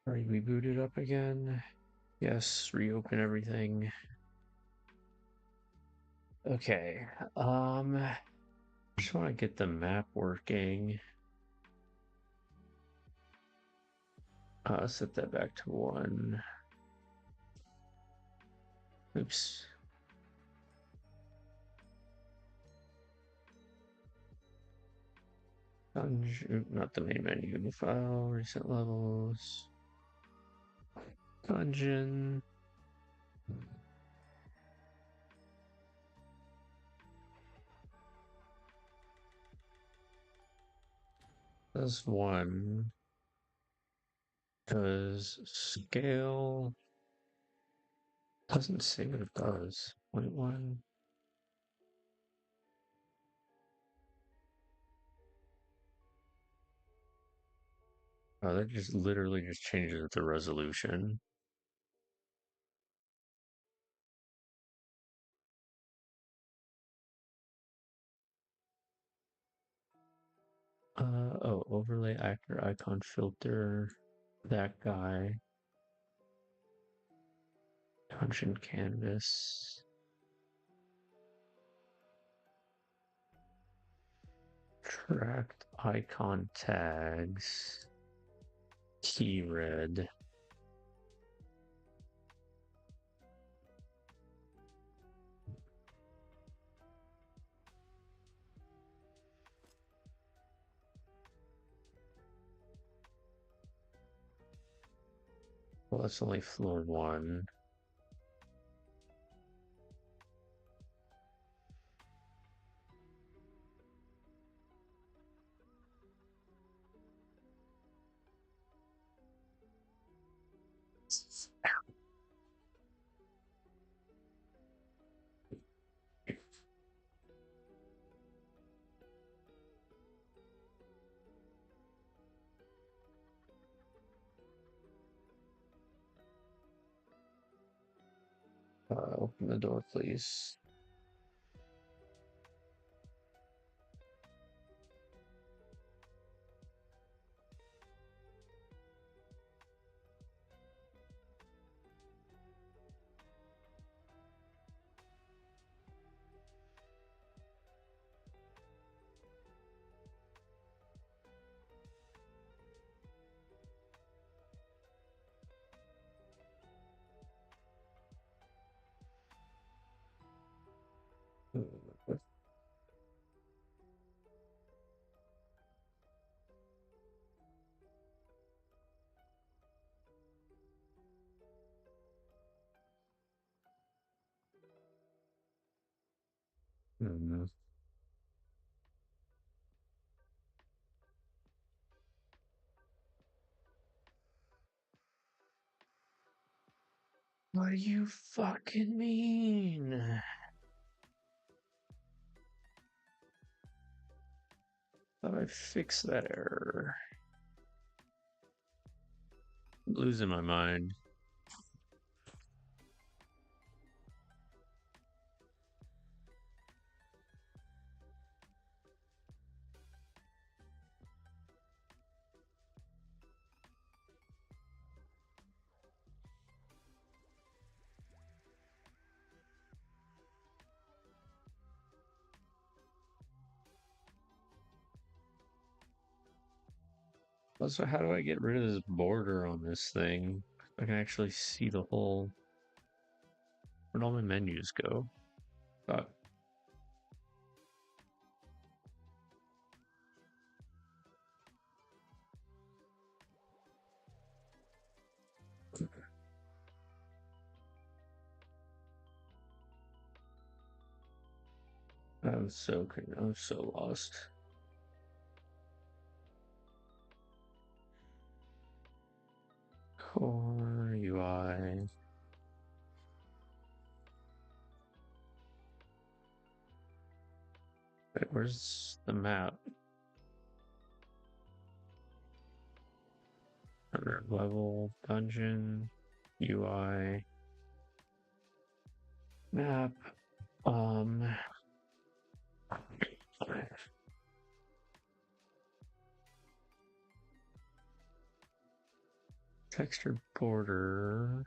Are we booted up again? Yes, reopen everything. Okay. Just want to get the map working. Set that back to 1. Oops. Dungeon, not the main menu. New file, recent levels. Dungeon. That's 1. Does scale doesn't say what it does. 0.1. Oh, that just literally just changes the resolution. Oh, overlay actor icon filter. That guy. Dungeon canvas. Tracked icon tags. Key red. Well, that's only floor 1. Open the door, please. Hmm. What do you fucking mean? Thought I fixed that error. I'm losing my mind. Also, how do I get rid of this border on this thing? I can actually see the whole. Where'd all my menus go? Fuck. I'm so lost. Core UI. Wait, where's the map? Under level, dungeon, UI, map, um, textured border.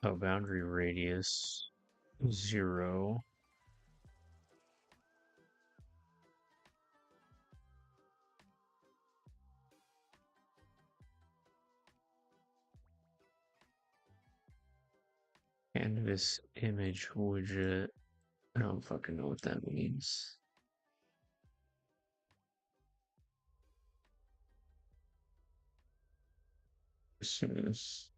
Oh, boundary radius 0. Canvas image widget. I don't fucking know what that means. As soon as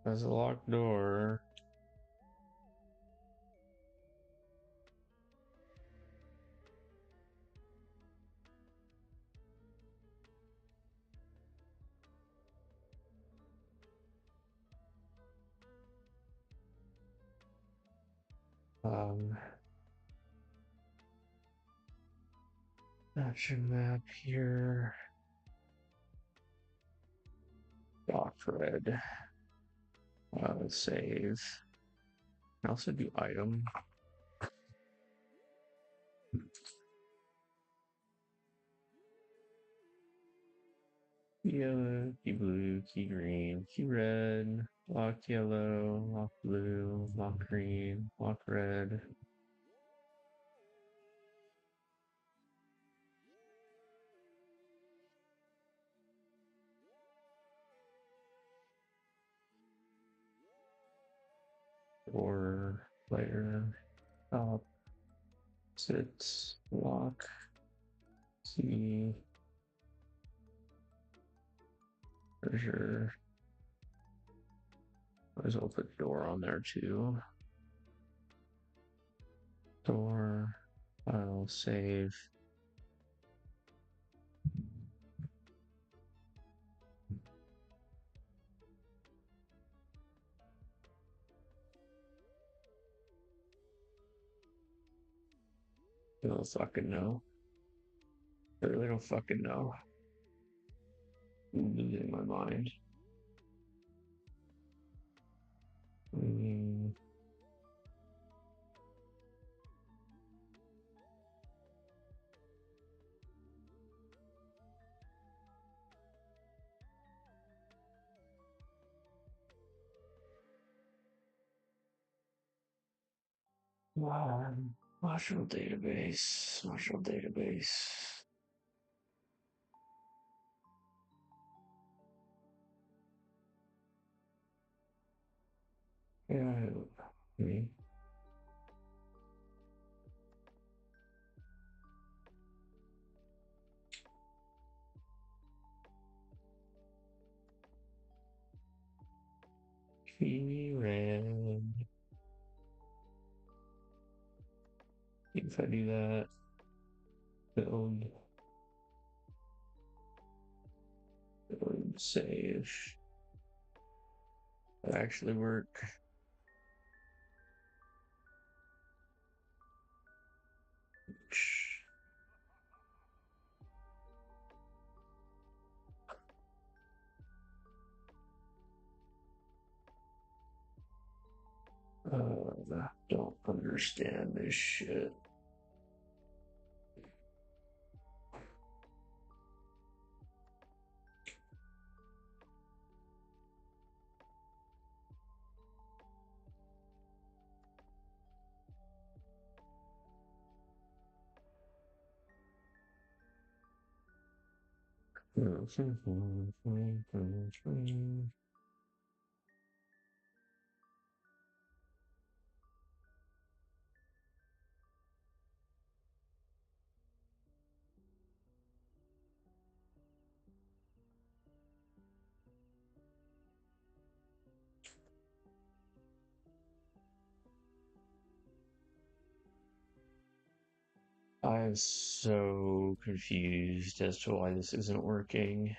there's a locked door. Um, action map here. Dock red. Let's save. I also do item. Key yellow, key blue, key green, key red, lock yellow, lock blue, lock green, lock red. Or player top sits lock key treasure. Might as well put door on there too. Door, file, save. I don't fucking know. I really don't fucking know. I'm losing my mind. Mm. Marshall database. Marshall database. Yeah, me. Key red. If I do that, build, save. That actually work. I don't understand this shit. I'm so confused as to why this isn't working.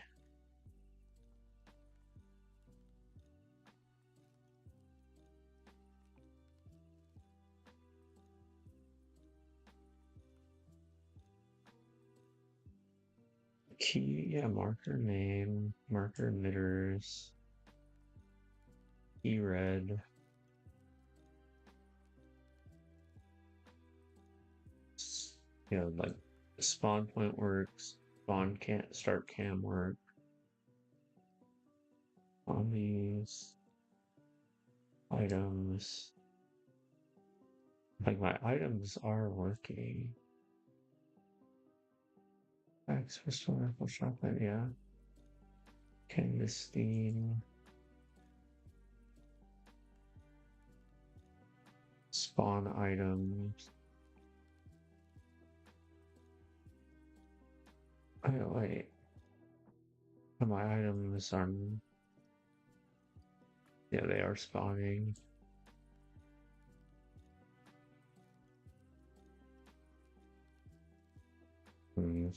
Key, yeah, marker name, marker emitters, key red. You know, like spawn point works, spawn can't start cam work on these items. Like my items are working. X historical chocolate, yeah. Canvas theme. Spawn items. Oh, wait. My items are. Yeah, they are spawning. Hmm.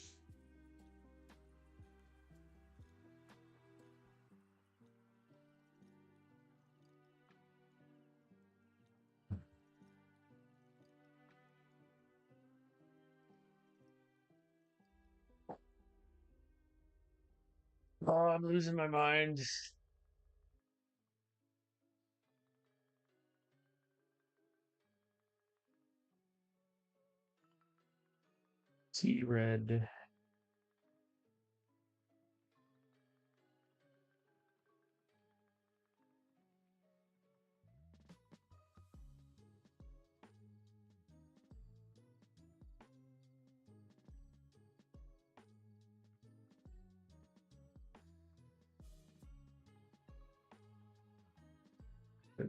Oh, I'm losing my mind. Key red.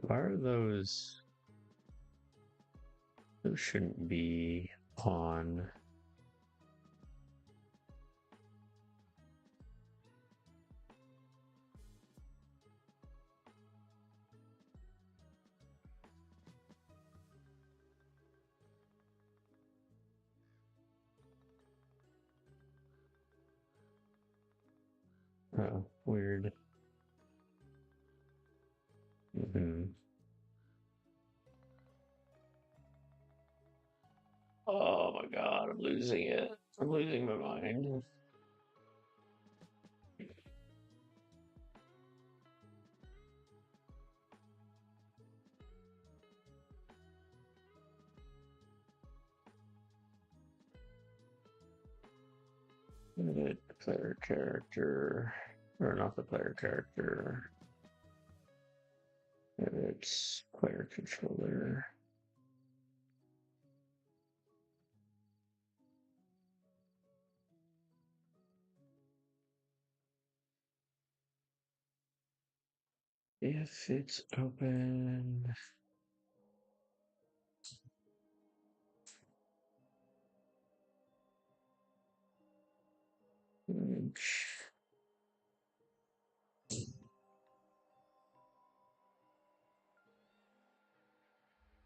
Why are those? Those shouldn't be on. Oh, weird. Oh my god, I'm losing it. I'm losing my mind. Edit player character. Or not the player character. Edit player controller. If it's open.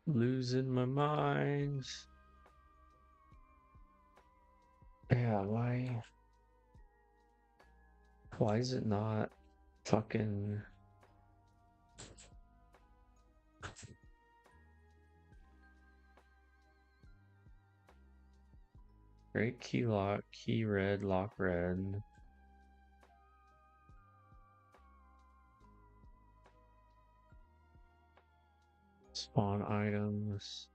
Losing my mind. Yeah, why is it not fucking great key lock, key red, lock red. Spawn items.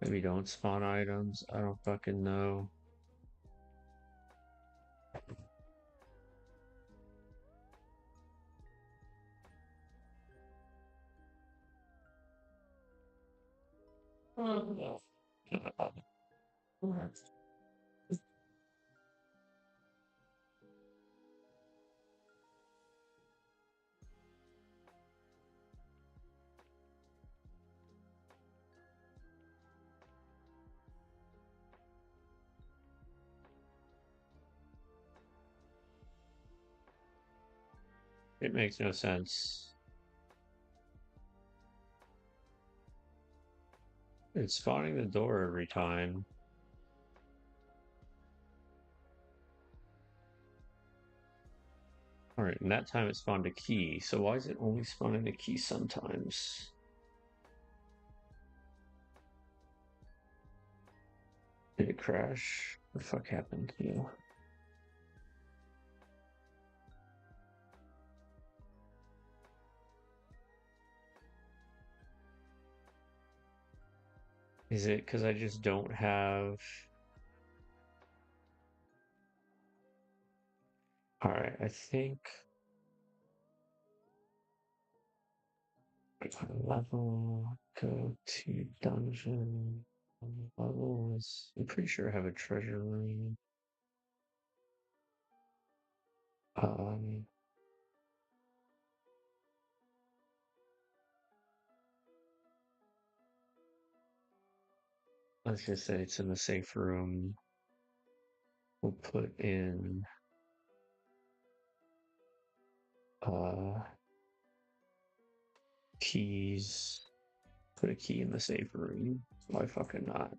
Maybe don't spawn items. I don't fucking know. It makes no sense. It's spawning the door every time. Alright, and that time it spawned a key, so why is it only spawning a key sometimes? Did it crash? What the fuck happened to you? Is it because I just don't have... Alright, I think... Level, go to dungeon. Levels. I'm pretty sure I have a treasure room. Um, let's just say it's in the safe room. We'll put in keys. Put a key in the safe room. Why fucking not?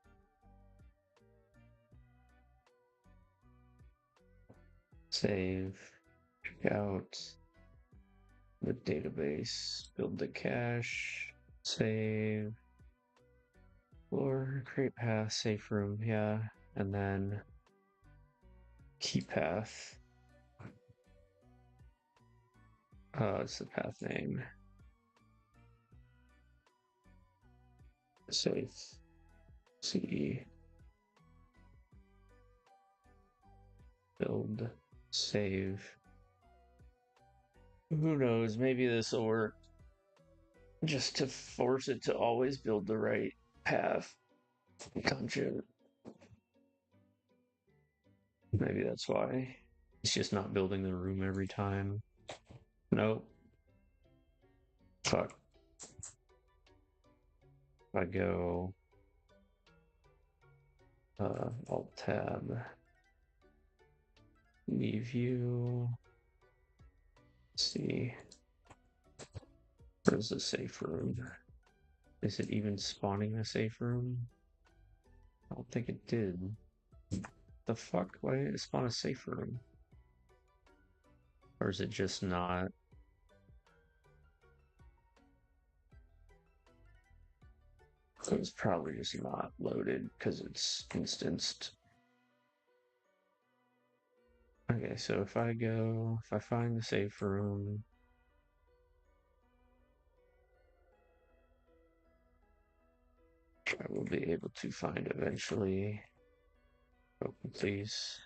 Save. Check out the database. Build the cache. Save. Or create path. Safe room. Yeah. And then key path. It's the path name. Safe. C. Build. Save. Who knows? Maybe this will work. Just to force it to always build the right path. Dungeon. Maybe that's why. It's just not building the room every time. Nope. Fuck. If I go Alt Tab, leave view. Let's see. Where's the safe room? Is it even spawning the safe room? I don't think it did. The fuck? Why didn't it spawn a safe room? Or is it just not? It's probably just not loaded because it's instanced. Okay, so if I find the safe room, I will be able to find eventually. Open, please.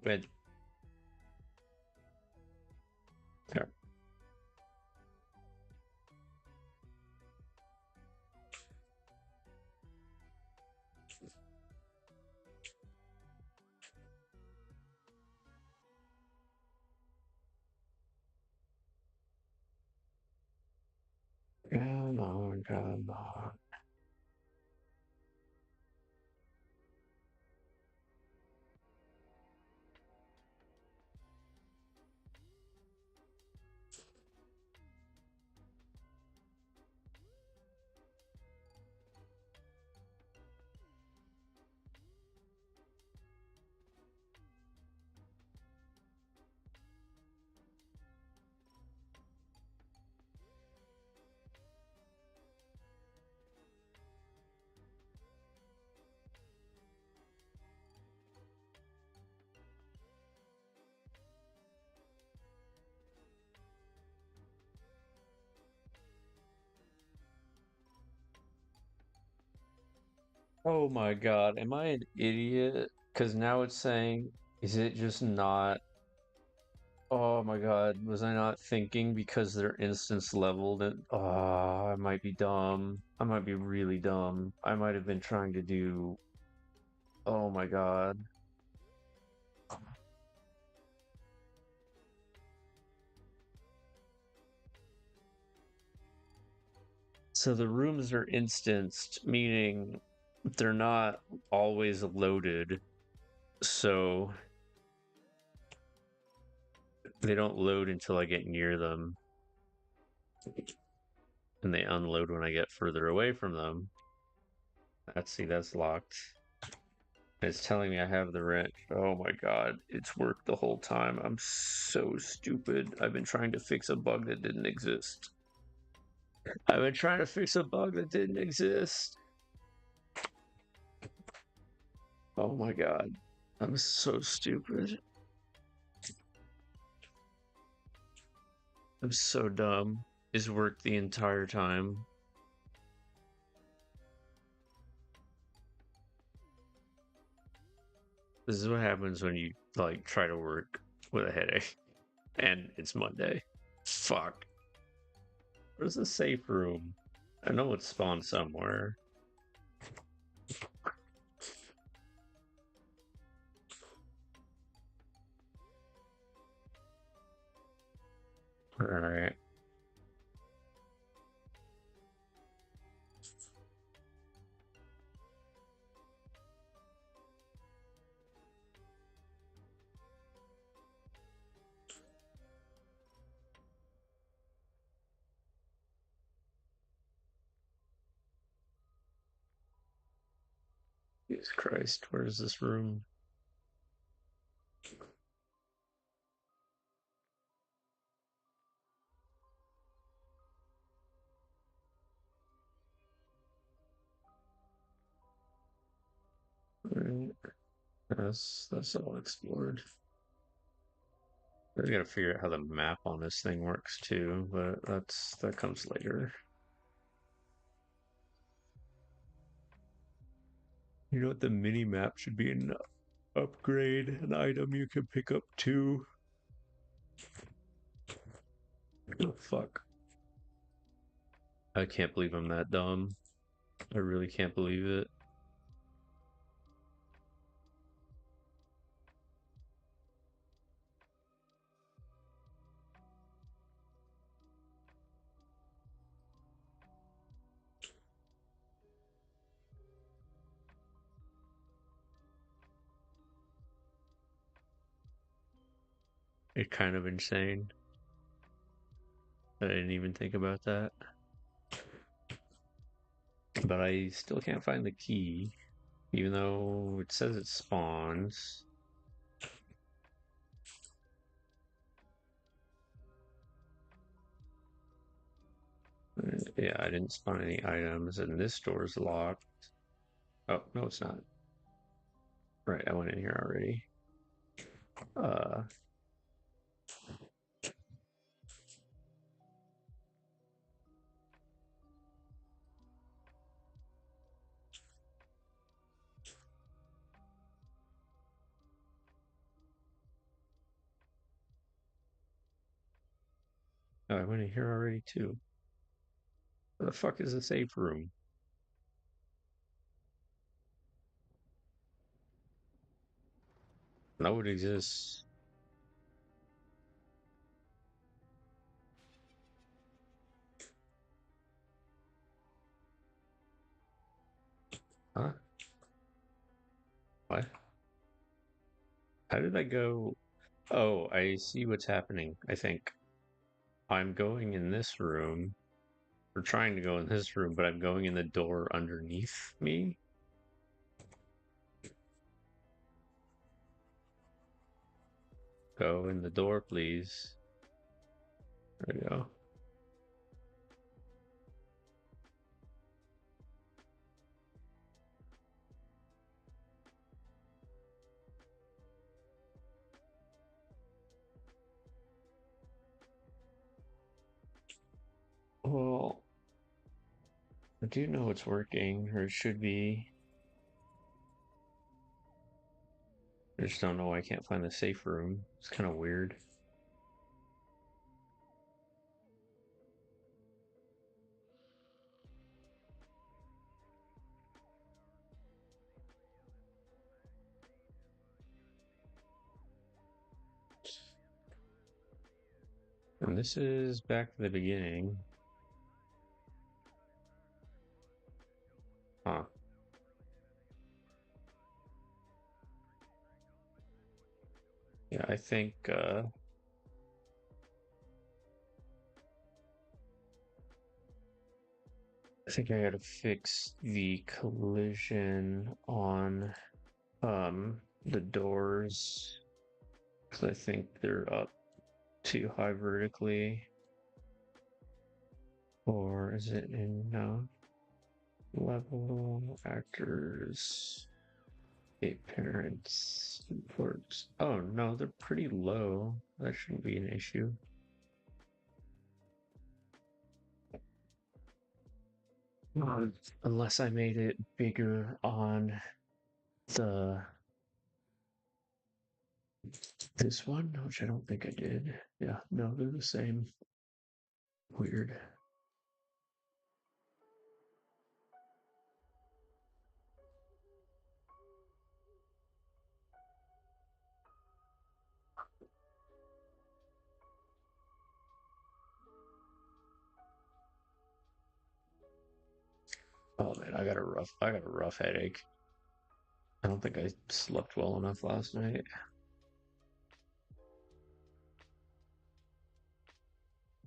Red. There. Come on, come on. Oh my god, am I an idiot? Because now it's saying, is it just not? Oh my god, was I not thinking because they're instance leveled? And oh, I might be dumb. I might be really dumb. I might have been trying to do. Oh my god. So the rooms are instanced, meaning they're not always loaded. So they don't load until I get near them. And they unload when I get further away from them. Let's see, that's locked. It's telling me I have the wrench. Oh my god, it's worked the whole time. I'm so stupid. I've been trying to fix a bug that didn't exist. I've been trying to fix a bug that didn't exist. Oh my god. I'm so stupid. I'm so dumb. It's worked the entire time. This is what happens when you like try to work with a headache and it's Monday. Fuck. Where's the safe room? I know it's spawned somewhere. Alright. Jesus Christ, where's this room? Alright. That's all explored. I gotta figure out how the map on this thing works too, but that comes later. You know what, the mini map should be an upgrade, an item you can pick up too. Oh fuck. I can't believe I'm that dumb. I really can't believe it. It's kind of insane. I didn't even think about that. But I still can't find the key, even though it says it spawns. Yeah, I didn't spawn any items, and this door's locked. Oh, no, it's not. Right, I went in here already. Uh, oh, I went in here already too. Where the fuck is the safe room? No, it exists. Huh? What? How did I go? Oh, I see what's happening. I think I'm going in this room. We're trying to go in this room, but I'm going in the door underneath me. Go in the door, please. There we go. Well, I do know it's working, or it should be. I just don't know why I can't find the safe room. It's kind of weird. And this is back to the beginning. Huh. Yeah, I think I gotta fix the collision on the doors because I think they're up too high vertically. Or is it in no level actors? Eight parents reports. Oh no, they're pretty low. That shouldn't be an issue. Unless I made it bigger on the this one, which I don't think I did. Yeah, no, they're the same. Weird. Oh man, I got a rough headache. I don't think I slept well enough last night.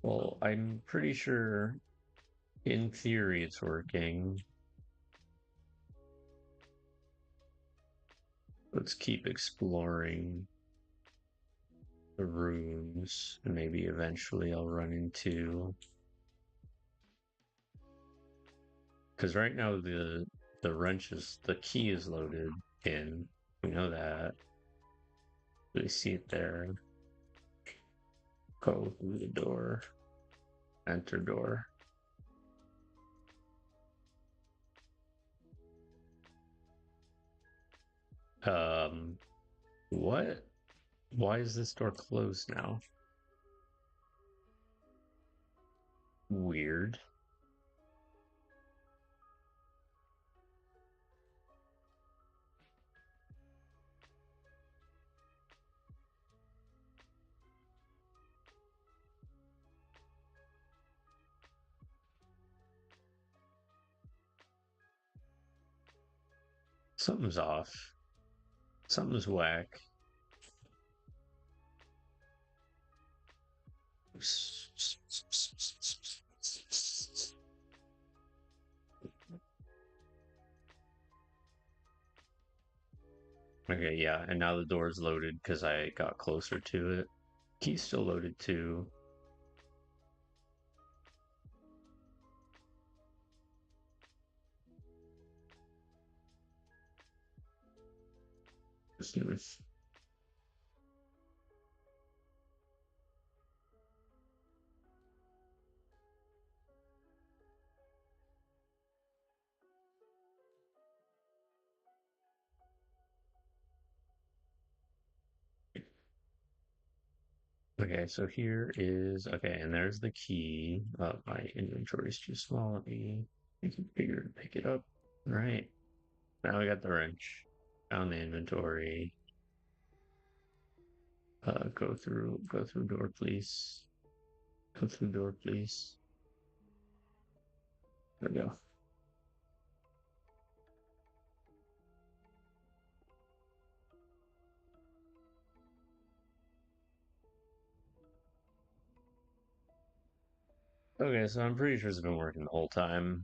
Well, I'm pretty sure in theory it's working. Let's keep exploring the rooms, and maybe eventually I'll run into. Because right now the key is loaded in. We know that. We see it there. Go through the door. Enter door. Um, what? Why is this door closed now? Weird. Something's off. Something's whack. Okay, yeah, and now the door is loaded because I got closer to it. Key's still loaded too. Okay, so here is okay, and there's the key. My inventory is too small. Let me make it bigger to pick it up. All right, now we got the wrench. Found the inventory. Go through door, please. Go through door, please. There we go. Okay, so I'm pretty sure it's been working the whole time.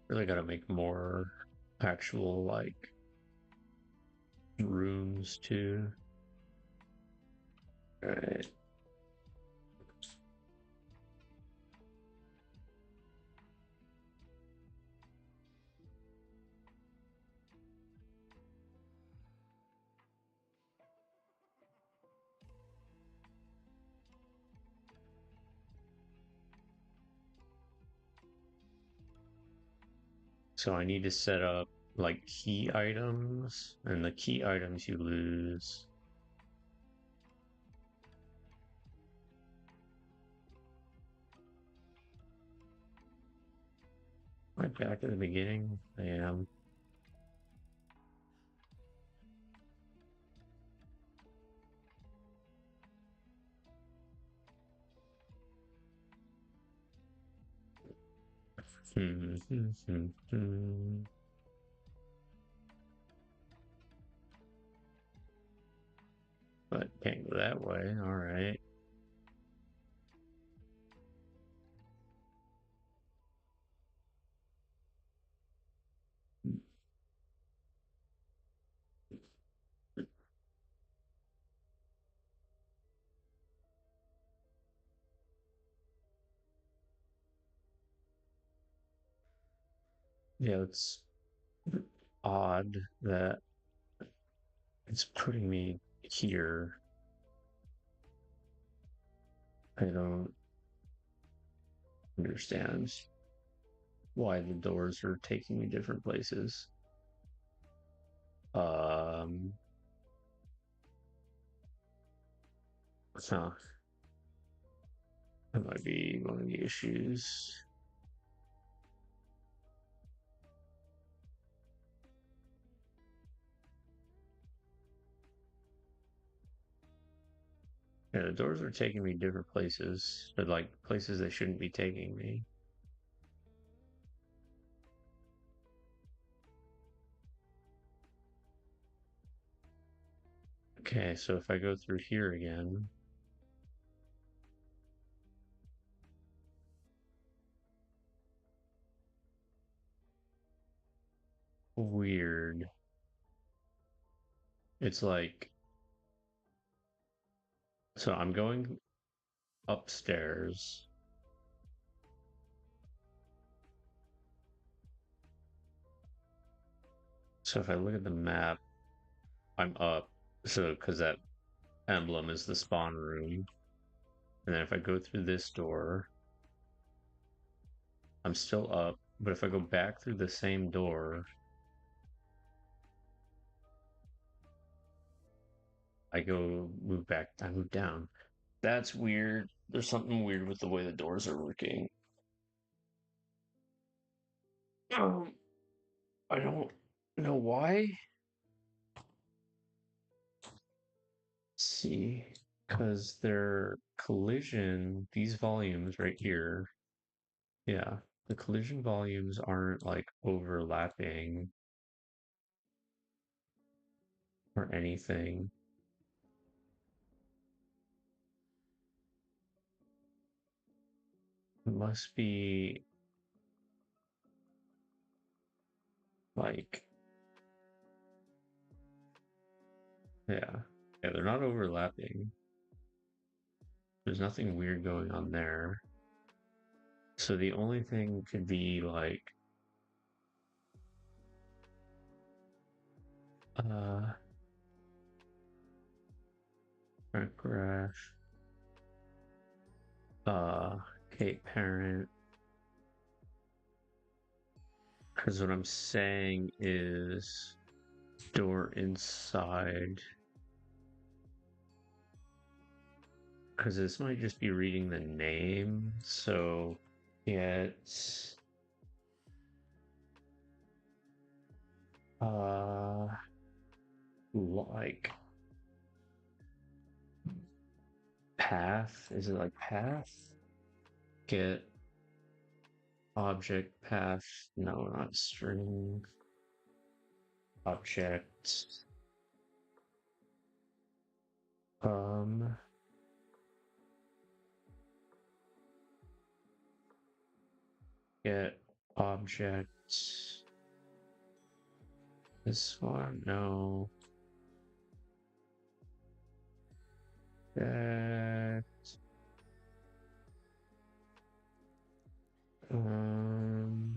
Really gotta make more actual like rooms too. All right. So I need to set up like key items, and the key items you lose. Right back at the beginning, I am. But can't go that way. All right. Yeah, it's odd that it's putting me here. I don't understand why the doors are taking me different places. Um, huh. That might be one of the issues. Yeah, the doors are taking me different places, but like places they shouldn't be taking me. Okay, so if I go through here again, weird. It's like, so I'm going upstairs. So if I look at the map, I'm up. So, because that emblem is the spawn room. And then if I go through this door, I'm still up. But if I go back through the same door, I go move back. I move down. That's weird. There's something weird with the way the doors are working. Um, I don't know why. Let's see, because their collision, these volumes right here, yeah, the collision volumes aren't like overlapping or anything. It must be like, yeah, yeah, they're not overlapping. There's nothing weird going on there. So the only thing could be like, uh, front graph, uh, Kate parent. Because what I'm saying is door inside. Because this might just be reading the name. So it's uh like path. Is it like path? Get object path. No, not string. Object. Um get object. This one, no. That um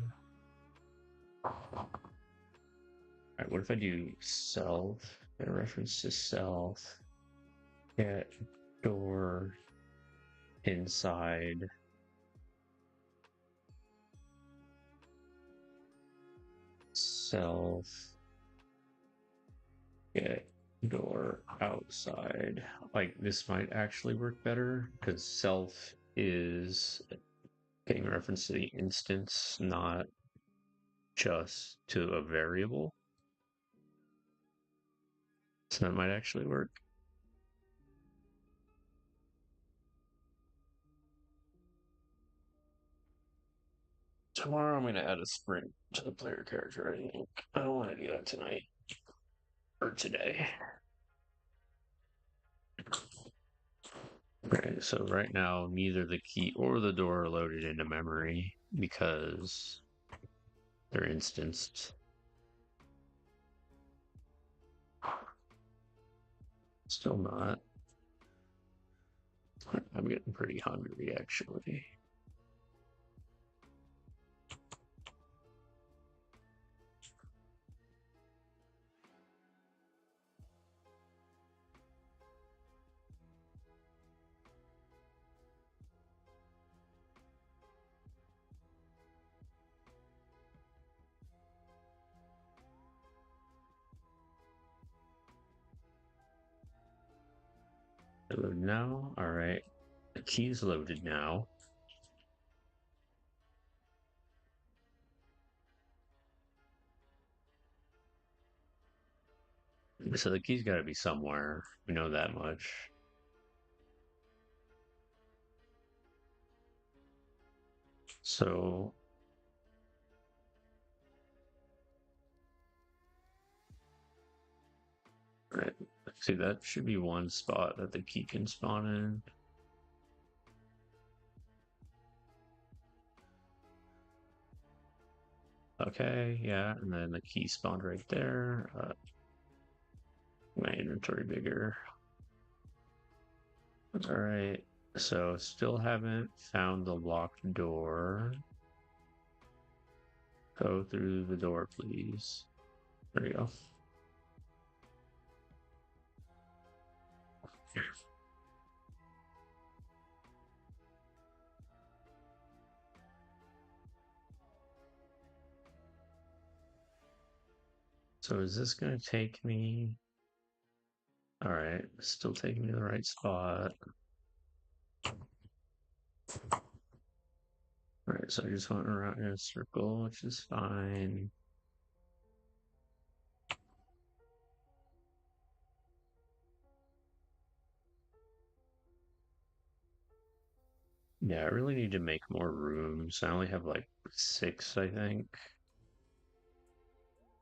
Alright, what if I do self? Get a reference to self. Get door inside self. Get door outside. Like this might actually work better because self is getting a reference to the instance, not just to a variable. So that might actually work. Tomorrow I'm going to add a sprint to the player character, I think. I don't want to do that tonight or today. Okay, so right now neither the key or the door are loaded into memory because they're instanced. Still not. I'm getting pretty hungry actually. Load now. All right. The key's loaded now. So the key's got to be somewhere. We know that much. So, right. See, that should be one spot that the key can spawn in. Okay, yeah, and then the key spawned right there. My inventory bigger. All right, so still haven't found the locked door. Go through the door, please. There we go. So is this going to take me? Alright, still taking me to the right spot. Alright, so I just went around in a circle, which is fine. Yeah, I really need to make more rooms. I only have like 6, I think.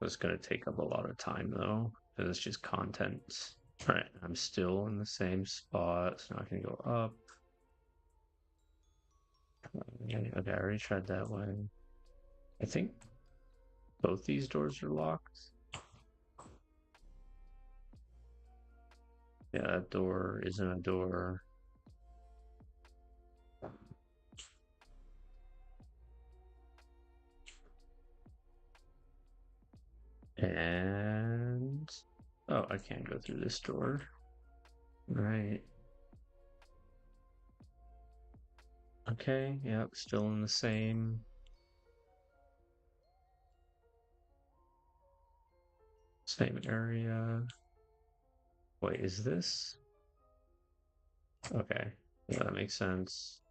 It's gonna take up a lot of time though, because it's just content. Alright, I'm still in the same spot, so now I can go up. Okay, I already tried that way. I think both these doors are locked. Yeah, that door isn't a door. And oh, I can't go through this door. Right. Okay, yep, still in the same area. Wait, is this? Okay. Yeah, that makes sense.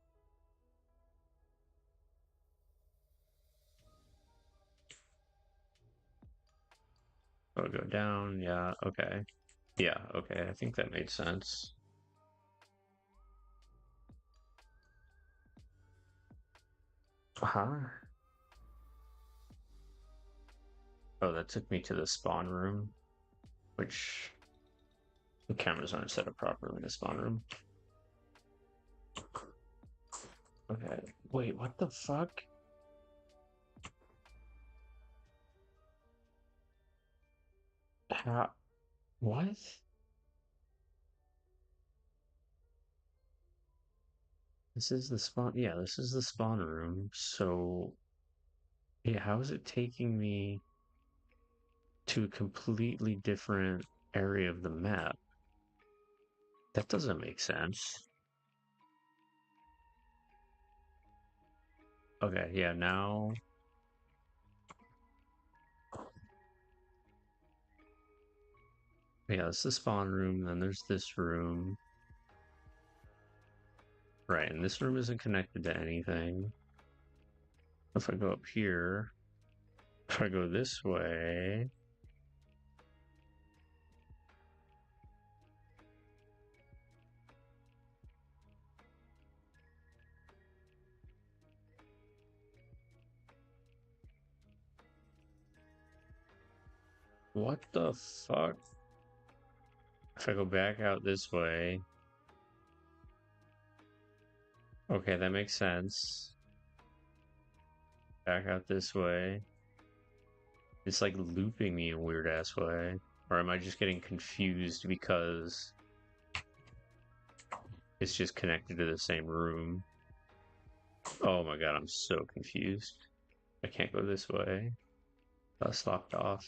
Oh, go down, yeah, okay. Yeah, okay, I think that made sense. Huh? Oh, that took me to the spawn room, which the cameras aren't set up properly in the spawn room. Okay, wait, what the fuck? How? What? This is the spawn. Yeah, this is the spawn room. So, yeah, how is it taking me to a completely different area of the map? That doesn't make sense. Okay, yeah, now. Yeah, this is the spawn room, then there's this room. Right, and this room isn't connected to anything. If I go up here, if I go this way. What the fuck? If I go back out this way. Okay, that makes sense. Back out this way. It's like looping me in a weird ass way. Or am I just getting confused because it's just connected to the same room? Oh my god, I'm so confused. I can't go this way. That's locked off.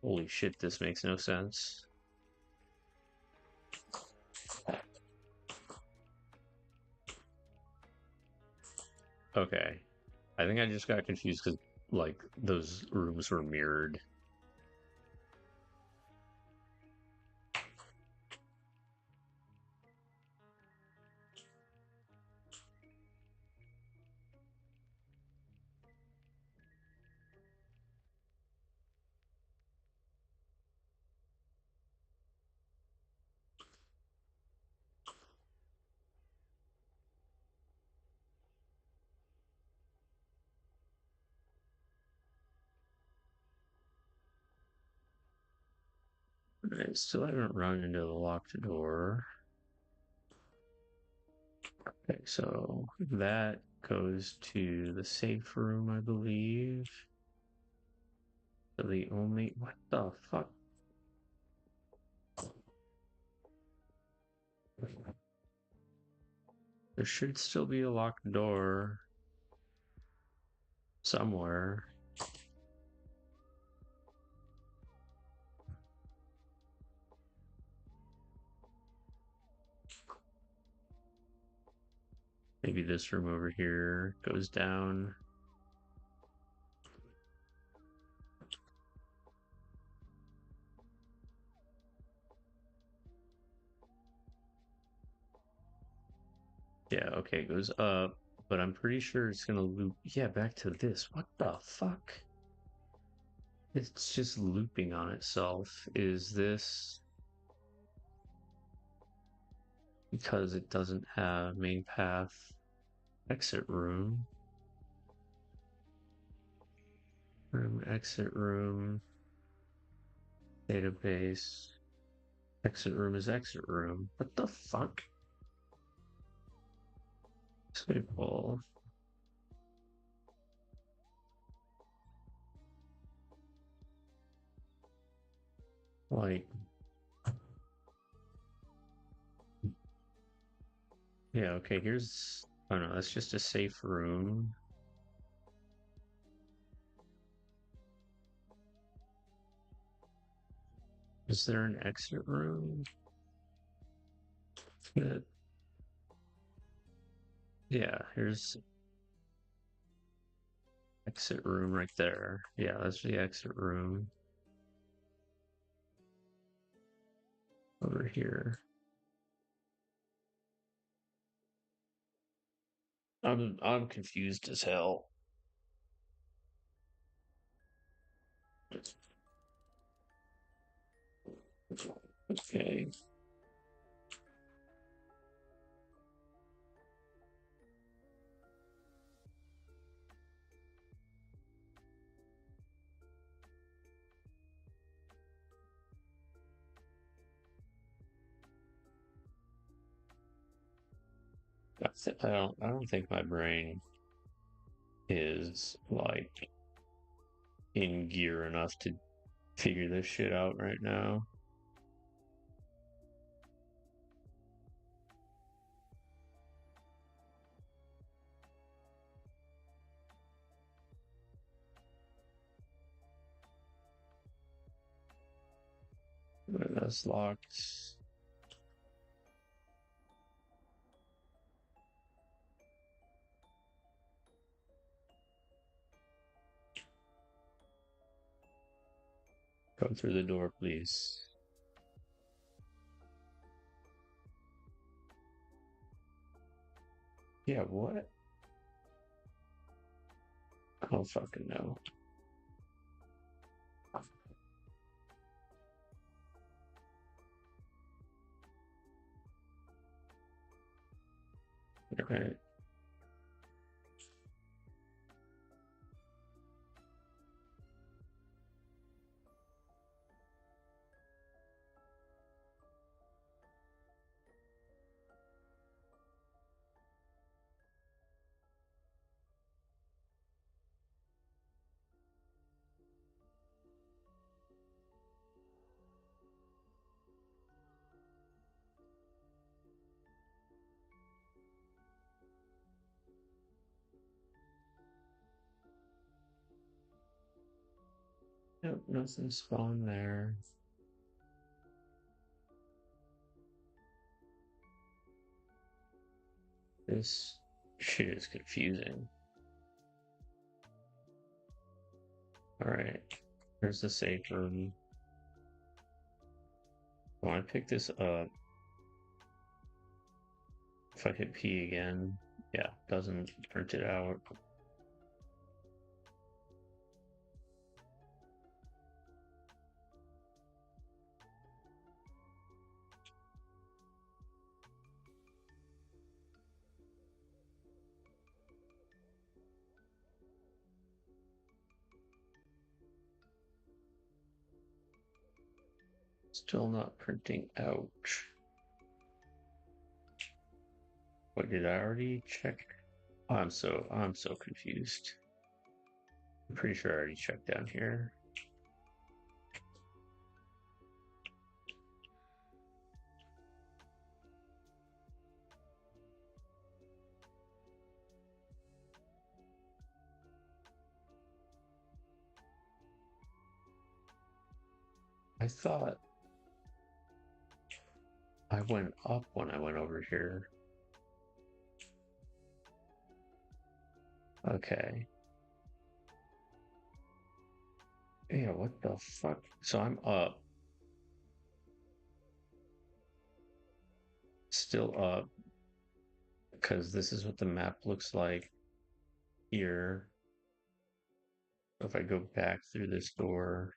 Holy shit, this makes no sense. Okay. I think I just got confused because, like, those rooms were mirrored. I still haven't run into the locked door. Okay, so that goes to the safe room, I believe. So the only... What the fuck? There should still be a locked door somewhere. Maybe this room over here goes down. Yeah, okay, it goes up, but I'm pretty sure it's gonna loop. Yeah, back to this. What the fuck? It's just looping on itself. Is this because it doesn't have main path exit room? Room, exit room, database. Exit room is exit room. What the fuck? Stable. Like, yeah, okay, here's. Oh no, that's just a safe room. Is there an exit room? That, yeah, here's exit room right there. Yeah, that's the exit room over here. I'm confused as hell. Okay. I don't think my brain is like in gear enough to figure this shit out right now. That's locked. Go through the door, please. Yeah, what? I don't fucking know. Alright. Nope, nothing spawned there. This shit is confusing. Alright. Here's the safe room. When I pick this up, if I hit P again, yeah, doesn't print it out. Still not printing out. What did I already check? I'm so confused. I'm pretty sure I already checked down here. I thought I went up when I went over here. Okay. Yeah, what the fuck? So I'm up. Still up. because this is what the map looks like here. If I go back through this door,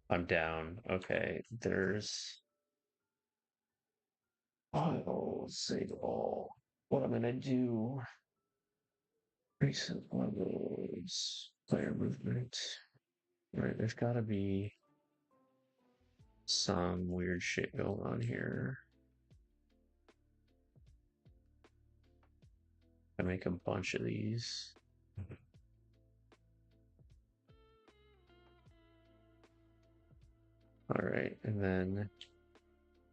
I'm down. Okay, there's save all. What I'm gonna do? Recent levels, player movement. Right, there's gotta be some weird shit going on here. I make a bunch of these. All right, and then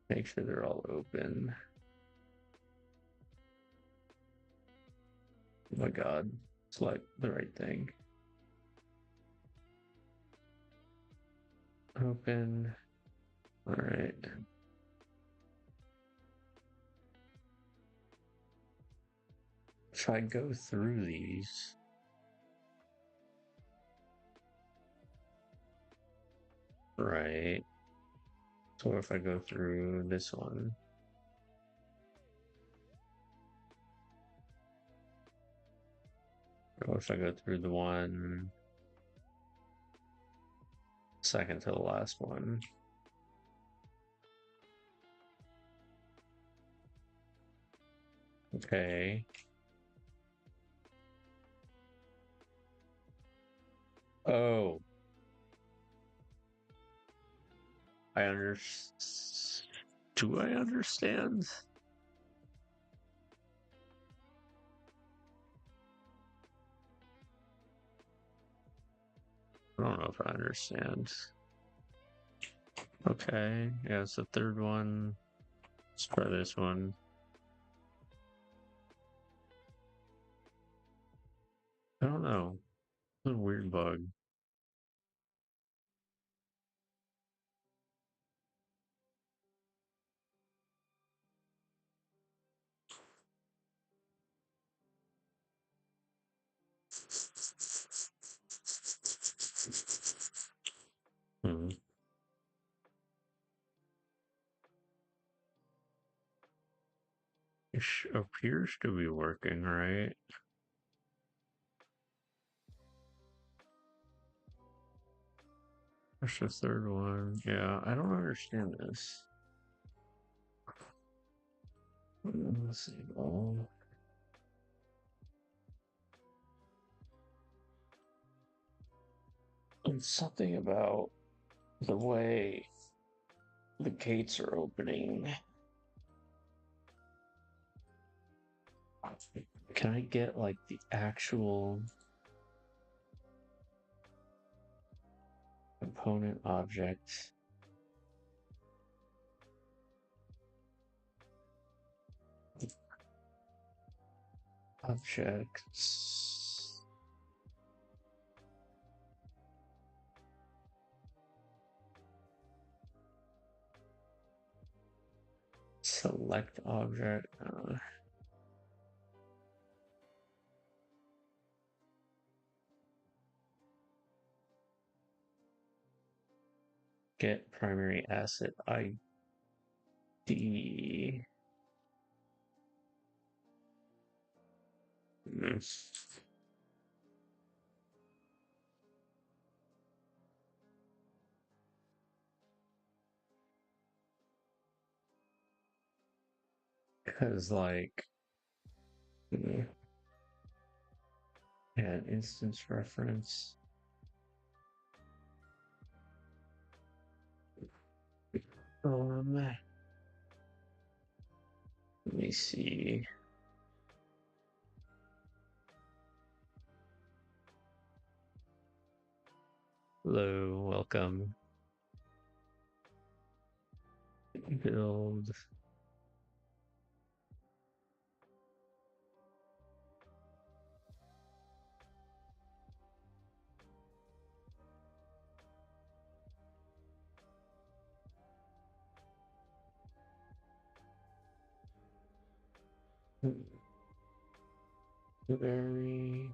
make sure they're all open. Oh my god, select the right thing. Open. All right. If I go through these, right? So if I go through this one, or if I go through the one second to the last one. Okay. Oh, I understand. Do I understand? I don't know if I understand. Okay, yeah, it's the third one. Let's try this one. I don't know. It's a weird bug. Hmm. It appears to be working, right? That's the third one. Yeah, I don't understand this. Let's see. Oh, it's something about the way the gates are opening. Can I get like the actual component object? Objects. Select object. Get primary asset ID. Because like yeah, instance reference. Let me see. Hello, welcome. Build. Very,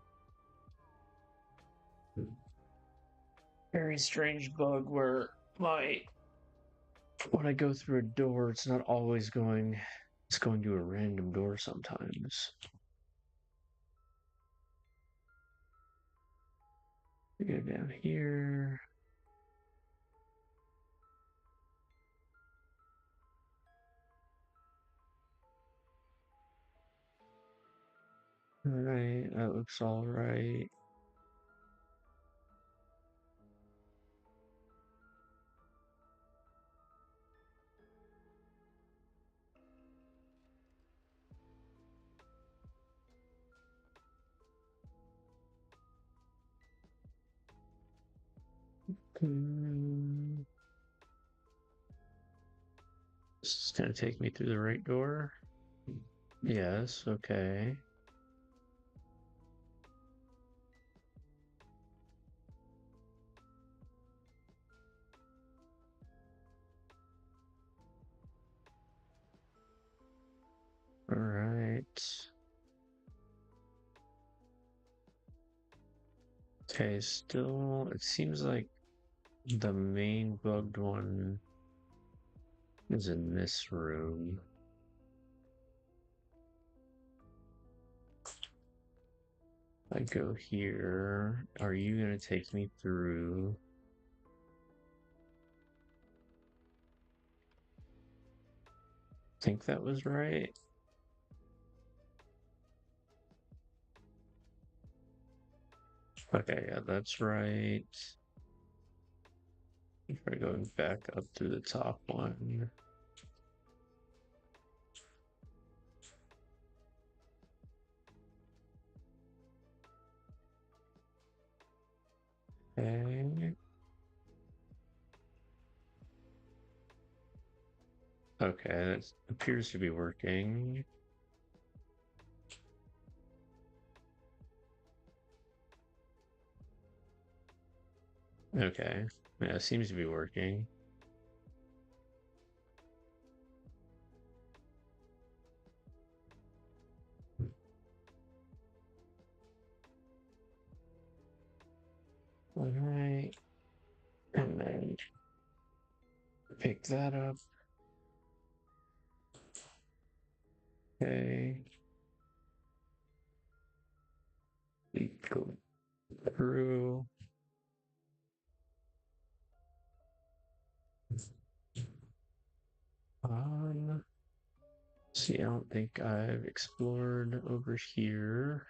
very strange bug where my when I go through a door, it's not always going, it's going to a random door sometimes. We go down here. All right, that looks all right. Hmm. This is gonna take me through the right door. Yes, okay. All right. Okay, still, it seems like the main bugged one is in this room. I go here. Are you gonna take me through? Think that was right. Okay, yeah, that's right. Try going back up to the top one. Okay. Okay, that appears to be working. Okay. Yeah, it seems to be working. All right. And then pick that up. Okay. We go through. On. See, I don't think I've explored over here.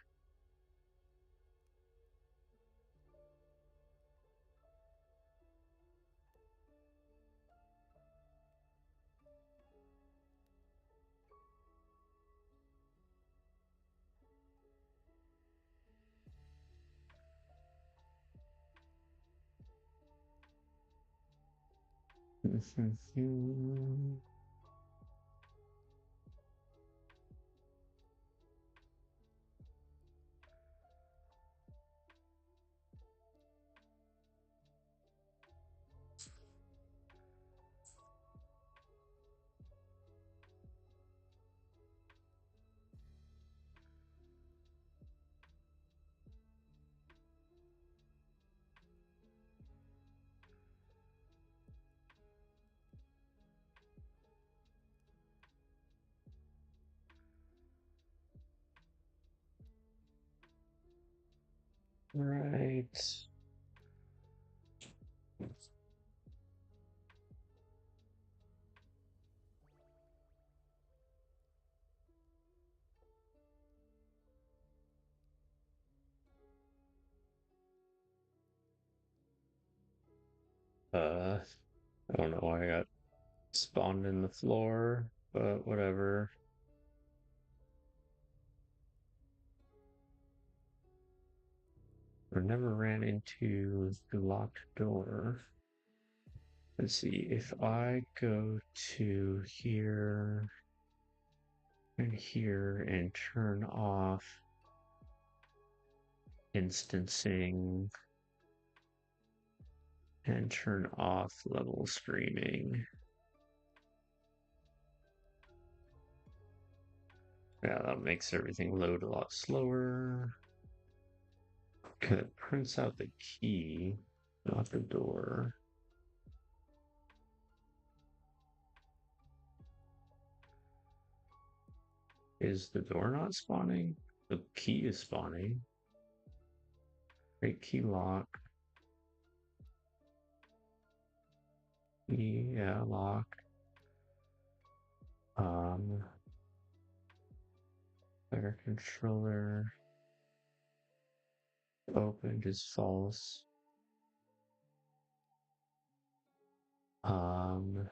Right. I don't know why I got spawned in the floor, but whatever. I never ran into the locked door. Let's see, if I go to here and here and turn off instancing and turn off level streaming. Yeah, that makes everything load a lot slower. Okay, it prints out the key, not the door. Is the door not spawning? The key is spawning. Great key lock. Key, yeah, lock. Player controller. Opened is false. Am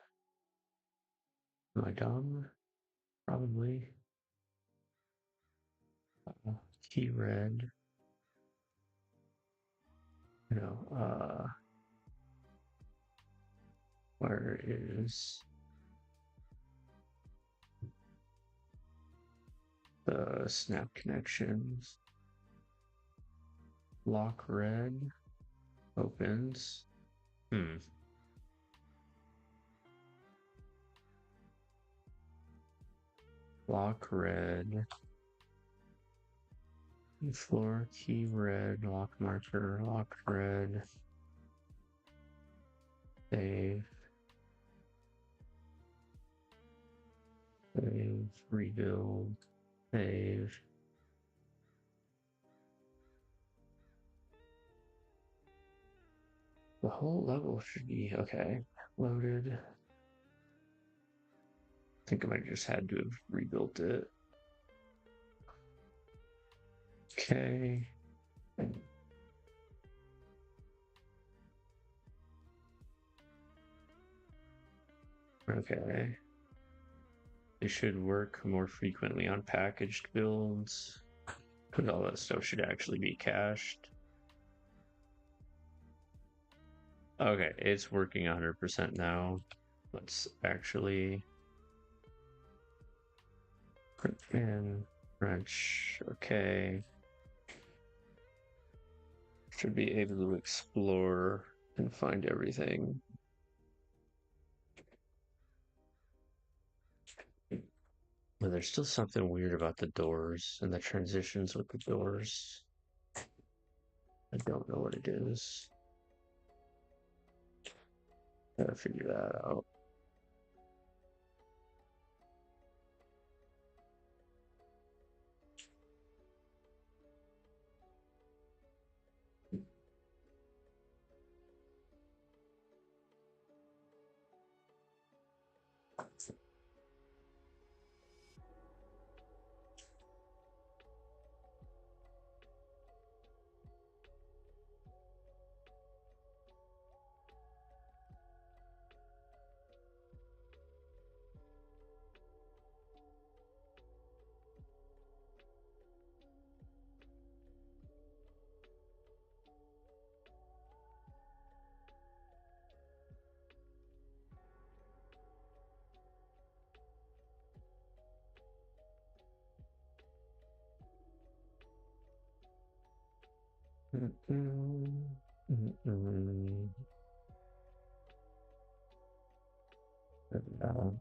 I dumb? Probably. Key red. No, where is the snap connections? Lock red opens. Lock red. Floor key red. Lock marker. Lock red. Save. Save. Rebuild. Save. The whole level should be okay. Loaded. I think I might just had to have rebuilt it. Okay. Okay. They should work more frequently on packaged builds. Because all that stuff should actually be cached. Okay, it's working 100% now. Let's actually print in wrench. Okay. Should be able to explore and find everything. But there's still something weird about the doors and the transitions with the doors. I don't know what it is. Gotta figure that out.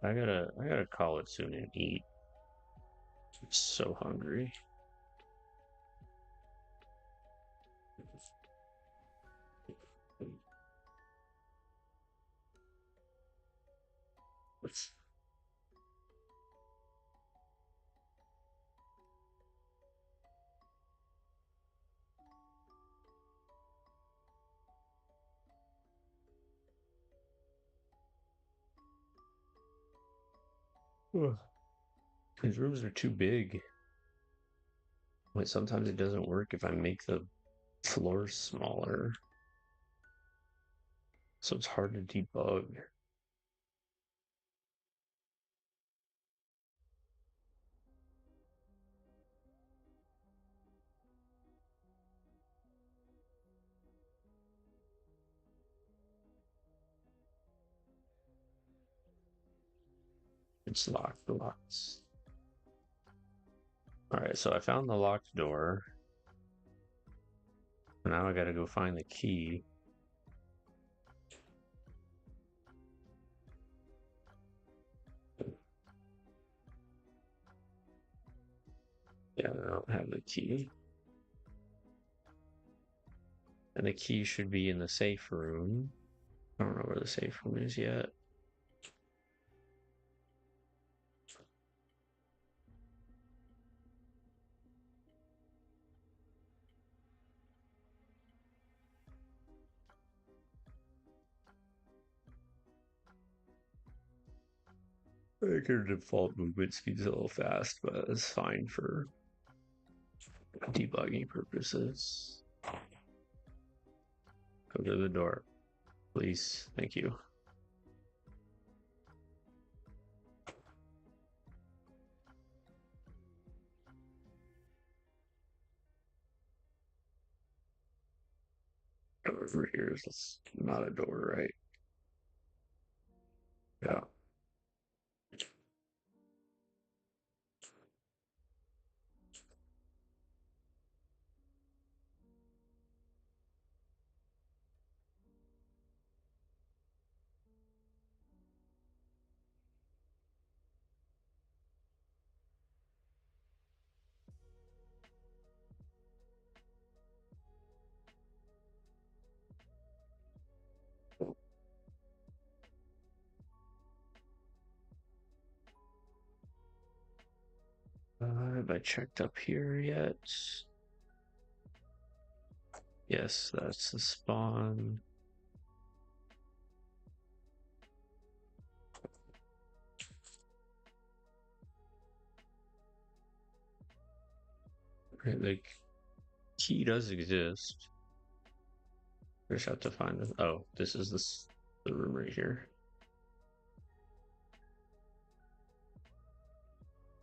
I gotta call it soon and eat. I'm so hungry. Ugh. These rooms are too big. Like sometimes it doesn't work if I make the floors smaller. So it's hard to debug. It's locked. The locks. Alright, so I found the locked door. Now I gotta go find the key. Yeah, I don't have the key. And the key should be in the safe room. I don't know where the safe room is yet. I think your default movement speed's a little fast, but it's fine for debugging purposes. Go to the door, please. Thank you. Over here is not a door, right? Yeah. Have I checked up here yet? Yes, that's the spawn. Right, the key does exist. Just have to find it. Oh, this is the room right here.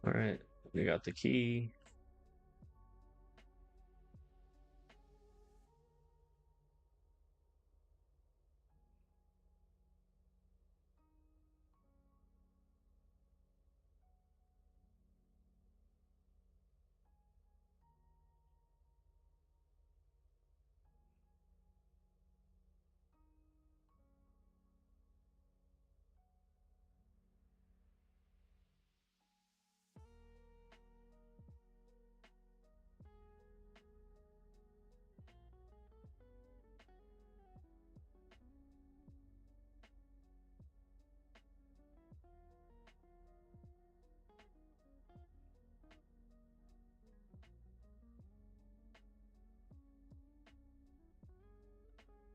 All right, we got the key.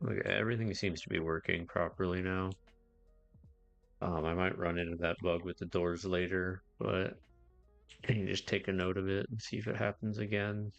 Okay, everything seems to be working properly now. I might run into that bug with the doors later, but can you just take a note of it and see if it happens again?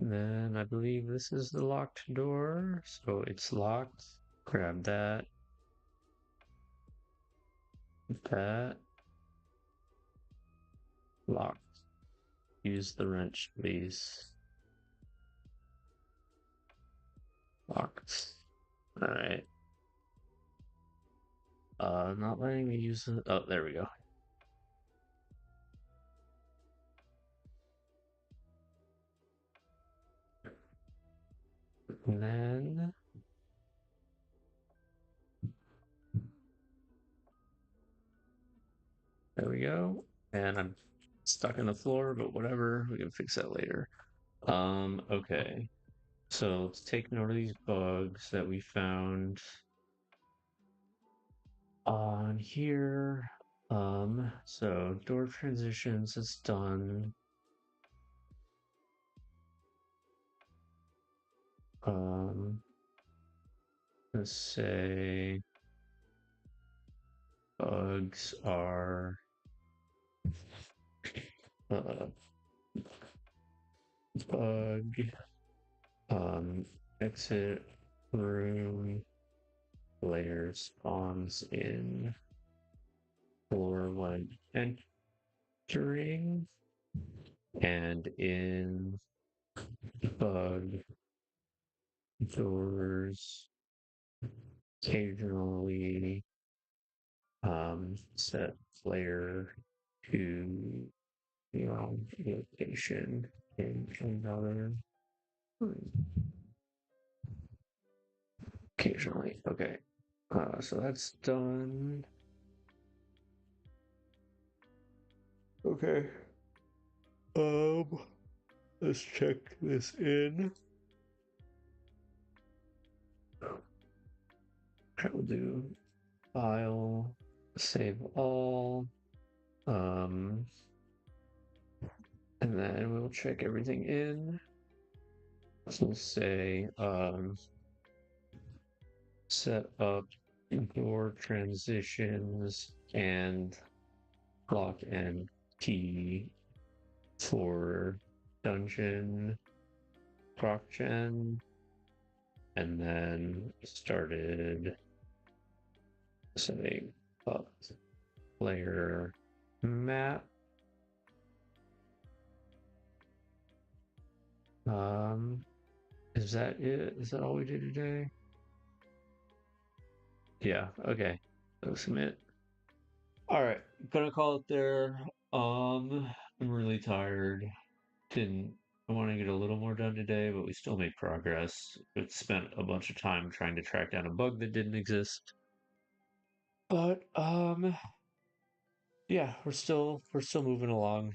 And then I believe this is the locked door, so it's locked. Grab that, that, locked. Use the wrench, please. Locked. All right. Not letting me use it. Oh, there we go. And then there we go. And I'm stuck in the floor, but whatever. We can fix that later. Okay. So let's take note of these bugs that we found on here. So door transitions is done. Um, let's say bugs are uh, bug exit room player spawns in floor when entering and in bug doors occasionally set player to the wrong location in another occasionally. Okay. So that's done. Okay. Um, let's check this in. I will do file, save all, um, and then we'll check everything in. So we'll say, set up door transitions and lock and key for dungeon procgen, and then started setting up player map. Um, is that it? Is that all we did today? Yeah, okay. So submit. All right, gonna call it there. I'm really tired. Didn't I want to get a little more done today, but we still made progress. It spent a bunch of time trying to track down a bug that didn't exist. But yeah, we're still moving along.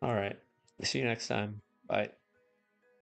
All right. See you next time. Bye.